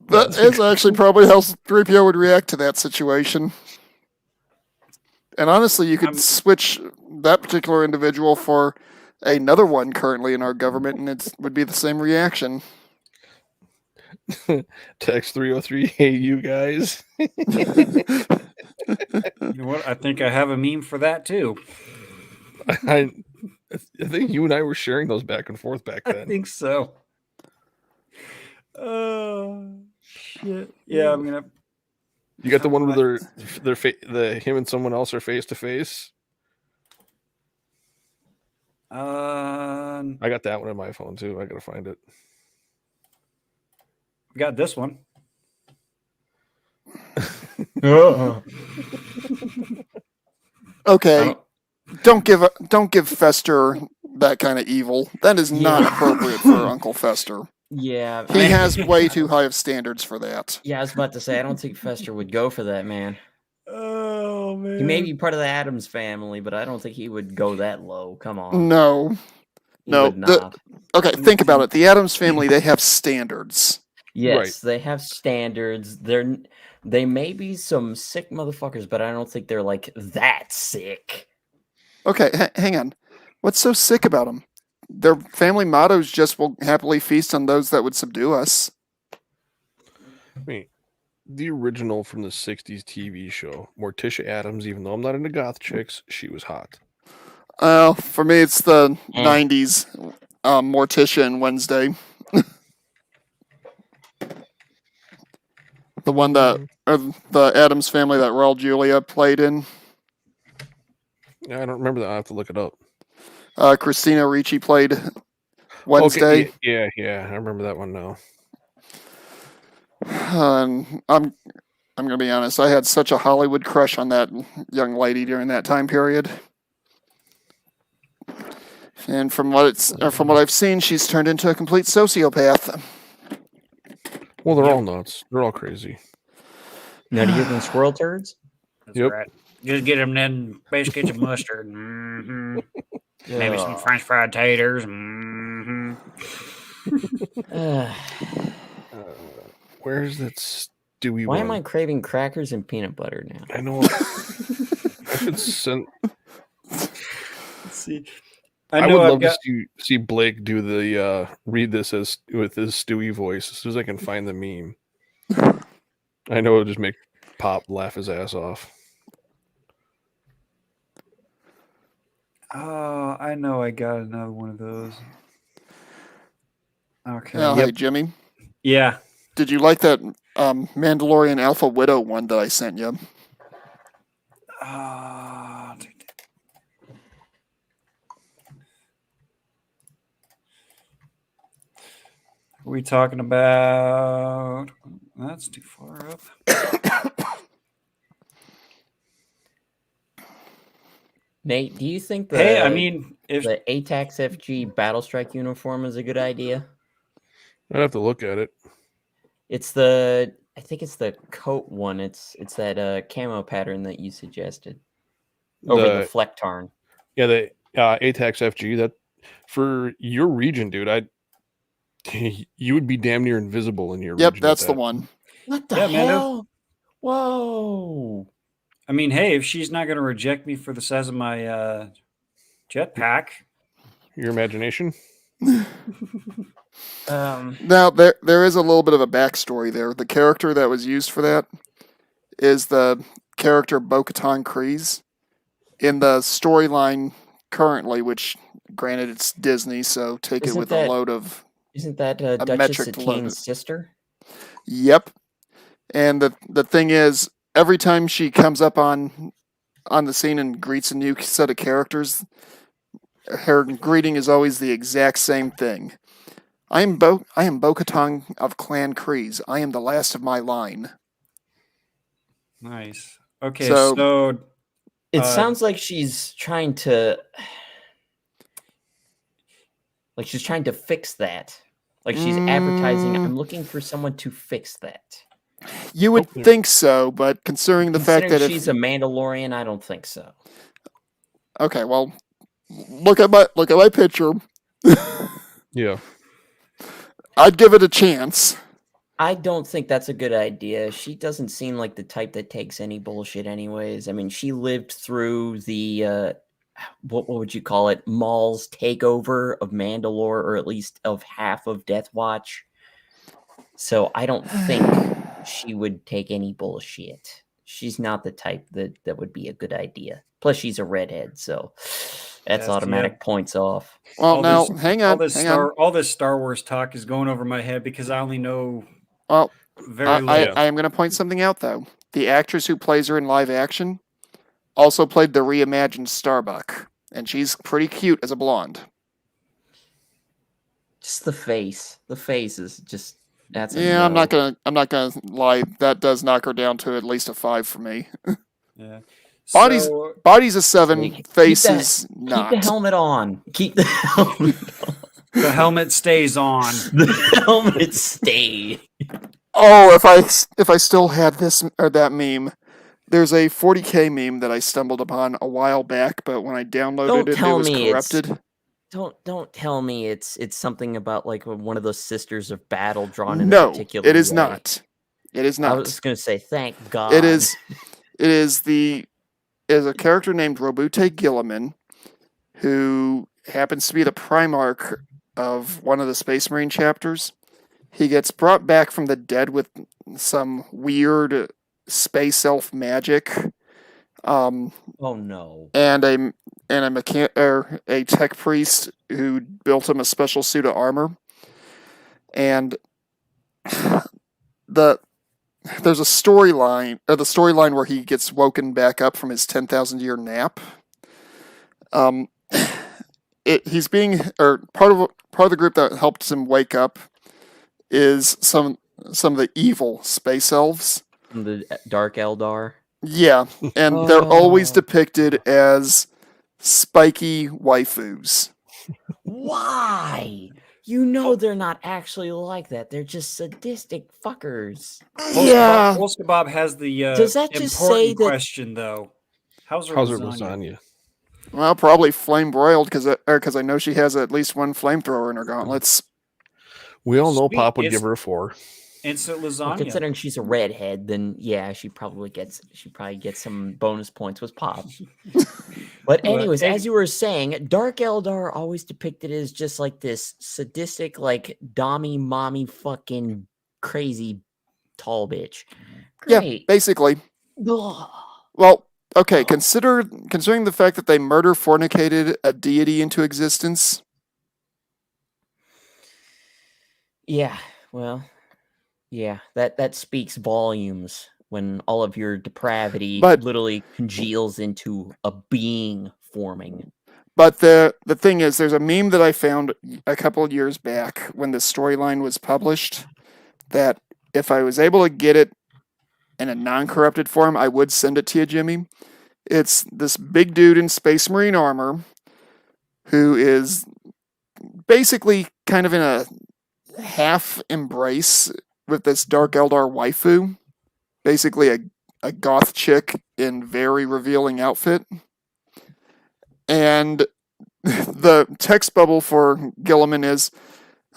That is actually probably how 3PO would react to that situation. And honestly, you could switch that particular individual for another one currently in our government, and it would be the same reaction. Text 303, hey, you guys. You know what? I think I have a meme for that too. I think you and I were sharing those back and forth back then. I think so. Oh shit! Yeah, I'm gonna. You got the one where him and someone else are face to face. I got that one on my phone too. I gotta find it. We got this one. Okay, don't give Fester that kind of evil. That is not appropriate for Uncle Fester. Yeah, he has way too high of standards for that. Yeah, I was about to say I don't think Fester would go for that, man. Oh Oh man. He may be part of the Addams family, but I don't think he would go that low. Come on. No. He No. would not. Okay, think about it. The Addams family, they have standards. Yes, they have standards. They may be some sick motherfuckers, but I don't think they're like that sick. Okay, hang on. What's so sick about them? Their family motto is just "will happily feast on those that would subdue us." I mean, the original from the 60s TV show, Morticia Addams, even though I'm not into goth chicks, she was hot. For me, it's the 90s Morticia and Wednesday. The one that, or the Addams family that Raul Julia played in. Yeah, I don't remember that. I have to look it up. Christina Ricci played Wednesday. Okay, yeah, I remember that one now. I'm gonna be honest. I had such a Hollywood crush on that young lady during that time period. And from what I've seen, she's turned into a complete sociopath. Well, they're all nuts. They're all crazy. Nuttier than squirrel turds? That's right. Just get them then biscuits and mustard. Mm-hmm. Maybe some French fried taters. Mm-hmm. Where's that Stewie Why one? am I craving crackers and peanut butter now? I know. I should send. Let's see. I would love to see Blake do the read this as with his Stewie voice as soon as I can find the meme. I know it'll just make Pop laugh his ass off. Oh, I know I got another one of those. Okay. Oh, hey, Jimmy. Yeah. Did you like that Mandalorian Alpha Widow one that I sent you? What are we talking about? That's too far up. Nate, do you think if the ATAX FG Battle Strike uniform is a good idea? I'd have to look at it. It's I think it's the coat one. It's that camo pattern that you suggested over the Flecktarn. Yeah, the ATAX FG. That for your region, dude. You would be damn near invisible in your region. Yep, that's the one. What the hell? Whoa. I mean, hey, if she's not going to reject me for the size of my jetpack. Your imagination? Now, there is a little bit of a backstory there. The character that was used for that is the character Bo-Katan Kryze. In the storyline currently, which, granted, it's Disney, so take it with a load of... Isn't that Duchess Satine's sister? Yep. And the thing is, every time she comes up on the scene and greets a new set of characters, her greeting is always the exact same thing. I am Bo-Katan of Clan Kryze. I am the last of my line. Nice. Okay, so it sounds like she's trying to fix that. Like she's advertising, I'm looking for someone to fix that. You would think so, but considering the fact that she's a Mandalorian, I don't think so. Okay, well, look at my picture. Yeah. I'd give it a chance. I don't think that's a good idea. She doesn't seem like the type that takes any bullshit anyways. I mean, she lived through the what would you call it? Maul's takeover of Mandalore, or at least of half of Death Watch. So I don't think she would take any bullshit. She's not the type that would be a good idea. Plus, she's a redhead, so that's automatic points off. Well, hang on. All this Star Wars talk is going over my head because I only know. Well, very little. I am going to point something out though. The actress who plays her in live action also played the reimagined Starbuck, and she's pretty cute as a blonde. Just the face. The face is just. That's yeah, I'm not gonna lie. That does knock her down to at least a 5 for me. Yeah, body's a 7. Face is not. Keep the helmet on. Keep the helmet on. The helmet stays on. The helmet stays. Oh, if I still had this or that meme, There's a 40K meme that I stumbled upon a while back, but when I downloaded it was corrupted. Don't tell me it's something about like one of those Sisters of Battle drawn in a No, particular it is way. not. It is I not. was gonna say, thank God. It is a character named Robute Gilliman, who happens to be the Primarch of one of the Space Marine chapters. He gets brought back from the dead with some weird space elf magic. Oh no! And a tech priest who built him a special suit of armor. And there's a storyline, the storyline where he gets woken back up from his 10,000-year nap. He's being, or part of the group that helps him wake up is some of the evil space elves. The Dark Eldar. Yeah, and they're always depicted as spiky waifus. Why? You know they're not actually like that. They're just sadistic fuckers. Yeah. Kebab has the Does that just important say that- question though. How's her lasagna? Well, probably flame broiled because I know she has at least one flamethrower in her gauntlets. We all know Sweet. Pop would It's- give her 4. Instant Well, lasagna. considering she's a redhead, then yeah, she probably gets some bonus points with Pop. But anyways, as you were saying, Dark Eldar always depicted as just like this sadistic, like dommy mommy fucking crazy tall bitch. Yeah, Great. basically. Ugh. Well, okay, considering the fact that they murder fornicated a deity into existence. Yeah, well, yeah, that speaks volumes when all of your depravity But- literally congeals into a being forming. But the thing is, there's a meme that I found a couple of years back when the storyline was published that if I was able to get it in a non-corrupted form, I would send it to you, Jimmy. It's this big dude in Space Marine armor who is basically kind of in a half embrace with this Dark Eldar waifu. Basically a goth chick in very revealing outfit. And the text bubble for Gilliman is,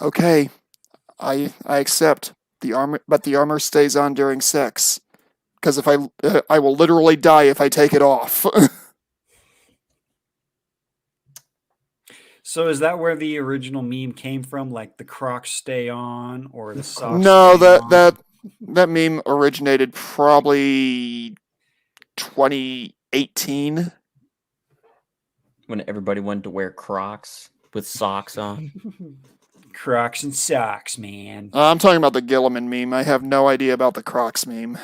okay, I accept the armor, but the armor stays on during sex. Because if I will literally die if I take it off. So is that where the original meme came from? Like the Crocs stay on or the socks? No, stay on? that meme originated probably 2018. When everybody wanted to wear Crocs with socks on. Crocs and socks, man. I'm talking about the Gilliman meme. I have no idea about the Crocs meme.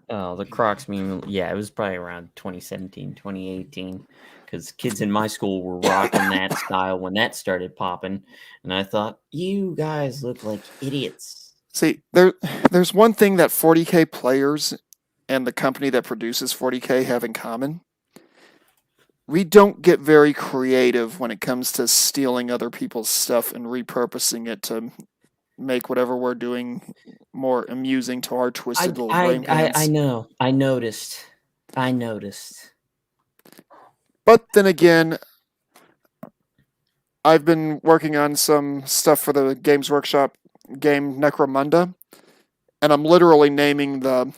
Oh, the Crocs meme. Yeah, it was probably around 2017, 2018. Because kids in my school were rocking that style when that started popping. And I thought, you guys look like idiots. See, there's one thing that 40K players and the company that produces 40K have in common. We don't get very creative when it comes to stealing other people's stuff and repurposing it to make whatever we're doing more amusing to our twisted little brain pans. I know. I noticed. But then again, I've been working on some stuff for the Games Workshop game Necromunda, and I'm literally naming the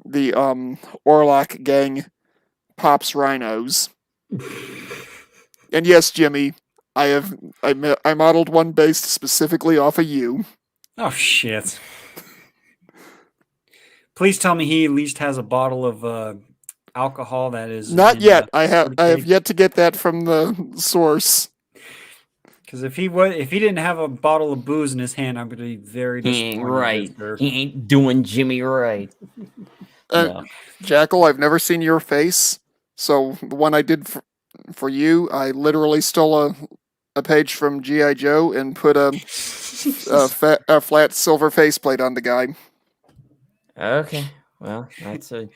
Orlok gang Pops Rhinos. And yes, Jimmy, I modeled one based specifically off of you. Oh shit! Please tell me he at least has a bottle of alcohol that is not yet. I have yet to get that from the source. Because if he didn't have a bottle of booze in his hand, I'm going to be very He disappointed. ain't right. He ain't doing Jimmy right. No. Jackal, I've never seen your face, so the one I did for you, I literally stole a page from G.I. Joe and put a flat silver faceplate on the guy. Okay, well, that's a.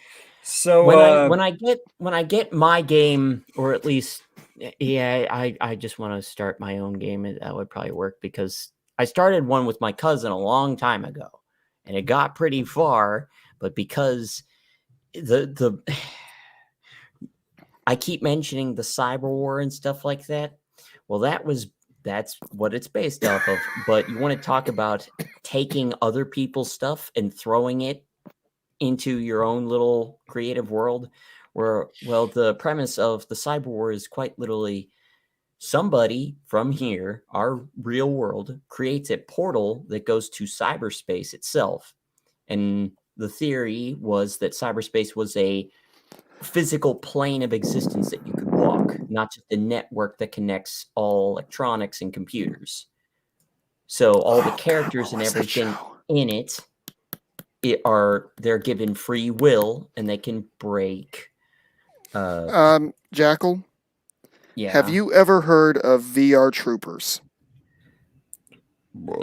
So when I get my game, or at least, yeah, I just want to start my own game. That would probably work because I started one with my cousin a long time ago, and it got pretty far. But because the I keep mentioning the cyber war and stuff like that. Well, that's what it's based off of. But you want to talk about taking other people's stuff and throwing it into your own little creative world, where, well, the premise of the cyber war is quite literally somebody from here, our real world, creates a portal that goes to cyberspace itself. And the theory was that cyberspace was a physical plane of existence that you could walk, not just a network that connects all electronics and computers. So all the characters and everything in it, they're given free will and they can break. Jackal, Yeah. have you ever heard of VR Troopers?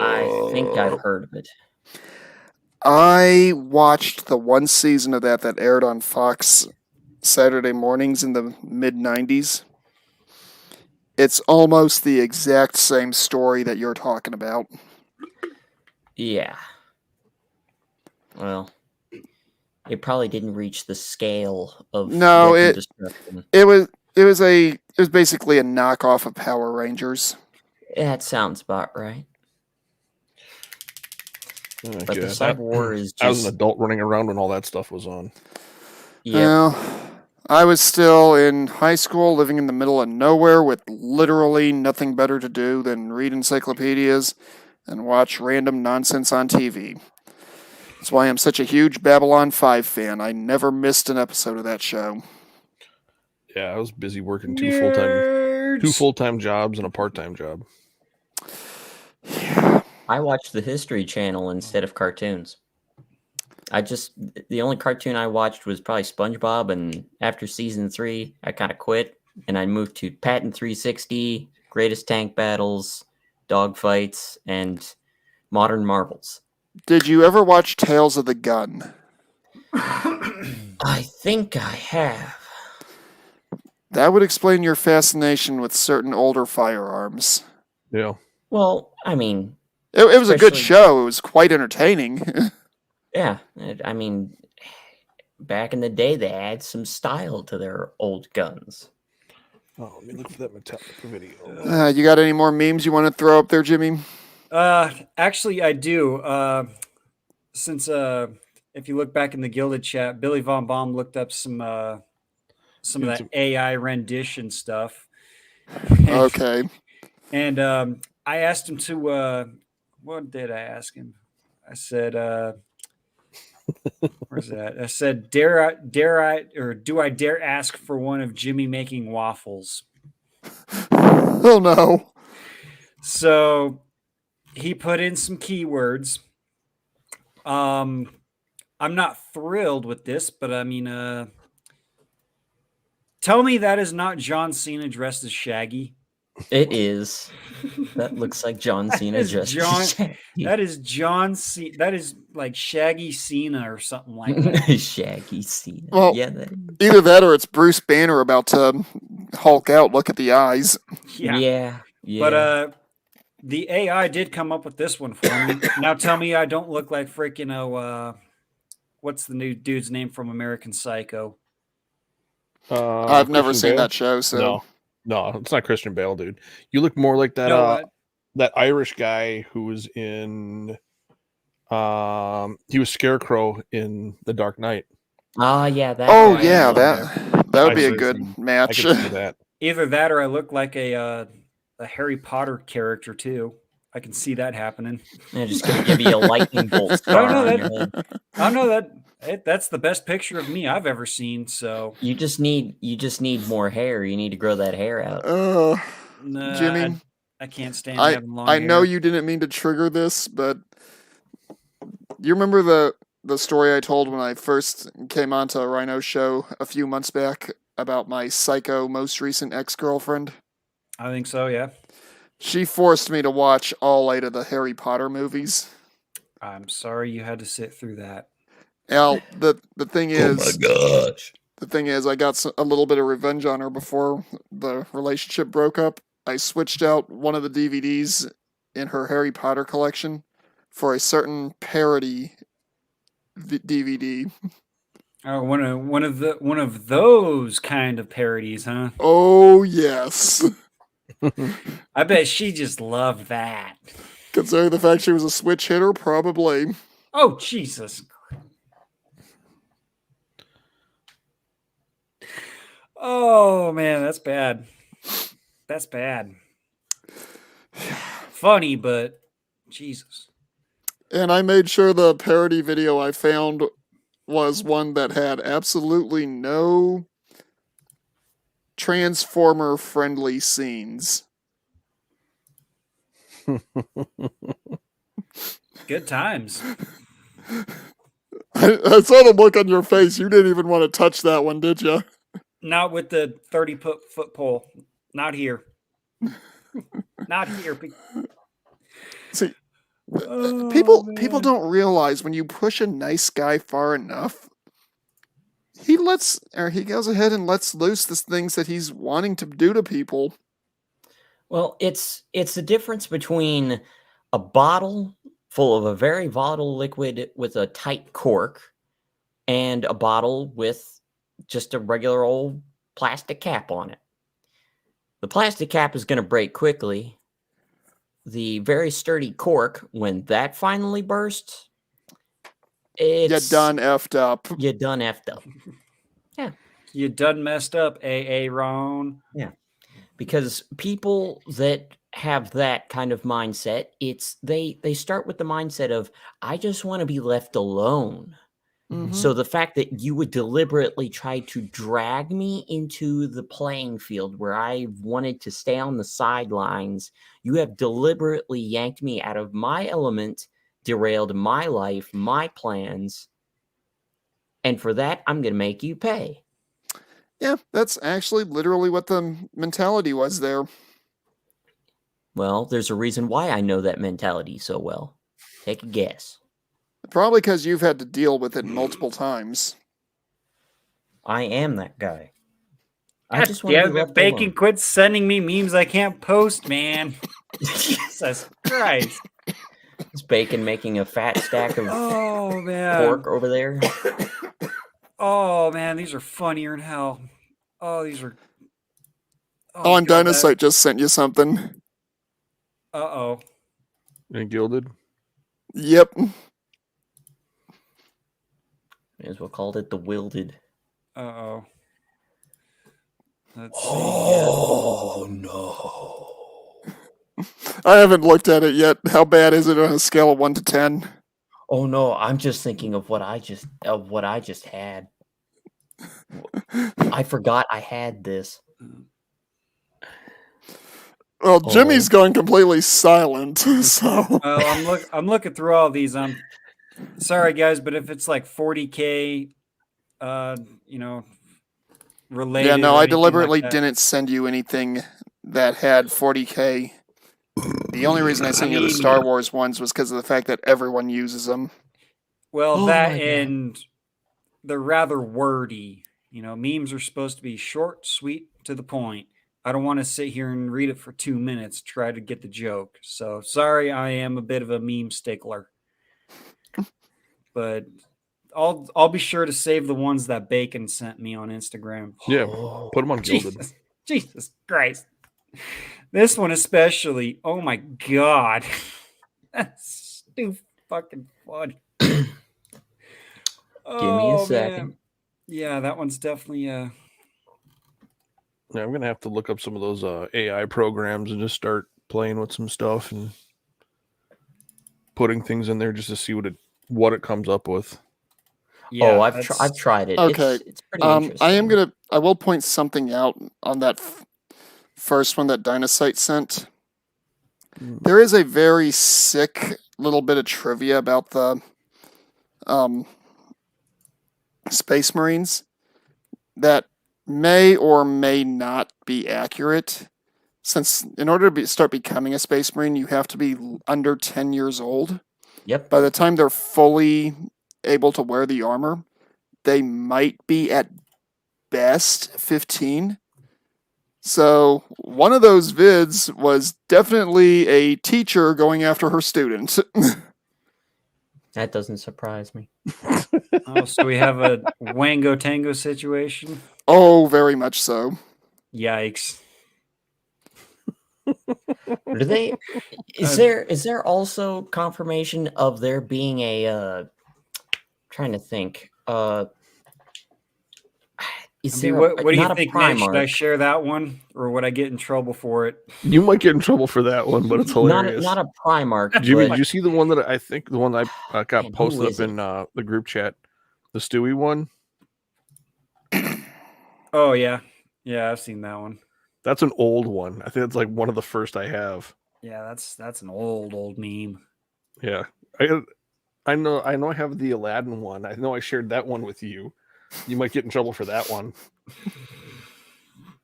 I think I've heard of it. I watched the one season of that aired on Fox Saturday mornings in the mid-90s. It's almost the exact same story that you're talking about. Yeah. Well, it probably didn't reach the scale of weapon destruction. It was basically a knockoff of Power Rangers. That sounds about right. But the cyber war is just... I was an adult running around when all that stuff was on. Yeah. Well, I was still in high school, living in the middle of nowhere with literally nothing better to do than read encyclopedias and watch random nonsense on TV. That's why I'm such a huge Babylon 5 fan. I never missed an episode of that show. Yeah, I was busy working two full-time jobs and a part-time job. Yeah. I watched the History Channel instead of cartoons. The only cartoon I watched was probably SpongeBob, and after season 3, I kind of quit, and I moved to Patton 360, Greatest Tank Battles, Dogfights, and Modern Marvels. Did you ever watch Tales of the Gun? I think I have. That would explain your fascination with certain older firearms. Yeah. Well, I mean... It was a good show. It was quite entertaining. Yeah. I mean, back in the day, they had some style to their old guns. Oh, let me look for that Metallica video. You got any more memes you want to throw up there, Jimmy? Actually, I do. Since if you look back in the Gilded chat, Billy Von Baum looked up some of that AI rendition stuff. Okay. And I asked him to. What did I ask him? I said, "Where's that?" I said, "Dare I, or do I dare ask for one of Jimmy making waffles?" Oh no! So he put in some keywords. I'm not thrilled with this, but I mean, tell me that is not John Cena dressed as Shaggy. It is. That looks like John Cena dressed as Shaggy. That is John Cena. That is like Shaggy Cena or something like that. Shaggy Cena. Well, yeah, either that or it's Bruce Banner about to Hulk out. Look at the eyes. Yeah. But the AI did come up with this one for me. Now tell me I don't look like freaking what's the new dude's name from American Psycho? I've never seen that show, so no, it's not Christian Bale, dude. You look more like that that Irish guy who was in he was Scarecrow in The Dark Knight. Yeah, that. Oh yeah, that would be a good match. I can see that. Either that or I look like a Harry Potter character too. I can see that happening. Yeah, just gonna give you a lightning bolt scar on your head. I know that's the best picture of me I've ever seen. So you just need more hair. You need to grow that hair out. Nah, Jimmy, I can't stand having long hair. I know you didn't mean to trigger this, but you remember the story I told when I first came onto Rhino's show a few months back about my psycho most recent ex-girlfriend? I think so, yeah. She forced me to watch all 8 of the Harry Potter movies. I'm sorry you had to sit through that. Al, the thing is... Oh my gosh. The thing is, I got a little bit of revenge on her before the relationship broke up. I switched out one of the DVDs in her Harry Potter collection for a certain parody DVD. Oh, one of those kind of parodies, huh? Oh yes. I bet she just loved that. Considering the fact she was a switch hitter, probably. Oh Jesus. Oh man, that's bad. That's bad. Funny, but Jesus. And I made sure the parody video I found was one that had absolutely no Transformer friendly scenes. Good times. I saw the look on your face. You didn't even want to touch that one, did you? Not with the 30-foot pole. Not here. Not here. See, Oh, people don't realize when you push a nice guy far enough, he goes ahead and lets loose the things that he's wanting to do to people. Well, it's the difference between a bottle full of a very volatile liquid with a tight cork and a bottle with just a regular old plastic cap on it. The plastic cap is going to break quickly. The very sturdy cork, when that finally bursts, You done effed up. You done effed up. Yeah. You done messed up, A.A. Ron. Yeah. Because people that have that kind of mindset, they start with the mindset of, I just want to be left alone. Mm-hmm. So the fact that you would deliberately try to drag me into the playing field where I wanted to stay on the sidelines, you have deliberately yanked me out of my element, derailed my life, my plans, and for that, I'm going to make you pay. Yeah, that's actually literally what the mentality was there. Well, there's a reason why I know that mentality so well. Take a guess. Probably because you've had to deal with it multiple times. I am that guy. I just want yeah, to be left Bacon alone. quit sending me memes I can't post, man. Jesus Christ. Is Bacon making a fat stack of pork over there? Oh man, these are funnier than hell. Oh, these are. Oh, and Dinocyte just sent you something. Uh-oh. And Gilded? Yep. May as well called it the Wilded. Uh-oh. Let's see. Oh, no. I haven't looked at it yet. How bad is it on a scale of 1 to 10? Oh no, I'm just thinking of what I just had. I forgot I had this. Well, Jimmy's gone completely silent, so. Well, I'm looking through all these. I'm sorry, guys, but if it's like 40K, related. Yeah, no, or I anything deliberately like that, didn't send you anything that had 40K. The only reason I sent you the Star Wars ones was because of the fact that everyone uses them. Well, that and they're rather wordy. Memes are supposed to be short, sweet, to the point. I don't want to sit here and read it for 2 minutes, try to get the joke. So sorry, I am a bit of a meme stickler. But I'll be sure to save the ones that Bacon sent me on Instagram. Yeah, put them on Gilded. Jesus Christ. This one especially. Oh my God. That's too fucking funny. Give me a second. Man. Yeah, that one's definitely Yeah, I'm gonna have to look up some of those AI programs and just start playing with some stuff and putting things in there just to see what it comes up with. Yeah, I've tried it. Okay, It's pretty interesting. I will point something out on that first one that Dinocyte sent. There is a very sick little bit of trivia about the Space Marines that may or may not be accurate, since in order to start becoming a Space Marine, you have to be under 10 years old. Yep. By the time they're fully able to wear the armor, they might be at best 15. So one of those vids was definitely a teacher going after her student. That doesn't surprise me. Oh, so we have a Wango Tango situation. Oh, very much so. Yikes! Do they? Is there also confirmation of there being a? Trying to think. Is there what do you not a think, Nate? Should I Primark? share that one, or would I get in trouble for it? You might get in trouble for that one, but it's hilarious. Not a Primark. Jimmy, but- did you see the one that I think the one I got Man, who posted is up in the group chat? The Stewie one? Oh yeah, I've seen that one. That's an old one. I think it's like one of the first I have. Yeah, that's an old meme. Yeah. I know I have the Aladdin one. I know I shared that one with you. You might get in trouble for that one.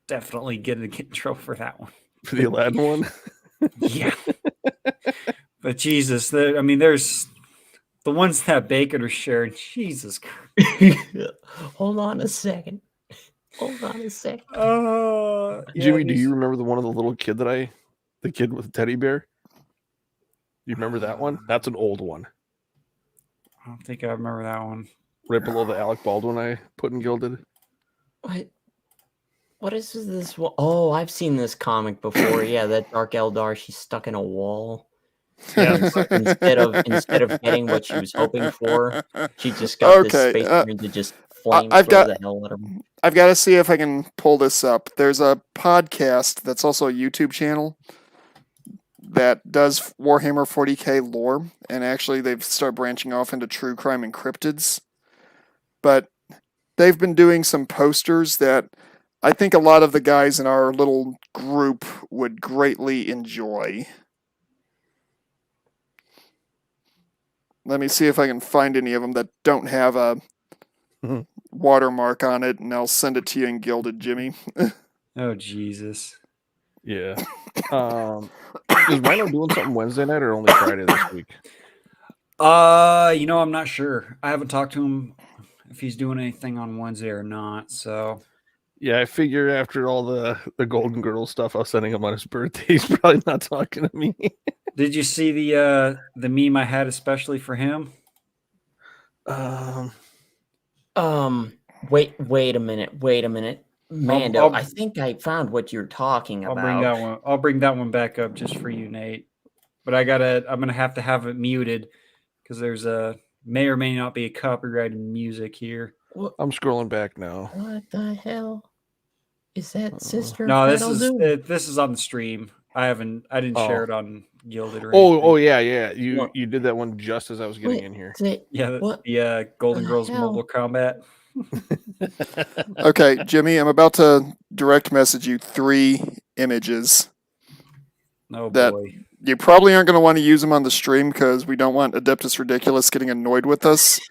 Definitely get in trouble for that one. For the Aladdin one? Yeah. But Jesus, there's the ones that Bacon are sharing. Jesus Christ. Hold on a second. Hold on a second. Jimmy, do you remember the one of the little kid the kid with the teddy bear? You remember that one? That's an old one. I don't think I remember that one. Right below the Alec Baldwin I put in Gilded. What is this? Oh, I've seen this comic before. Yeah, that Dark Eldar. She's stuck in a wall. Yeah. instead of getting what she was hoping for, she just got this space marine to just flame the hell out of her. I've got to see if I can pull this up. There's a podcast that's also a YouTube channel that does Warhammer 40k lore, and actually they've started branching off into true crime and cryptids. But they've been doing some posters that I think a lot of the guys in our little group would greatly enjoy. Let me see if I can find any of them that don't have a watermark on it, and I'll send it to you in Gilded, Jimmy. Oh, Jesus. Yeah. Is Rhino doing something Wednesday night or only Friday this week? I'm not sure. I haven't talked to him if he's doing anything on Wednesday or not, so... Yeah, I figure after all the Golden Girls stuff I was sending him on his birthday, he's probably not talking to me. Did you see the meme I had especially for him? Wait a minute. Mando, I think I found what you're talking about. I'll bring that one back up just for you, Nate. But I'm gonna have to have it muted because there's may or may not be a copyrighted music here. I'm scrolling back now. What the hell is that, sister? No, this is on the stream. I didn't share it on Gilded or anything. Oh yeah. You did that one just as I was getting in here. The Golden Girls Mobile Combat. Okay, Jimmy, I'm about to direct message you 3 images. Oh that boy. You probably aren't going to want to use them on the stream because we don't want Adeptus Ridiculous getting annoyed with us.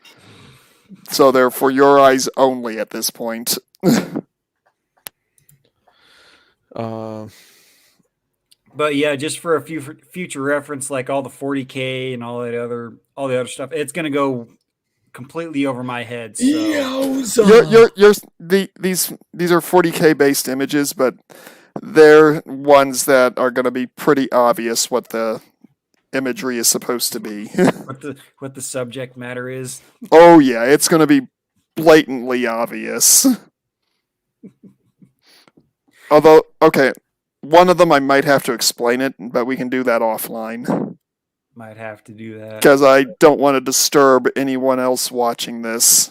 So they're for your eyes only at this point. But yeah, just for a future reference, like all the 40K and all the other stuff, it's gonna go completely over my head. So these are 40K based images, but they're ones that are going to be pretty obvious what the imagery is supposed to be. what the subject matter is. Oh yeah, it's going to be blatantly obvious. Although, okay, one of them I might have to explain it, but we can do that offline. Might have to do that. Because I don't want to disturb anyone else watching this.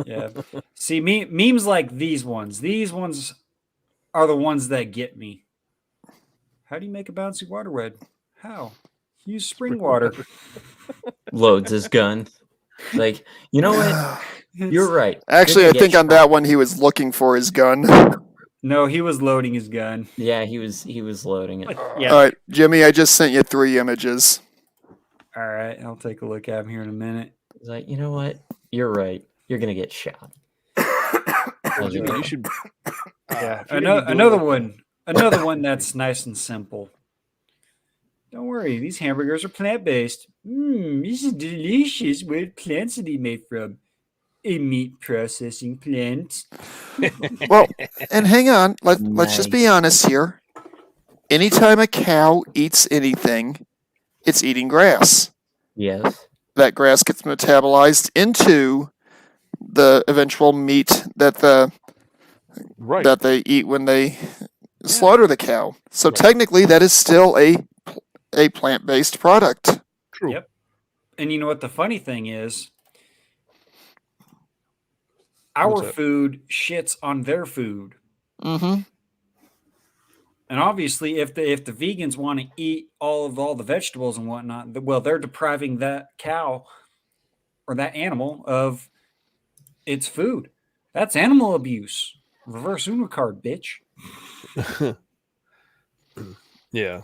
Yeah. See, memes like these ones are the ones that get me. How do you make a bouncy water wed? How? Use spring water. Loads his gun. Like, you know what? You're right. Actually, I think on that one he was looking for his gun. No, he was loading his gun. Yeah, he was loading it. Yeah. All right, Jimmy, I just sent you 3 images. All right, I'll take a look at him here in a minute. He's like, you know what? You're right. You're gonna get shot. Jimmy, you should. Yeah, another one that's nice and simple. Don't worry, these hamburgers are plant-based. This is delicious. Where plants are they made from? A meat processing plant. Well, and hang on, let's just be honest here. Anytime a cow eats anything, it's eating grass. Yes. that grass gets metabolized into the eventual meat that they eat when they slaughter the cow. So technically, that is still a plant-based product. True. Yep. And you know what the funny thing is? Our food shits on their food. Mm-hmm. And obviously, if the vegans want to eat all the vegetables and whatnot, well, they're depriving that cow or that animal of its food. That's animal abuse. Reverse Uno card, bitch. Yeah.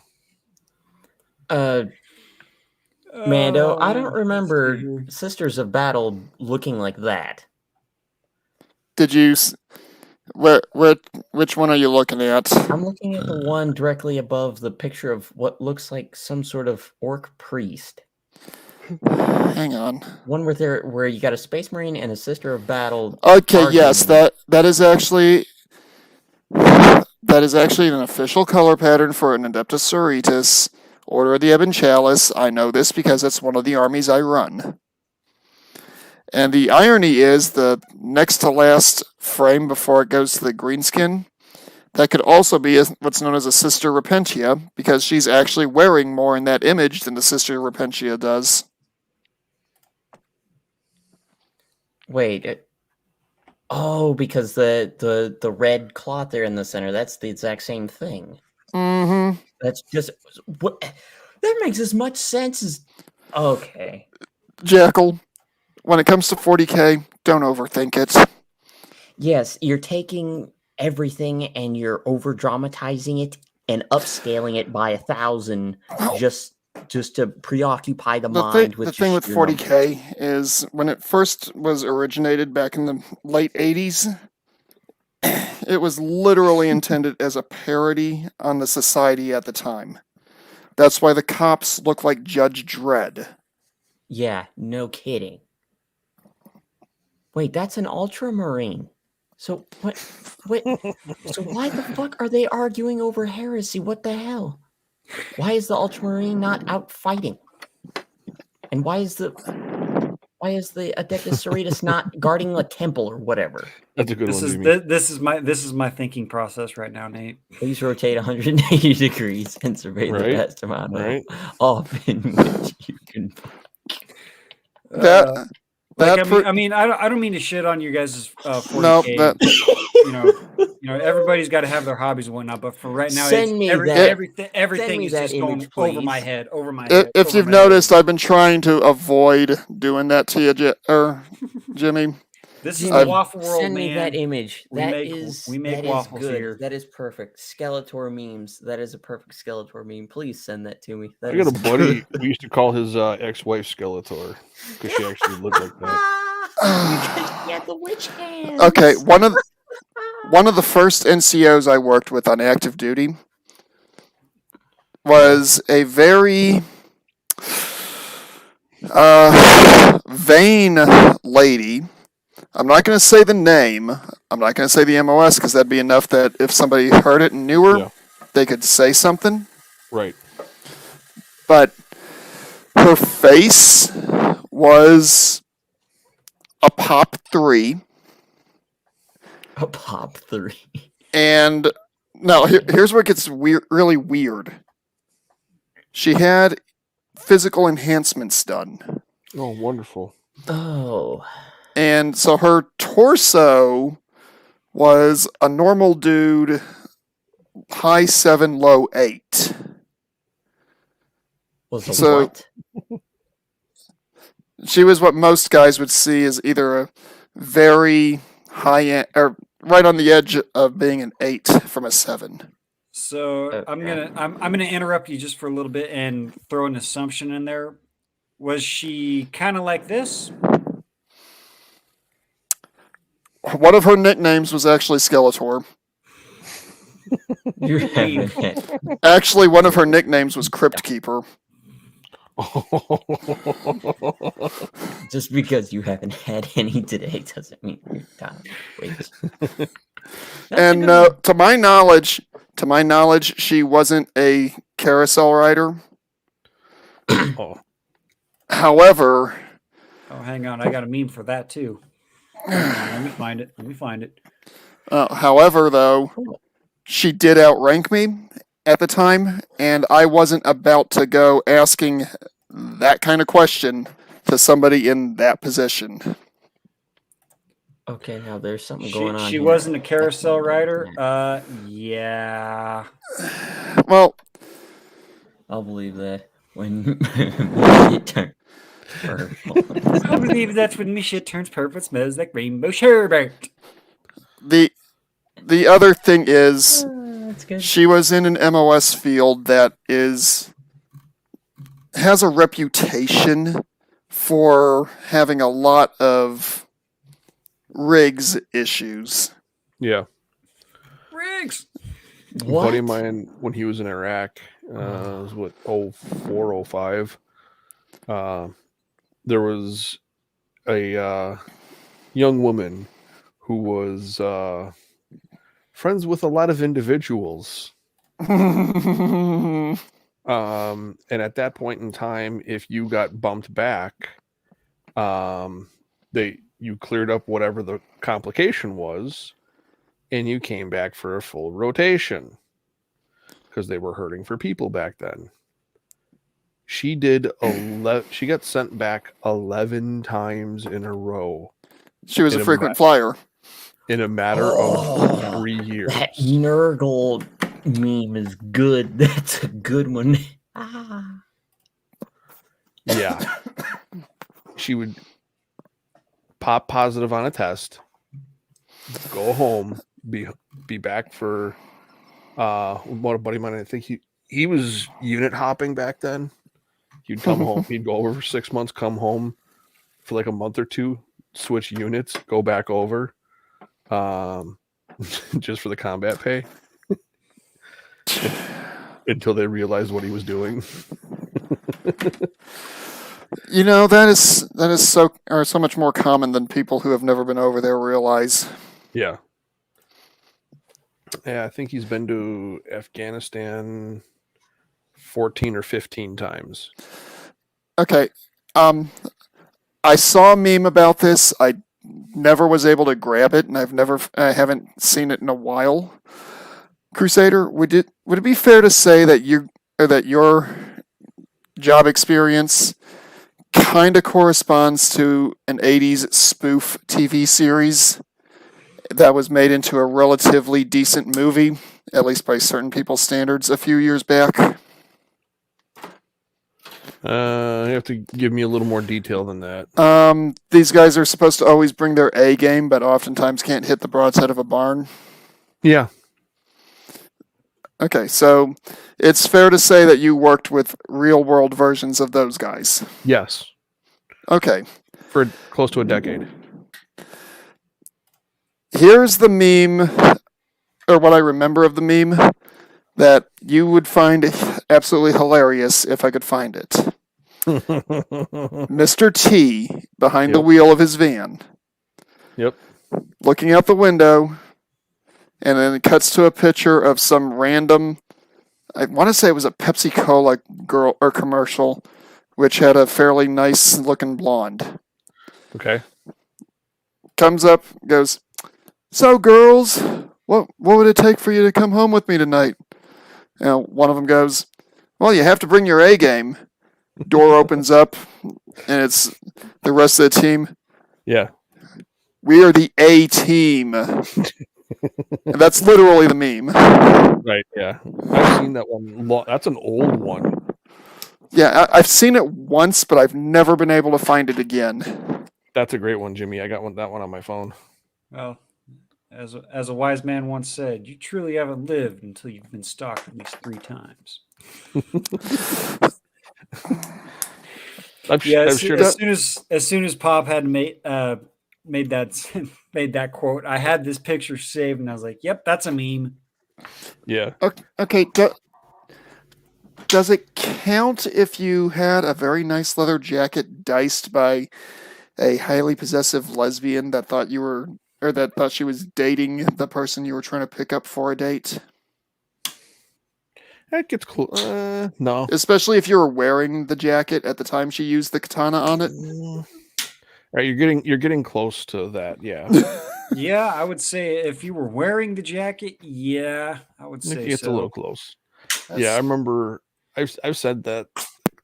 Mando, I don't remember Sisters of Battle looking like that. Did you? Which one are you looking at? I'm looking at the one directly above the picture of what looks like some sort of orc priest. Hang on. One where you got a Space Marine and a Sister of Battle. Okay, yes, that is actually an official color pattern for an Adeptus Sororitas, Order of the Ebon Chalice. I know this because it's one of the armies I run. And the irony is the next to last frame before it goes to the greenskin, that could also be what's known as a Sister Repentia, because she's actually wearing more in that image than the Sister Repentia does. Wait. Because the red cloth there in the center, that's the exact same thing. Mm-hmm. That's just... that makes as much sense as... Okay. Jackal, when it comes to 40K, don't overthink it. Yes, you're taking everything and you're over-dramatizing it and upscaling it by 1,000 just to preoccupy the mind with the thing with 40K is when it first was originated back in the late 80s, it was literally intended as a parody on the society at the time. That's why the cops look like Judge Dredd. Yeah, no kidding. Wait, that's an Ultramarine. So what? So why the fuck are they arguing over heresy? What the hell? Why is the Ultramarine not out fighting? And why is the Adeptus Sororitas not guarding a temple or whatever? That's a good one. This is my thinking process right now, Nate. Please rotate 180 degrees and survey the best amount of off in which you can. I don't mean to shit on you guys' 40K. No, everybody's got to have their hobbies and whatnot. But for right now, everything is just going over my head. If you've noticed, I've been trying to avoid doing that to you, Jimmy. This is the Waffle World, Send me man. that image. We make waffles here. That is perfect. Skeletor memes. That is a perfect Skeletor meme. Please send that to me. I got a buddy. We used to call his ex-wife Skeletor because she actually looked like that. Because she had the witch hands. Okay, one of the first NCOs I worked with on active duty was a very vain lady. I'm not going to say the name. I'm not going to say the MOS because that'd be enough that if somebody heard it and knew her, they could say something. Right. But her face was a pop 3. A pop 3. And no, here's where it gets really weird. She had physical enhancements done. Oh, wonderful. Oh. And so her torso was a normal dude, high 7, low 8. What? She was what most guys would see as either a very high end, or right on the edge of being an 8 from a 7. So I'm gonna interrupt you just for a little bit and throw an assumption in there. Was she kind of like this? One of her nicknames was actually Skeletor. Actually, one of her nicknames was Crypt Keeper. Just because you haven't had any today doesn't mean you're done. Wait. And to my knowledge, she wasn't a carousel rider. However, oh, hang on, I got a meme for that too. Let me find it. however, though, she did outrank me at the time, and I wasn't about to go asking that kind of question to somebody in that position. Okay, now there's something going on. She here. wasn't a carousel rider. Yeah. Well, I'll believe that when it turns purple. I believe that's when my shit turns purple. It smells like rainbow sherbet. The other thing is, That's good. she was in an MOS field that has a reputation for having a lot of rigs issues. Yeah. Rigs. A buddy of mine, when he was in Iraq, it was what, 04, 05, there was a young woman who was friends with a lot of individuals. And at that point in time, if you got bumped back, you cleared up whatever the complication was, and you came back for a full rotation because they were hurting for people back then. She did she got sent back 11 times in a row. She was a frequent flyer. In a matter of 3 years. That Nurgle meme is good. That's a good one. Yeah. She would pop positive on a test, go home, be back for what a buddy of mine, I think he was unit hopping back then. He'd come home, he'd go over for 6 months, come home for like a month or two, switch units, go back over, just for the combat pay. Until they realized what he was doing. You know, that is so much more common than people who have never been over there realize. Yeah. Yeah, I think he's been to Afghanistan 14 or 15 times. Okay. I saw a meme about this. I never was able to grab it, and I haven't seen it in a while. Crusader, would it be fair to say that your job experience kind of corresponds to an 80s spoof TV series that was made into a relatively decent movie, at least by certain people's standards, a few years back? You have to give me a little more detail than that. These guys are supposed to always bring their A game, but oftentimes can't hit the broadside of a barn. Yeah. Okay, so it's fair to say that you worked with real-world versions of those guys. Yes. Okay. For close to a decade. Here's the meme, or what I remember of the meme, that you would find absolutely hilarious if I could find it. Mr. T behind the wheel of his van. Yep. Looking out the window, and then it cuts to a picture of some random, I want to say it was a Pepsi-Cola girl or commercial, which had a fairly nice looking blonde. Okay. Comes up, goes, "So girls, what would it take for you to come home with me tonight?" You know, one of them goes, "Well, you have to bring your A game." Door opens up, and it's the rest of the team. Yeah. "We are the A team." And that's literally the meme. Right, yeah. I've seen that one. That's an old one. Yeah, I've seen it once, but I've never been able to find it again. That's a great one, Jimmy. I got that one on my phone. Well, as a wise man once said, you truly haven't lived until you've been stalked at least 3 times. As soon as Pop had made that quote, I had this picture saved, and I was like, "Yep, that's a meme." Yeah. Okay. Does it count if you had a very nice leather jacket diced by a highly possessive lesbian that thought she was dating the person you were trying to pick up for a date? That gets cool. No. Especially if you were wearing the jacket at the time she used the katana on it. All right, you're getting close to that. Yeah. Yeah, I would say if you were wearing the jacket, yeah, I would say It's so. a little close. Yeah, I remember I've said that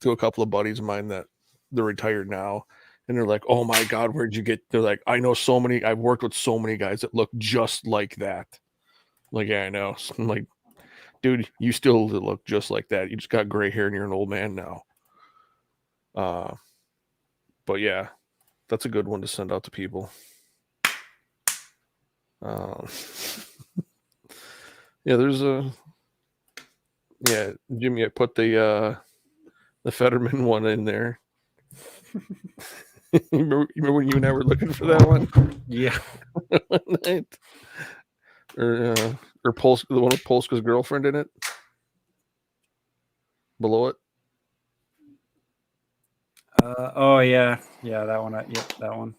to a couple of buddies of mine that they're retired now, and they're like, "Oh my god, where'd you get?" They're like, "I know so many. I've worked with so many guys that look just like that." I'm like, yeah, I know. So I'm like, dude, you still look just like that. You just got gray hair and you're an old man now. But yeah, that's a good one to send out to people. Yeah, there's Jimmy, I put the Fetterman one in there. remember when you and I were looking for that one? Yeah. Or Polska, the one with Polska's girlfriend in it. Below it. Oh yeah, that one. Yep, that one.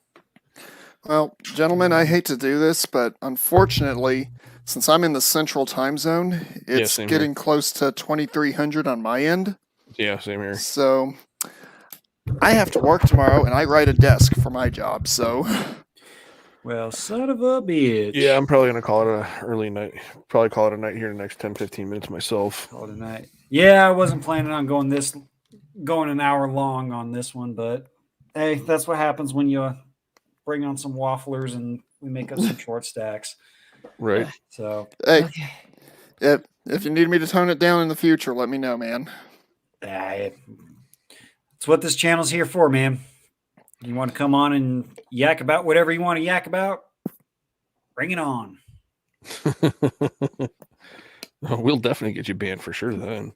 Well, gentlemen, I hate to do this, but unfortunately, since I'm in the central time zone, it's getting close to 2300 on my end. Yeah, same here. So I have to work tomorrow, and I ride a desk for my job. So, well, son of a bitch. Yeah, I'm probably gonna call it a early night. Probably call it a night here in the next 10-15 minutes myself. Call it a night. Yeah, I wasn't planning on going an hour long on this one, but hey, that's what happens when you bring on some wafflers and we make up some short stacks. Right. So hey, if you need me to tone it down in the future, let me know, man. It's what this channel's here for, man. You want to come on and yak about whatever you want to yak about? Bring it on. We'll definitely get you banned for sure then.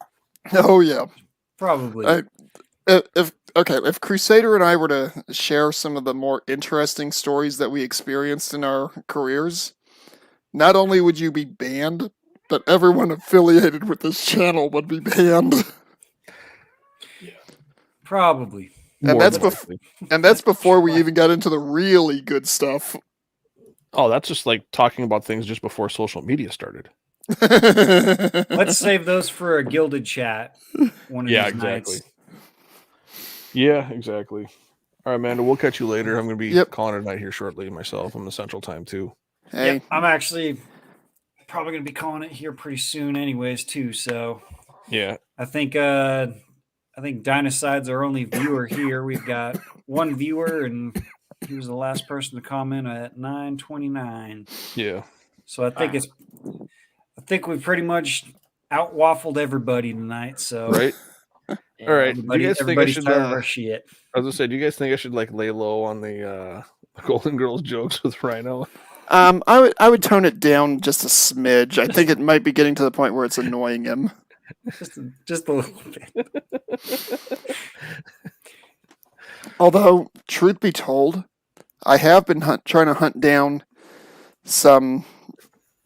Oh yeah, probably. If Crusader and I were to share some of the more interesting stories that we experienced in our careers, not only would you be banned, but everyone affiliated with this channel would be banned. Yeah. Probably. And that's before we even got into the really good stuff. Oh, that's just like talking about things just before social media started. Let's save those for a gilded chat one of these exactly. nights. Yeah, exactly. All right, Amanda, we'll catch you later. I'm going to be calling it a night here shortly myself. I'm the Central Time too. Hey. Yep, I'm actually probably going to be calling it here pretty soon anyways too, so yeah. I think Dinocide's our only viewer here. We've got one viewer and he was the last person to comment at 9:29. Yeah. So I think we've pretty much out waffled everybody tonight. So right. All right. Do you guys think I should? Tired of our shit. I was gonna say, do you guys think I should like lay low on the Golden Girls jokes with Rhino? I would tone it down just a smidge. I think it might be getting to the point where it's annoying him. Just a little bit. Although, truth be told, I have been trying to hunt down some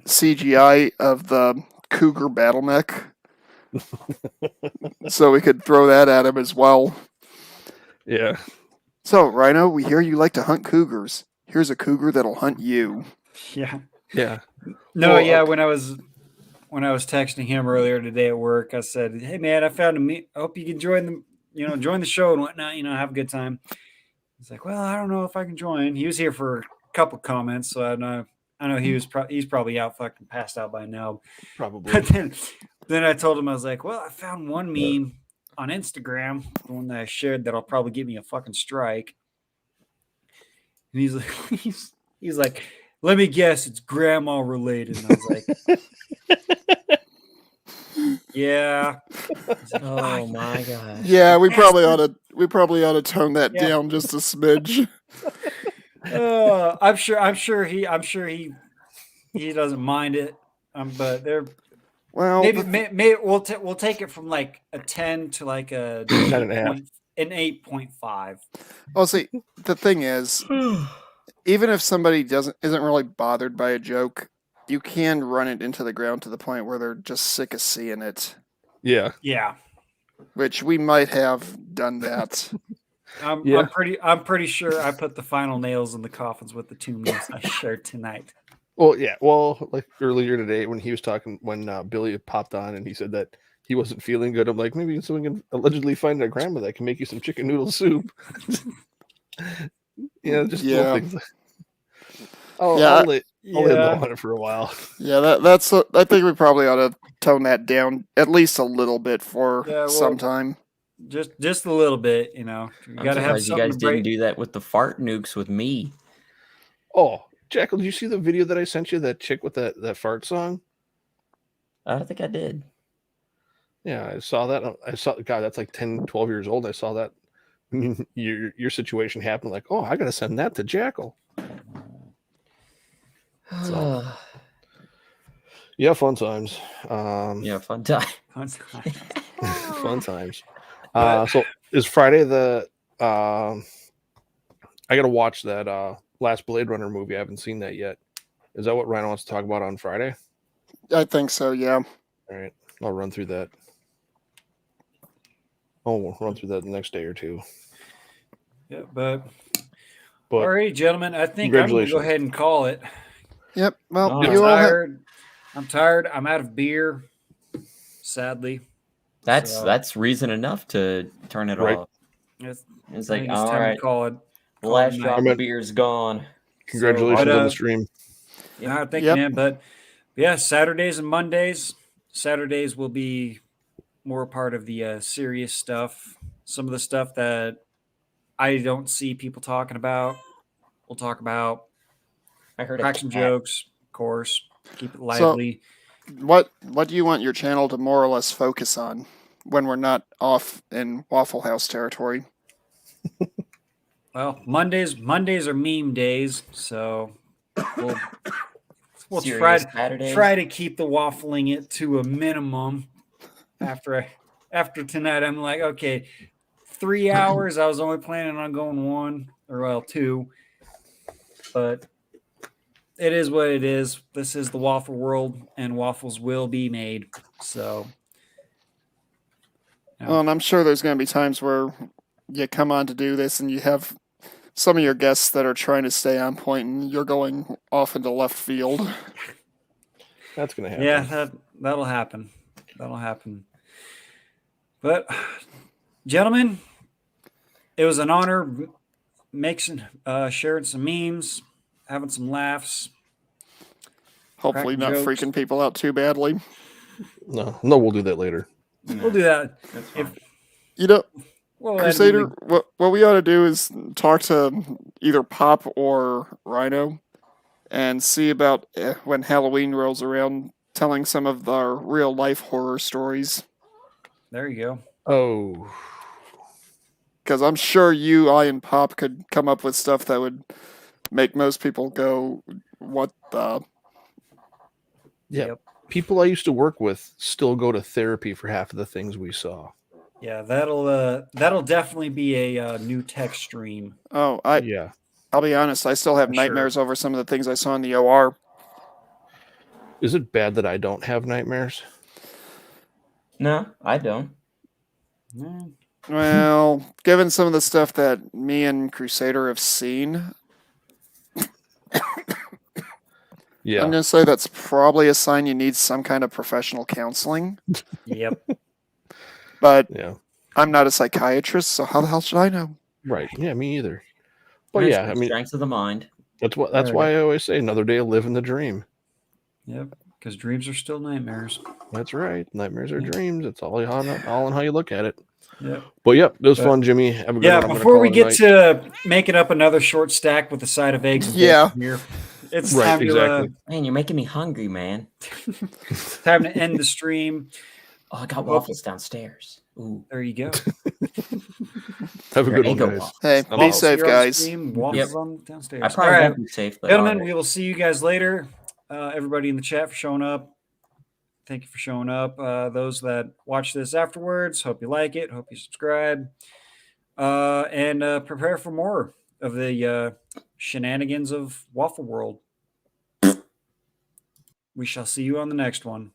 CGI of the Cougar battle mech, so we could throw that at him as well. Yeah. So, Rhino, we hear you like to hunt cougars. Here's a cougar that'll hunt you. Yeah. Yeah. No, well, when I was texting him earlier today at work, I said, "Hey man, I found I hope you can join the show and whatnot. Have a good time." He's like, "Well, I don't know if I can join." He was here for a couple comments, so I know he's probably out fucking passed out by now. Probably. But then I told him, I was like, "Well, I found one meme on Instagram, the one that I shared that'll probably give me a fucking strike." And he's like, he's like, "Let me guess, it's grandma related." And I was like, "Yeah." Oh my god. Yeah, we probably ought to tone that down just a smidge. I'm sure he doesn't mind it. But they're maybe we'll take it from like a 10 to like a 8.5. Well, see, the thing is, even if somebody isn't really bothered by a joke, you can run it into the ground to the point where they're just sick of seeing it. Yeah. Yeah. Which we might have done that. I'm pretty sure I put the final nails in the coffins with the 2 memes I shared tonight. Well, yeah. Well, like earlier today when he was talking, when Billy popped on and he said that he wasn't feeling good. I'm like, maybe someone can allegedly find a grandma that can make you some chicken noodle soup. Just little things. I'll lay low on it for a while. Yeah, that's. I think we probably ought to tone that down at least a little bit for some time. Just a little bit, you know. You I'm got to have surprised you something guys to break. didn't do that with the fart nukes with me. Oh, Jackal, did you see the video that I sent you? That chick with that fart song? I don't think I did. Yeah, I saw that. I saw, God, that's like 10, 12 years old. I saw that. Your situation happened. Like, oh, I got to send that to Jackal. So, yeah, fun times. Yeah, fun time. Fun times. So is Friday the? I got to watch that last Blade Runner movie. I haven't seen that yet. Is that what Ryan wants to talk about on Friday? I think so. Yeah. All right, I'll run through that. We'll run through that the next day or two. Yeah, but all right, gentlemen, I think I'm going to go ahead and call it. Yep. Well, I'm tired. I'm out of beer. Sadly, that's reason enough to turn it off. It's like, all right, call it. The last drop of beer is gone. Congratulations on the stream. Yeah, thank you, man. But yeah, Saturdays and Mondays. Saturdays will be more part of the serious stuff. Some of the stuff that I don't see people talking about, we'll talk about. I heard crack some jokes, of course. Keep it lively. So, what do you want your channel to more or less focus on when we're not off in Waffle House territory? Well, Mondays are meme days, so we'll try to keep the waffling it to a minimum. After tonight, I'm like, okay, 3 hours. I was only planning on going 1 or 2, but it is what it is. This is the waffle world, and waffles will be made. So, well, and I'm sure there's going to be times where you come on to do this, and you have some of your guests that are trying to stay on point, and you're going off into left field. That's going to happen. Yeah, that'll happen. That'll happen. But, gentlemen, it was an honor sharing some memes, having some laughs. Hopefully not freaking people out too badly. No, we'll do that later. We'll do that. Crusader, what we ought to do is talk to either Pop or Rhino and see about when Halloween rolls around, telling some of our real life horror stories. There you go. Oh. Because I'm sure I and Pop could come up with stuff that would make most people go, what the? Yeah. Yep. People I used to work with still go to therapy for half of the things we saw. Yeah, that'll definitely be a new tech stream. Oh, I'll be honest, I still have nightmares over some of the things I saw in the OR. Is it bad that I don't have nightmares? No, I don't. Well, given some of the stuff that me and Crusader have seen, yeah, I'm going to say that's probably a sign you need some kind of professional counseling. Yep. But I'm not a psychiatrist, so how the hell should I know? Right. Yeah, me either. But yeah, I mean, strength of the mind. That's why I always say another day of living the dream. Yep, because dreams are still nightmares. That's right. Nightmares are dreams. It's all on how you look at it. Yeah. But it was fun, Jimmy. Have a good one. Before we get to making up another short stack with a side of eggs and bacon here, it's time to man, you're making me hungry, man. Time to end the stream. Oh, I got waffles downstairs. Ooh. There you go. Have a good one, guys. Hey, be safe, guys. Waffles on downstairs. I probably won't be safe, but gentlemen, we will see you guys later. Everybody in the chat for showing up. Thank you for showing up. Those that watch this afterwards, hope you like it. Hope you subscribe. And prepare for more of the shenanigans of Waffle World. We shall see you on the next one.